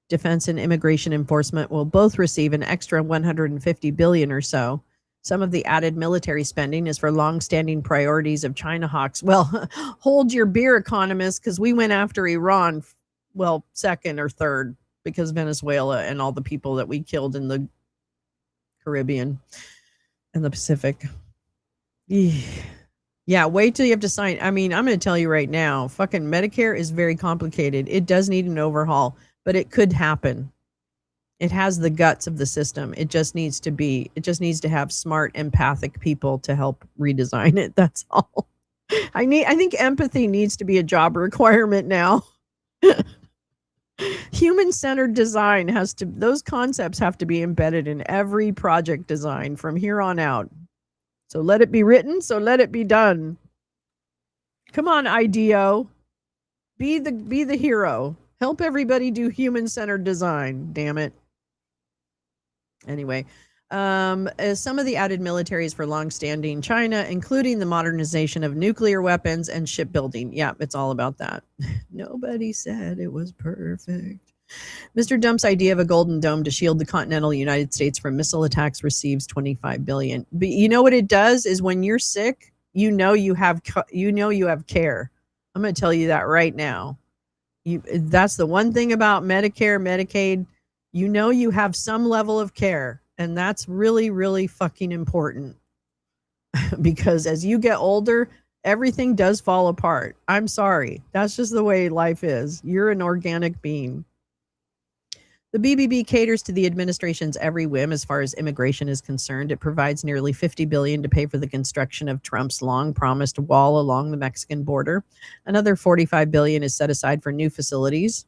Defense and immigration enforcement will both receive an extra $150 billion or so. Some of the added military spending is for long-standing priorities of China hawks. Well, hold your beer, economists, because we went after Iran, well, second or third, because Venezuela and all the people that we killed in the Caribbean and the Pacific. Yeah, wait till you have to sign. I mean, I'm going to tell you right now, fucking Medicare is very complicated. It does need an overhaul, but it could happen. It has the guts of the system. It just needs to have smart, empathic people to help redesign it. That's all. I think empathy needs to be a job requirement now. Human-centered design those concepts have to be embedded in every project design from here on out. So let it be written, so let it be done. Come on, IDEO. Be the hero. Help everybody do human-centered design, damn it. Anyway, some of the added militaries for long-standing China, including the modernization of nuclear weapons and shipbuilding. Yeah, it's all about that. Nobody said it was perfect. Mr. Trump's idea of a golden dome to shield the continental United States from missile attacks receives $25 billion. But you know what it does is when you're sick, you know you have care. I'm going to tell you that right now. That's the one thing about Medicare, Medicaid. You know you have some level of care, and that's really, really fucking important. Because as you get older, everything does fall apart. I'm sorry. That's just the way life is. You're an organic being. The BBB caters to the administration's every whim as far as immigration is concerned. It provides nearly $50 billion to pay for the construction of Trump's long-promised wall along the Mexican border. Another $45 billion is set aside for new facilities,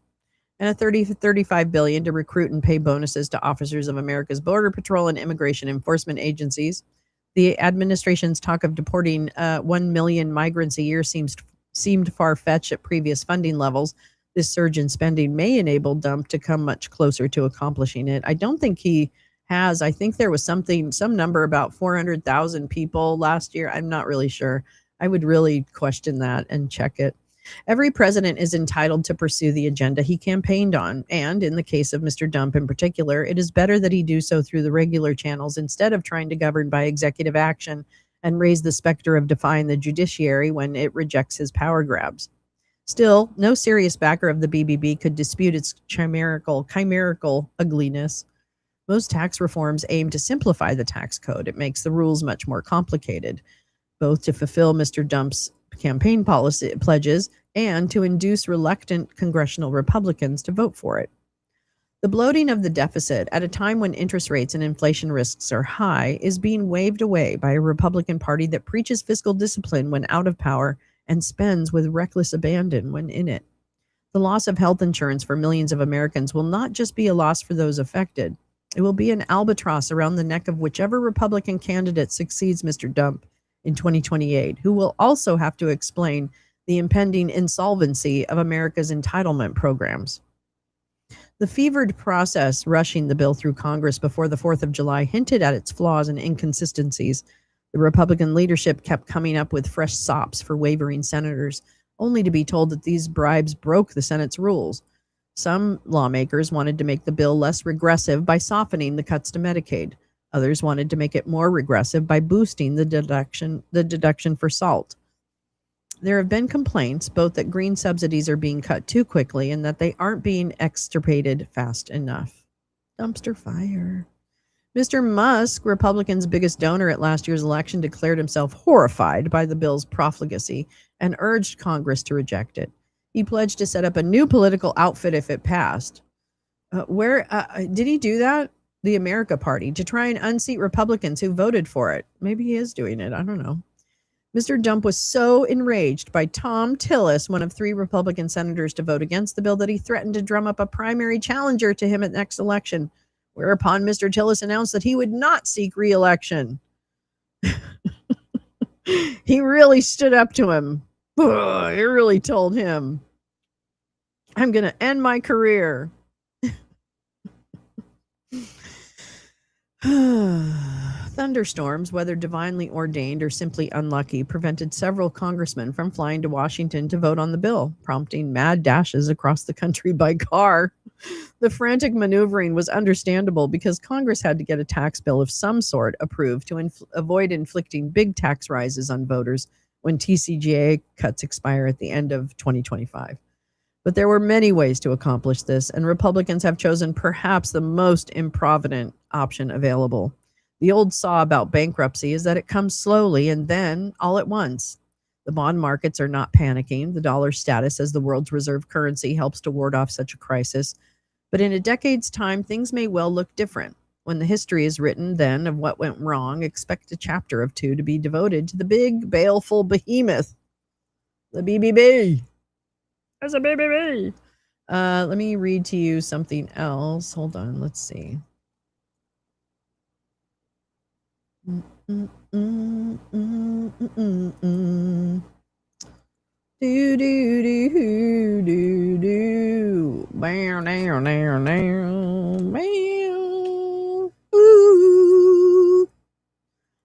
and $35 billion to recruit and pay bonuses to officers of America's Border Patrol and immigration enforcement agencies. The administration's talk of deporting 1 million migrants a year seemed far-fetched at previous funding levels. This surge in spending may enable Trump to come much closer to accomplishing it. I don't think he has. I think there was some number about 400,000 people last year. I'm not really sure. I would really question that and check it. Every president is entitled to pursue the agenda he campaigned on. And in the case of Mr. Trump in particular, it is better that he do so through the regular channels instead of trying to govern by executive action and raise the specter of defying the judiciary when it rejects his power grabs. Still, no serious backer of the BBB could dispute its chimerical ugliness. Most tax reforms aim to simplify the tax code. It makes the rules much more complicated. both to fulfill Mr. Dump's campaign policy pledges and to induce reluctant congressional Republicans to vote for it. The bloating of the deficit at a time when interest rates and inflation risks are high is being waved away by a Republican Party that preaches fiscal discipline when out of power and spends with reckless abandon when in it. The loss of health insurance for millions of Americans will not just be a loss for those affected. It will be an albatross around the neck of whichever Republican candidate succeeds Mr. Dump in 2028, who will also have to explain the impending insolvency of America's entitlement programs. The fevered process rushing the bill through Congress before the 4th of July hinted at its flaws and inconsistencies. The Republican leadership kept coming up with fresh sops for wavering senators, only to be told that these bribes broke the Senate's rules. Some lawmakers wanted to make the bill less regressive by softening the cuts to Medicaid. Others wanted to make it more regressive by boosting the deduction for SALT. There have been complaints both that green subsidies are being cut too quickly and that they aren't being extirpated fast enough. Dumpster fire. Mr. Musk, Republicans' biggest donor at last year's election, declared himself horrified by the bill's profligacy and urged Congress to reject it. He pledged to set up a new political outfit if it passed. Where did he do that? The America Party, to try and unseat Republicans who voted for it. Maybe he is doing it. I don't know. Mr. Dump was so enraged by Tom Tillis, one of 3 Republican senators to vote against the bill, that he threatened to drum up a primary challenger to him at next election, whereupon Mr. Tillis announced that he would not seek re-election. He really stood up to him. He really told him, I'm going to end my career. Thunderstorms, whether divinely ordained or simply unlucky, prevented several congressmen from flying to Washington to vote on the bill, prompting mad dashes across the country by car. The frantic maneuvering was understandable because Congress had to get a tax bill of some sort approved to avoid inflicting big tax rises on voters when TCJA cuts expire at the end of 2025. But there were many ways to accomplish this, and Republicans have chosen perhaps the most improvident option available. The old saw about bankruptcy is that it comes slowly and then all at once. The bond markets are not panicking. The dollar's status as the world's reserve currency helps to ward off such a crisis. But in a decade's time, things may well look different. When the history is written then of what went wrong, expect a chapter of 2 to be devoted to the big, baleful behemoth, the BBB. There's a BBB. Let me read to you something else. Hold on. Let's see. Do do do do do. Bow down down down. Bow. Ooh.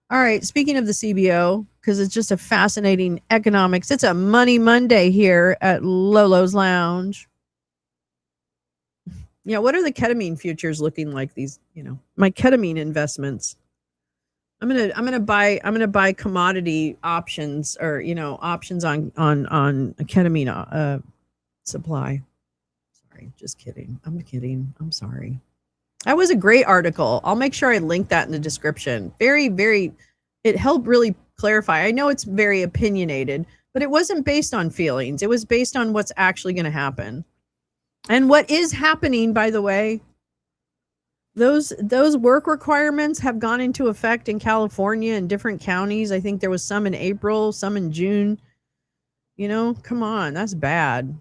All right. Speaking of the CBO, because it's just a fascinating economics. It's a Money Monday here at Lolo's Lounge. Yeah, what are the ketamine futures looking like? These, my ketamine investments. I'm gonna buy commodity options or options on a ketamine supply. Sorry, just kidding. I'm kidding. I'm sorry. That was a great article. I'll make sure I link that in the description. Very, very. It helped really clarify. I know it's very opinionated, but it wasn't based on feelings. It was based on what's actually going to happen, and what is happening. By the way. Those work requirements have gone into effect in California and different counties. I think there was some in April, some in June. Come on, that's bad.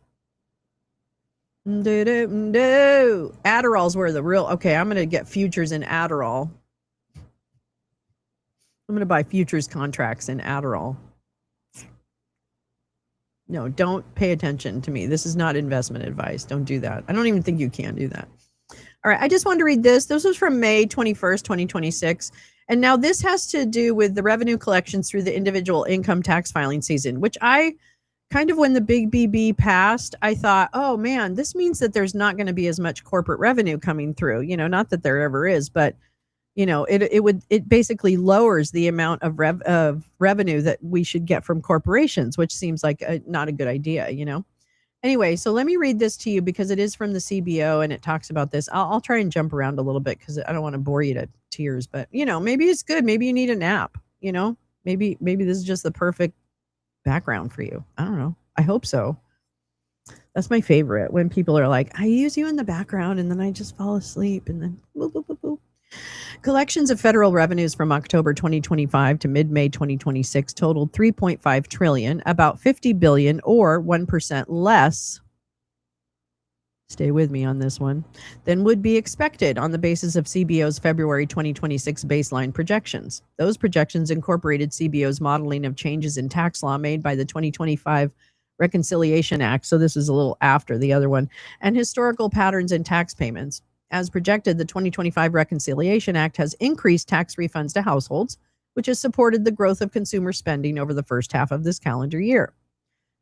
Adderall's where the real. Okay, I'm gonna get futures in Adderall. I'm gonna buy futures contracts in Adderall. No, don't pay attention to me. This is not investment advice. Don't do that. I don't even think you can do that. All right, I just wanted to read this. This was from May 21st, 2026. And now this has to do with the revenue collections through the individual income tax filing season, which I kind of, when the big BB passed, I thought, oh man, this means that there's not going to be as much corporate revenue coming through. Not that there ever is, but it basically lowers the amount of revenue that we should get from corporations, which seems like not a good idea, Anyway, so let me read this to you because it is from the CBO and it talks about this. I'll try and jump around a little bit because I don't want to bore you to tears, but maybe it's good. Maybe you need a nap, Maybe this is just the perfect background for you. I don't know. I hope so. That's my favorite, when people are like, I use you in the background and then I just fall asleep and then boop, boop, boop, boop. Collections of federal revenues from October 2025 to mid-May 2026 totaled $3.5 trillion, about $50 billion or 1% less, stay with me on this one, than would be expected on the basis of CBO's February 2026 baseline projections. Those projections incorporated CBO's modeling of changes in tax law made by the 2025 Reconciliation Act, so this is a little after the other one, and historical patterns in tax payments. As projected, the 2025 Reconciliation Act has increased tax refunds to households, which has supported the growth of consumer spending over the first half of this calendar year.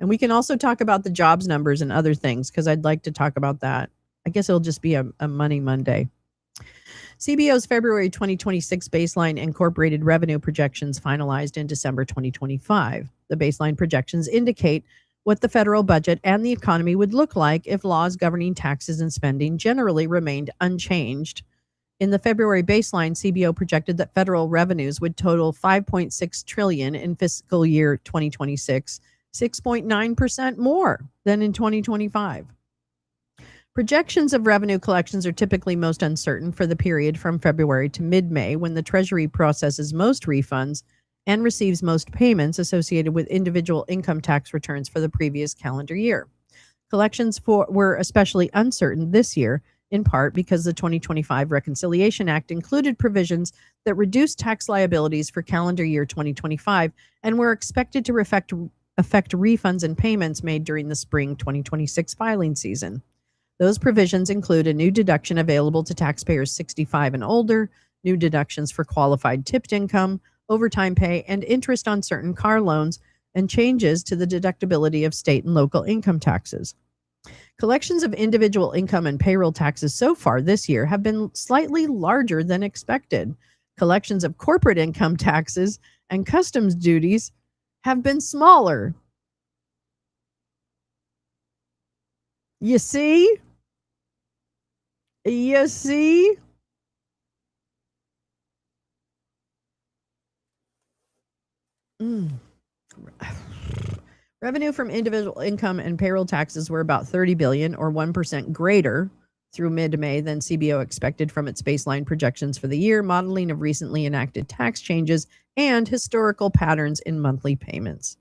And we can also talk about the jobs numbers and other things, because I'd like to talk about that. I guess it'll just be a Money Monday. CBO's February 2026 baseline incorporated revenue projections finalized in December 2025. The baseline projections indicate what the federal budget and the economy would look like if laws governing taxes and spending generally remained unchanged. In the February baseline, CBO projected that federal revenues would total $5.6 trillion in fiscal year 2026, 6.9% more than in 2025. Projections of revenue collections are typically most uncertain for the period from February to mid-May, when the Treasury processes most refunds and receives most payments associated with individual income tax returns for the previous calendar year. Collections were especially uncertain this year, in part because the 2025 Reconciliation Act included provisions that reduced tax liabilities for calendar year 2025 and were expected to affect refunds and payments made during the spring 2026 filing season. Those provisions include a new deduction available to taxpayers 65 and older, new deductions for qualified tipped income, overtime pay, and interest on certain car loans, and changes to the deductibility of state and local income taxes. Collections of individual income and payroll taxes so far this year have been slightly larger than expected. Collections of corporate income taxes and customs duties have been smaller. You see? You see? Revenue from individual income and payroll taxes were about $30 billion, or 1% greater through mid-May than CBO expected from its baseline projections for the year, modeling of recently enacted tax changes, and historical patterns in monthly payments.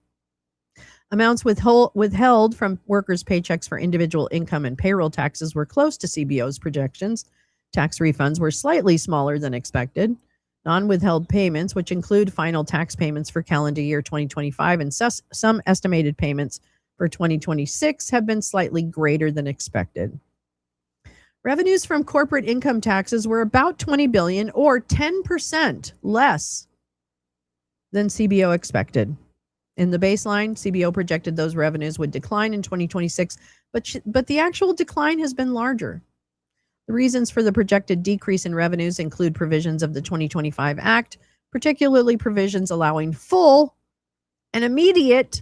Amounts withheld from workers' paychecks for individual income and payroll taxes were close to CBO's projections. Tax refunds were slightly smaller than expected. Non-withheld payments, which include final tax payments for calendar year 2025 and some estimated payments for 2026, have been slightly greater than expected. Revenues from corporate income taxes were about $20 billion, or 10% less than CBO expected. In the baseline, CBO projected those revenues would decline in 2026, but the actual decline has been larger. The reasons for the projected decrease in revenues include provisions of the 2025 Act, particularly provisions allowing full and immediate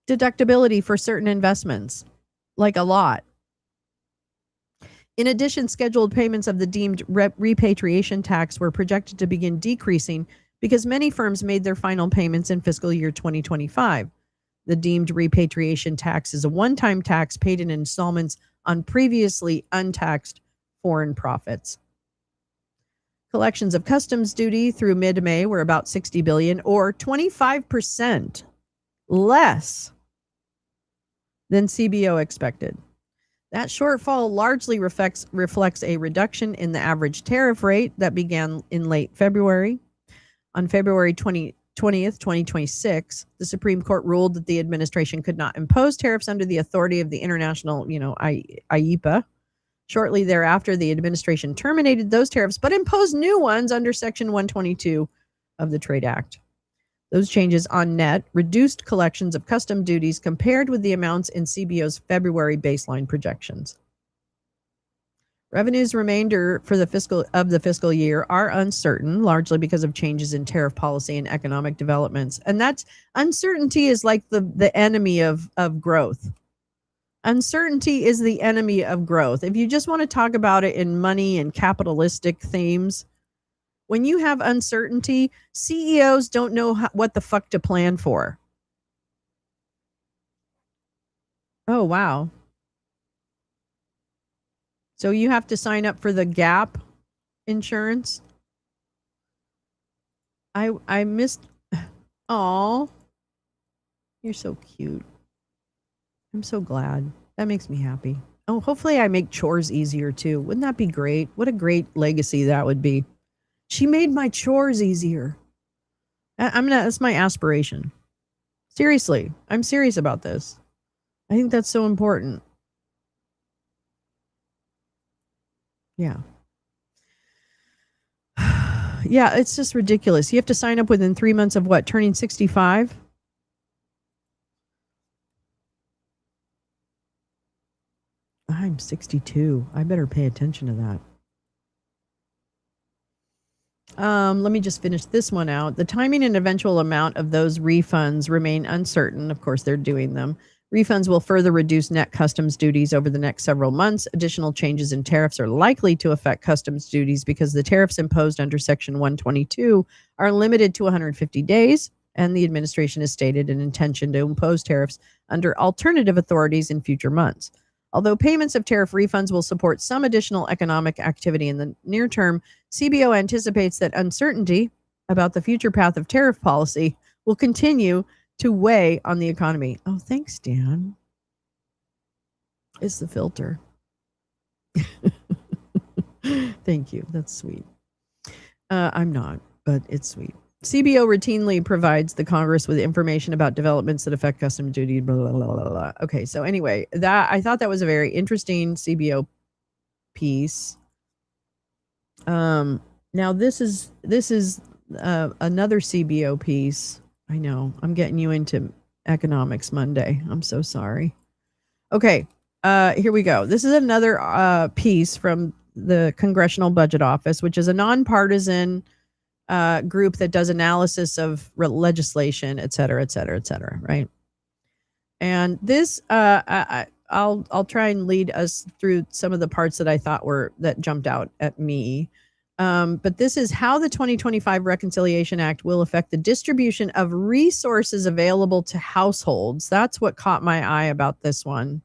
deductibility for certain investments, like a lot. In addition, scheduled payments of the deemed repatriation tax were projected to begin decreasing because many firms made their final payments in fiscal year 2025. The deemed repatriation tax is a one-time tax paid in installments on previously untaxed foreign profits. Collections of customs duty through mid-May were about $60 billion, or 25% less than CBO expected. That shortfall largely reflects a reduction in the average tariff rate that began in late February. On February 20th, 2026, the Supreme Court ruled that the administration could not impose tariffs under the authority of the international, IEEPA. Shortly thereafter, the administration terminated those tariffs, but imposed new ones under Section 122 of the Trade Act. Those changes on net reduced collections of custom duties compared with the amounts in CBO's February baseline projections. Revenues remainder for the fiscal year are uncertain, largely because of changes in tariff policy and economic developments. And that's uncertainty is like the enemy of growth. Uncertainty is the enemy of growth. If you just want to talk about it in money and capitalistic themes, When you have uncertainty, CEOs don't know what the fuck to plan for. Oh, wow. So you have to sign up for the Gap insurance? I missed. Aw. You're so cute. I'm so glad. That makes me happy. Oh, hopefully I make chores easier too. Wouldn't that be great? What a great legacy that would be. She made my chores easier. That's my aspiration. Seriously, I'm serious about this. I think that's so important. Yeah. Yeah, it's just ridiculous. You have to sign up within 3 months of what? Turning 65? I'm 62. I better pay attention to that. Let me just finish this one out. The timing and eventual amount of those refunds remain uncertain. Of course, they're doing them. Refunds will further reduce net customs duties over the next several months. Additional changes in tariffs are likely to affect customs duties because the tariffs imposed under Section 122 are limited to 150 days, and the administration has stated an intention to impose tariffs under alternative authorities in future months. Although payments of tariff refunds will support some additional economic activity in the near term, CBO anticipates that uncertainty about the future path of tariff policy will continue to weigh on the economy. Oh, thanks, Dan. It's the filter. Thank you. That's sweet. I'm not, but it's sweet. CBO routinely provides the Congress with information about developments that affect customs duty. Blah, blah, blah, blah, blah. Okay, so anyway, that I thought that was a very interesting CBO piece. Now this is another CBO piece. I know I'm getting you into economics Monday. I'm so sorry. Okay, here we go. This is another piece from the Congressional Budget Office, which is a nonpartisan group that does analysis of legislation, et cetera, et cetera, et cetera, right? And this, I'll try and lead us through some of the parts that I thought that jumped out at me. But this is how the 2025 Reconciliation Act will affect the distribution of resources available to households. That's what caught my eye about this one.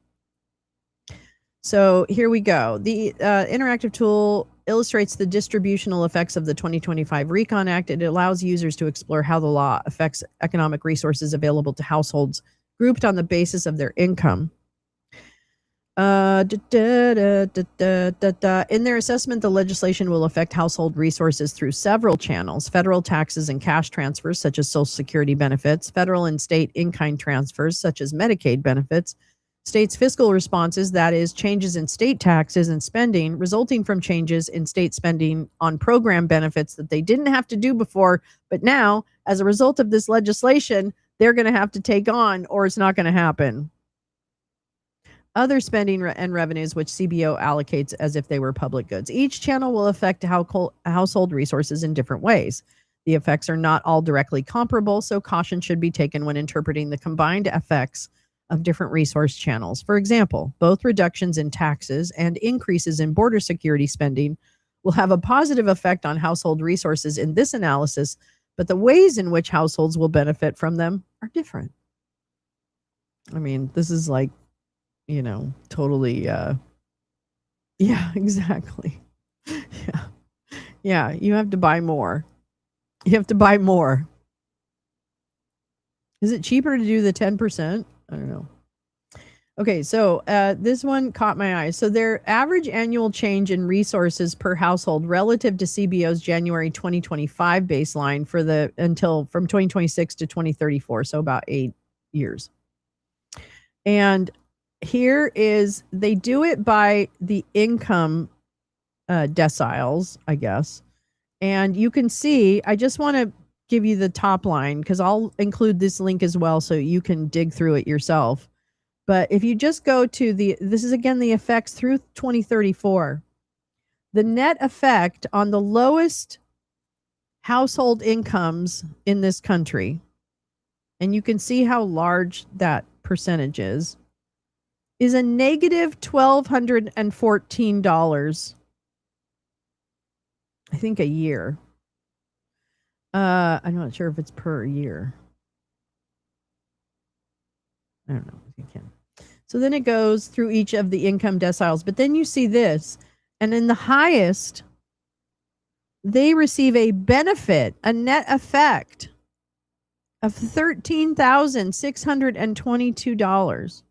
So here we go. The interactive tool illustrates the distributional effects of the 2025 Recon Act. It allows users to explore how the law affects economic resources available to households grouped on the basis of their income. In their assessment, the legislation will affect household resources through several channels: federal taxes and cash transfers, such as Social Security benefits; federal and state in-kind transfers, such as Medicaid benefits; states' fiscal responses, that is, changes in state taxes and spending resulting from changes in state spending on program benefits that they didn't have to do before, but now, as a result of this legislation, they're going to have to take on, or it's not going to happen. Other spending and revenues, which CBO allocates as if they were public goods. Each channel will affect household resources in different ways. The effects are not all directly comparable, so caution should be taken when interpreting the combined effects of different resource channels. For example, both reductions in taxes and increases in border security spending will have a positive effect on household resources in this analysis, but the ways in which households will benefit from them are different. I mean, this is like, totally, yeah, exactly. Yeah, you have to buy more. You have to buy more. Is it cheaper to do the 10%? I don't know. Okay, so this one caught my eye. So their average annual change in resources per household relative to CBO's January 2025 baseline from 2026 to 2034, so about 8 years. And here is, they do it by the income deciles, I guess. And you can see, I just want to give you the top line because I'll include this link as well so you can dig through it yourself. But if you just go to this is again the effects through 2034. The net effect on the lowest household incomes in this country, and you can see how large that percentage is a negative $1,214, I think, a year. I'm not sure if it's per year. I don't know if you can. So then it goes through each of the income deciles, but then you see this, and in the highest, they receive a benefit, a net effect of $13,622.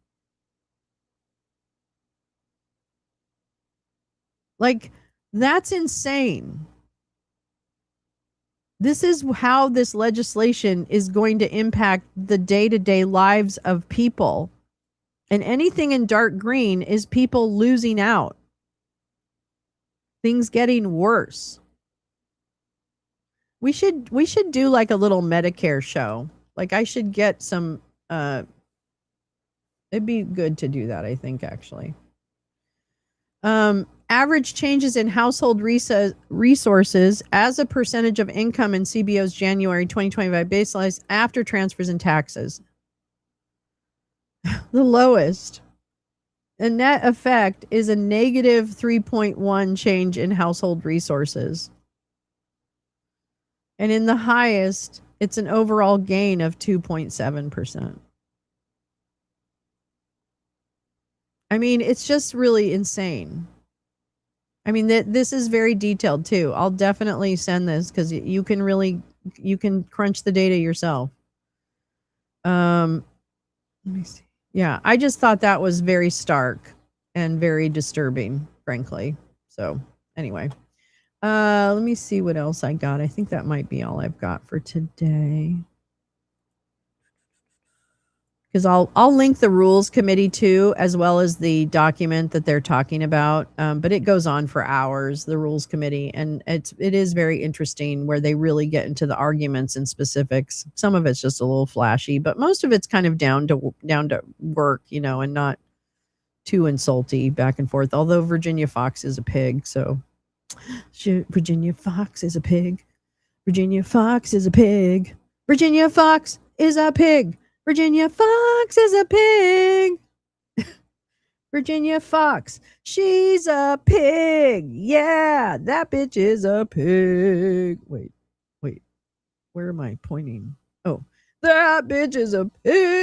Like, that's insane. This is how this legislation is going to impact the day-to-day lives of people. And anything in dark green is people losing out. Things getting worse. We should do like a little Medicare show. Like I should get some it'd be good to do that, I think, actually. Average changes in household resources as a percentage of income in CBO's January 2025 baseline after transfers and taxes. The lowest. The net effect is a negative 3.1 change in household resources. And in the highest, it's an overall gain of 2.7%. I mean, it's just really insane. I mean, this is very detailed too. I'll definitely send this because you can crunch the data yourself. Let me see. Yeah, I just thought that was very stark and very disturbing, frankly. So anyway, let me see what else I got. I think that might be all I've got for today. Because I'll link the rules committee too, as well as the document that they're talking about. But it goes on for hours, the rules committee, and it is very interesting where they really get into the arguments and specifics. Some of it's just a little flashy, but most of it's kind of down to work, and not too insulty back and forth. Although Virginia Fox is a pig, so Virginia Fox is a pig. Virginia Fox is a pig. Virginia Fox is a pig. Virginia Fox is a pig. Virginia Fox, she's a pig. Yeah, that bitch is a pig. Wait. Where am I pointing? Oh, that bitch is a pig.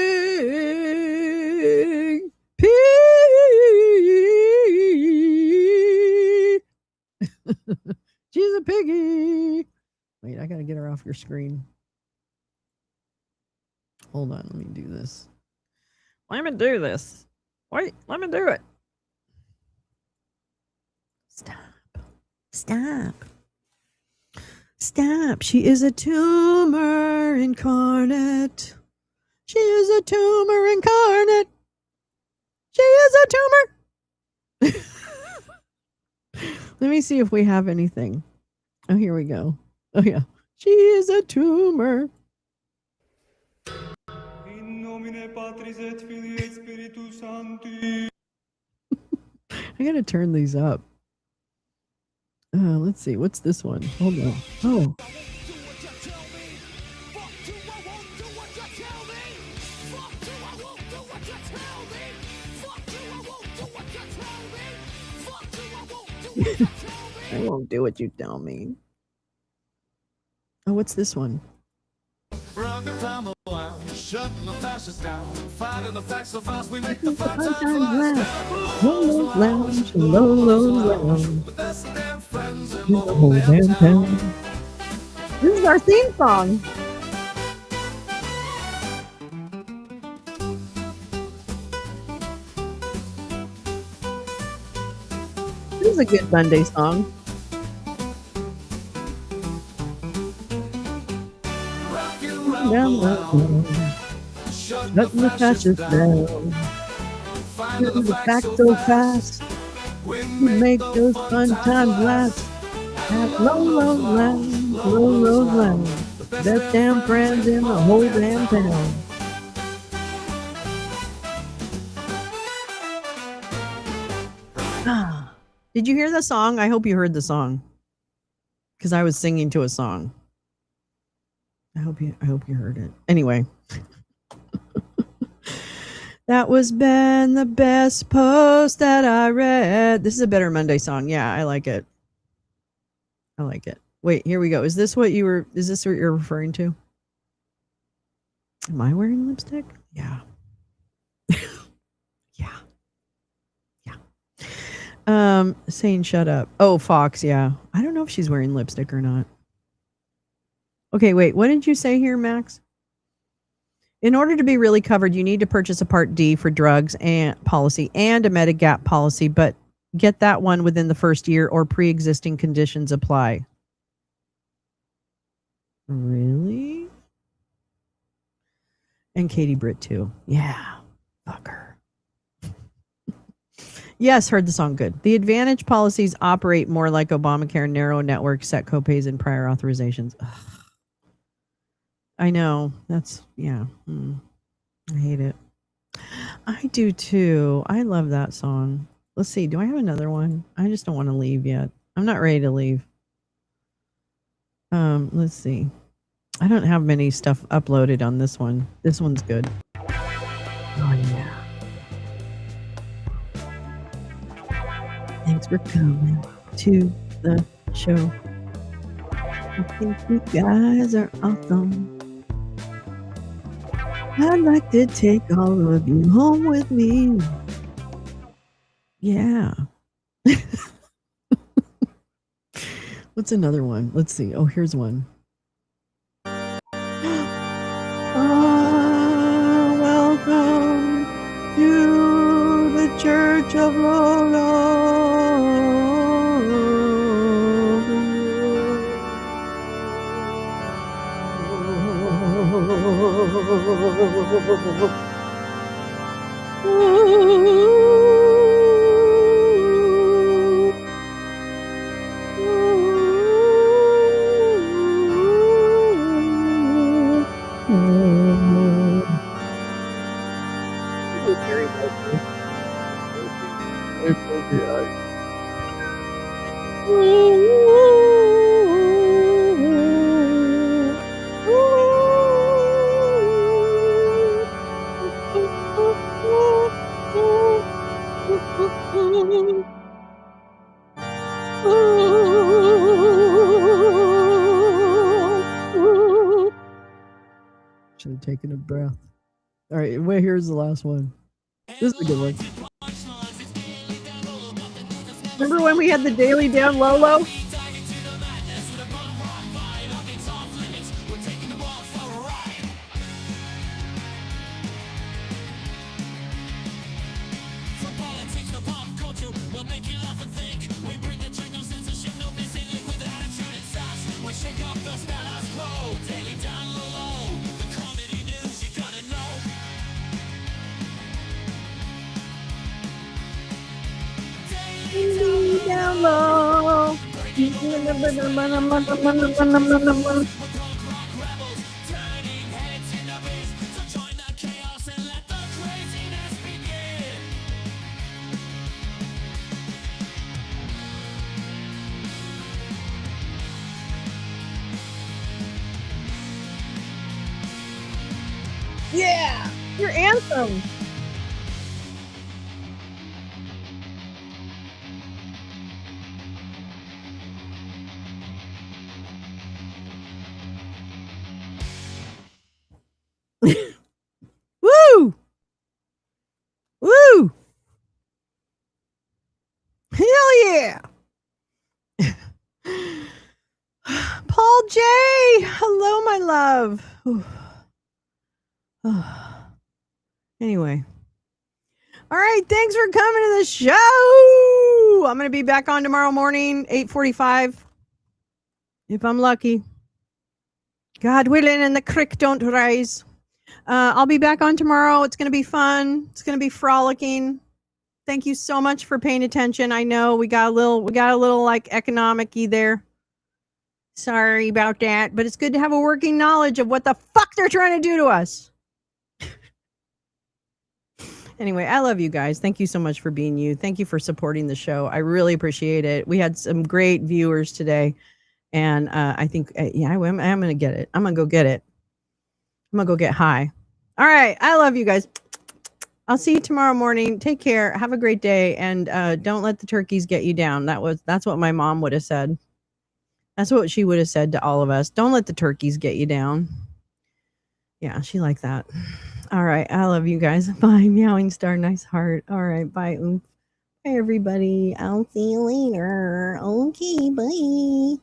Pig. She's a piggy. Wait, I gotta get her off your screen. Hold on, let me do this. Let me do this. Wait, let me do it. Stop. She is a tumor incarnate. She is a tumor incarnate. She is a tumor. Let me see if we have anything. Oh, here we go. Oh, yeah. She is a tumor. I gotta turn these up. Let's see. What's this one? Hold on. Oh. I won't do what you tell me. Oh, what's this one? Shutting the fascists down, fighting the facts so fast we make the fun times last. Lolo's Lounge, Lolo's Lounge. The whole damn town. This is our theme song. This is a good Monday song. Shutting the fascists down. Shutting the facts so fast. We make those fun times last. At Lolo's Lounge, Lolo's Lounge. Best damn friends in the whole damn town. Did you hear the song? I hope you heard the song. Because I was singing to a song. I hope you heard it. Anyway. That was been the best post that I read. This is a better Monday song. Yeah, I like it. Wait, here we go. Is this what you're referring to? Am I wearing lipstick? Yeah. Yeah. Saying shut up. Oh, Fox, yeah. I don't know if she's wearing lipstick or not. Okay, wait. What did you say here, Max? In order to be really covered, you need to purchase a Part D for drugs and policy and a Medigap policy, but get that one within the first year or pre-existing conditions apply. Really? And Katie Britt too. Yeah. Fuck her. Yes, heard the song. Good. The Advantage policies operate more like Obamacare, narrow network, set copays, and prior authorizations. Ugh. I know. That's, yeah. I hate it. I do too. I love that song. Let's see. Do I have another one? I just don't want to leave yet. I'm not ready to leave. Let's see. I don't have many stuff uploaded on this one. This one's good. Oh, yeah. Thanks for coming to the show. I think you guys are awesome. I'd like to take all of you home with me. Yeah. What's another one? Let's see. Oh, here's one. Welcome to the Church of Should have taken a breath. All right, wait, here's the last one. This is a good one. Remember when we had the Daily Down Lolo? Down low. Yeah, your anthem. Woo! Woo! Hell yeah! Paul J! Hello, my love. Anyway. All right, thanks for coming to the show. I'm going to be back on tomorrow morning, 8:45. If I'm lucky. God willing and the creek don't rise. I'll be back on tomorrow. It's going to be fun. It's going to be frolicking. Thank you so much for paying attention. I know we got a little like economic-y there. Sorry about that, but it's good to have a working knowledge of what the fuck they're trying to do to us. Anyway, I love you guys. Thank you so much for being you. Thank you for supporting the show. I really appreciate it. We had some great viewers today, and I think, I'm going to get it. I'm going to go get it. I'm going to go get high. All right. I love you guys. I'll see you tomorrow morning. Take care. Have a great day, and don't let the turkeys get you down. That's what my mom would have said. That's what she would have said to all of us. Don't let the turkeys get you down. Yeah, she liked that. All right. I love you guys. Bye, meowing star. Nice heart. All right. Bye, oomph. Bye, everybody. I'll see you later. Okay. Bye.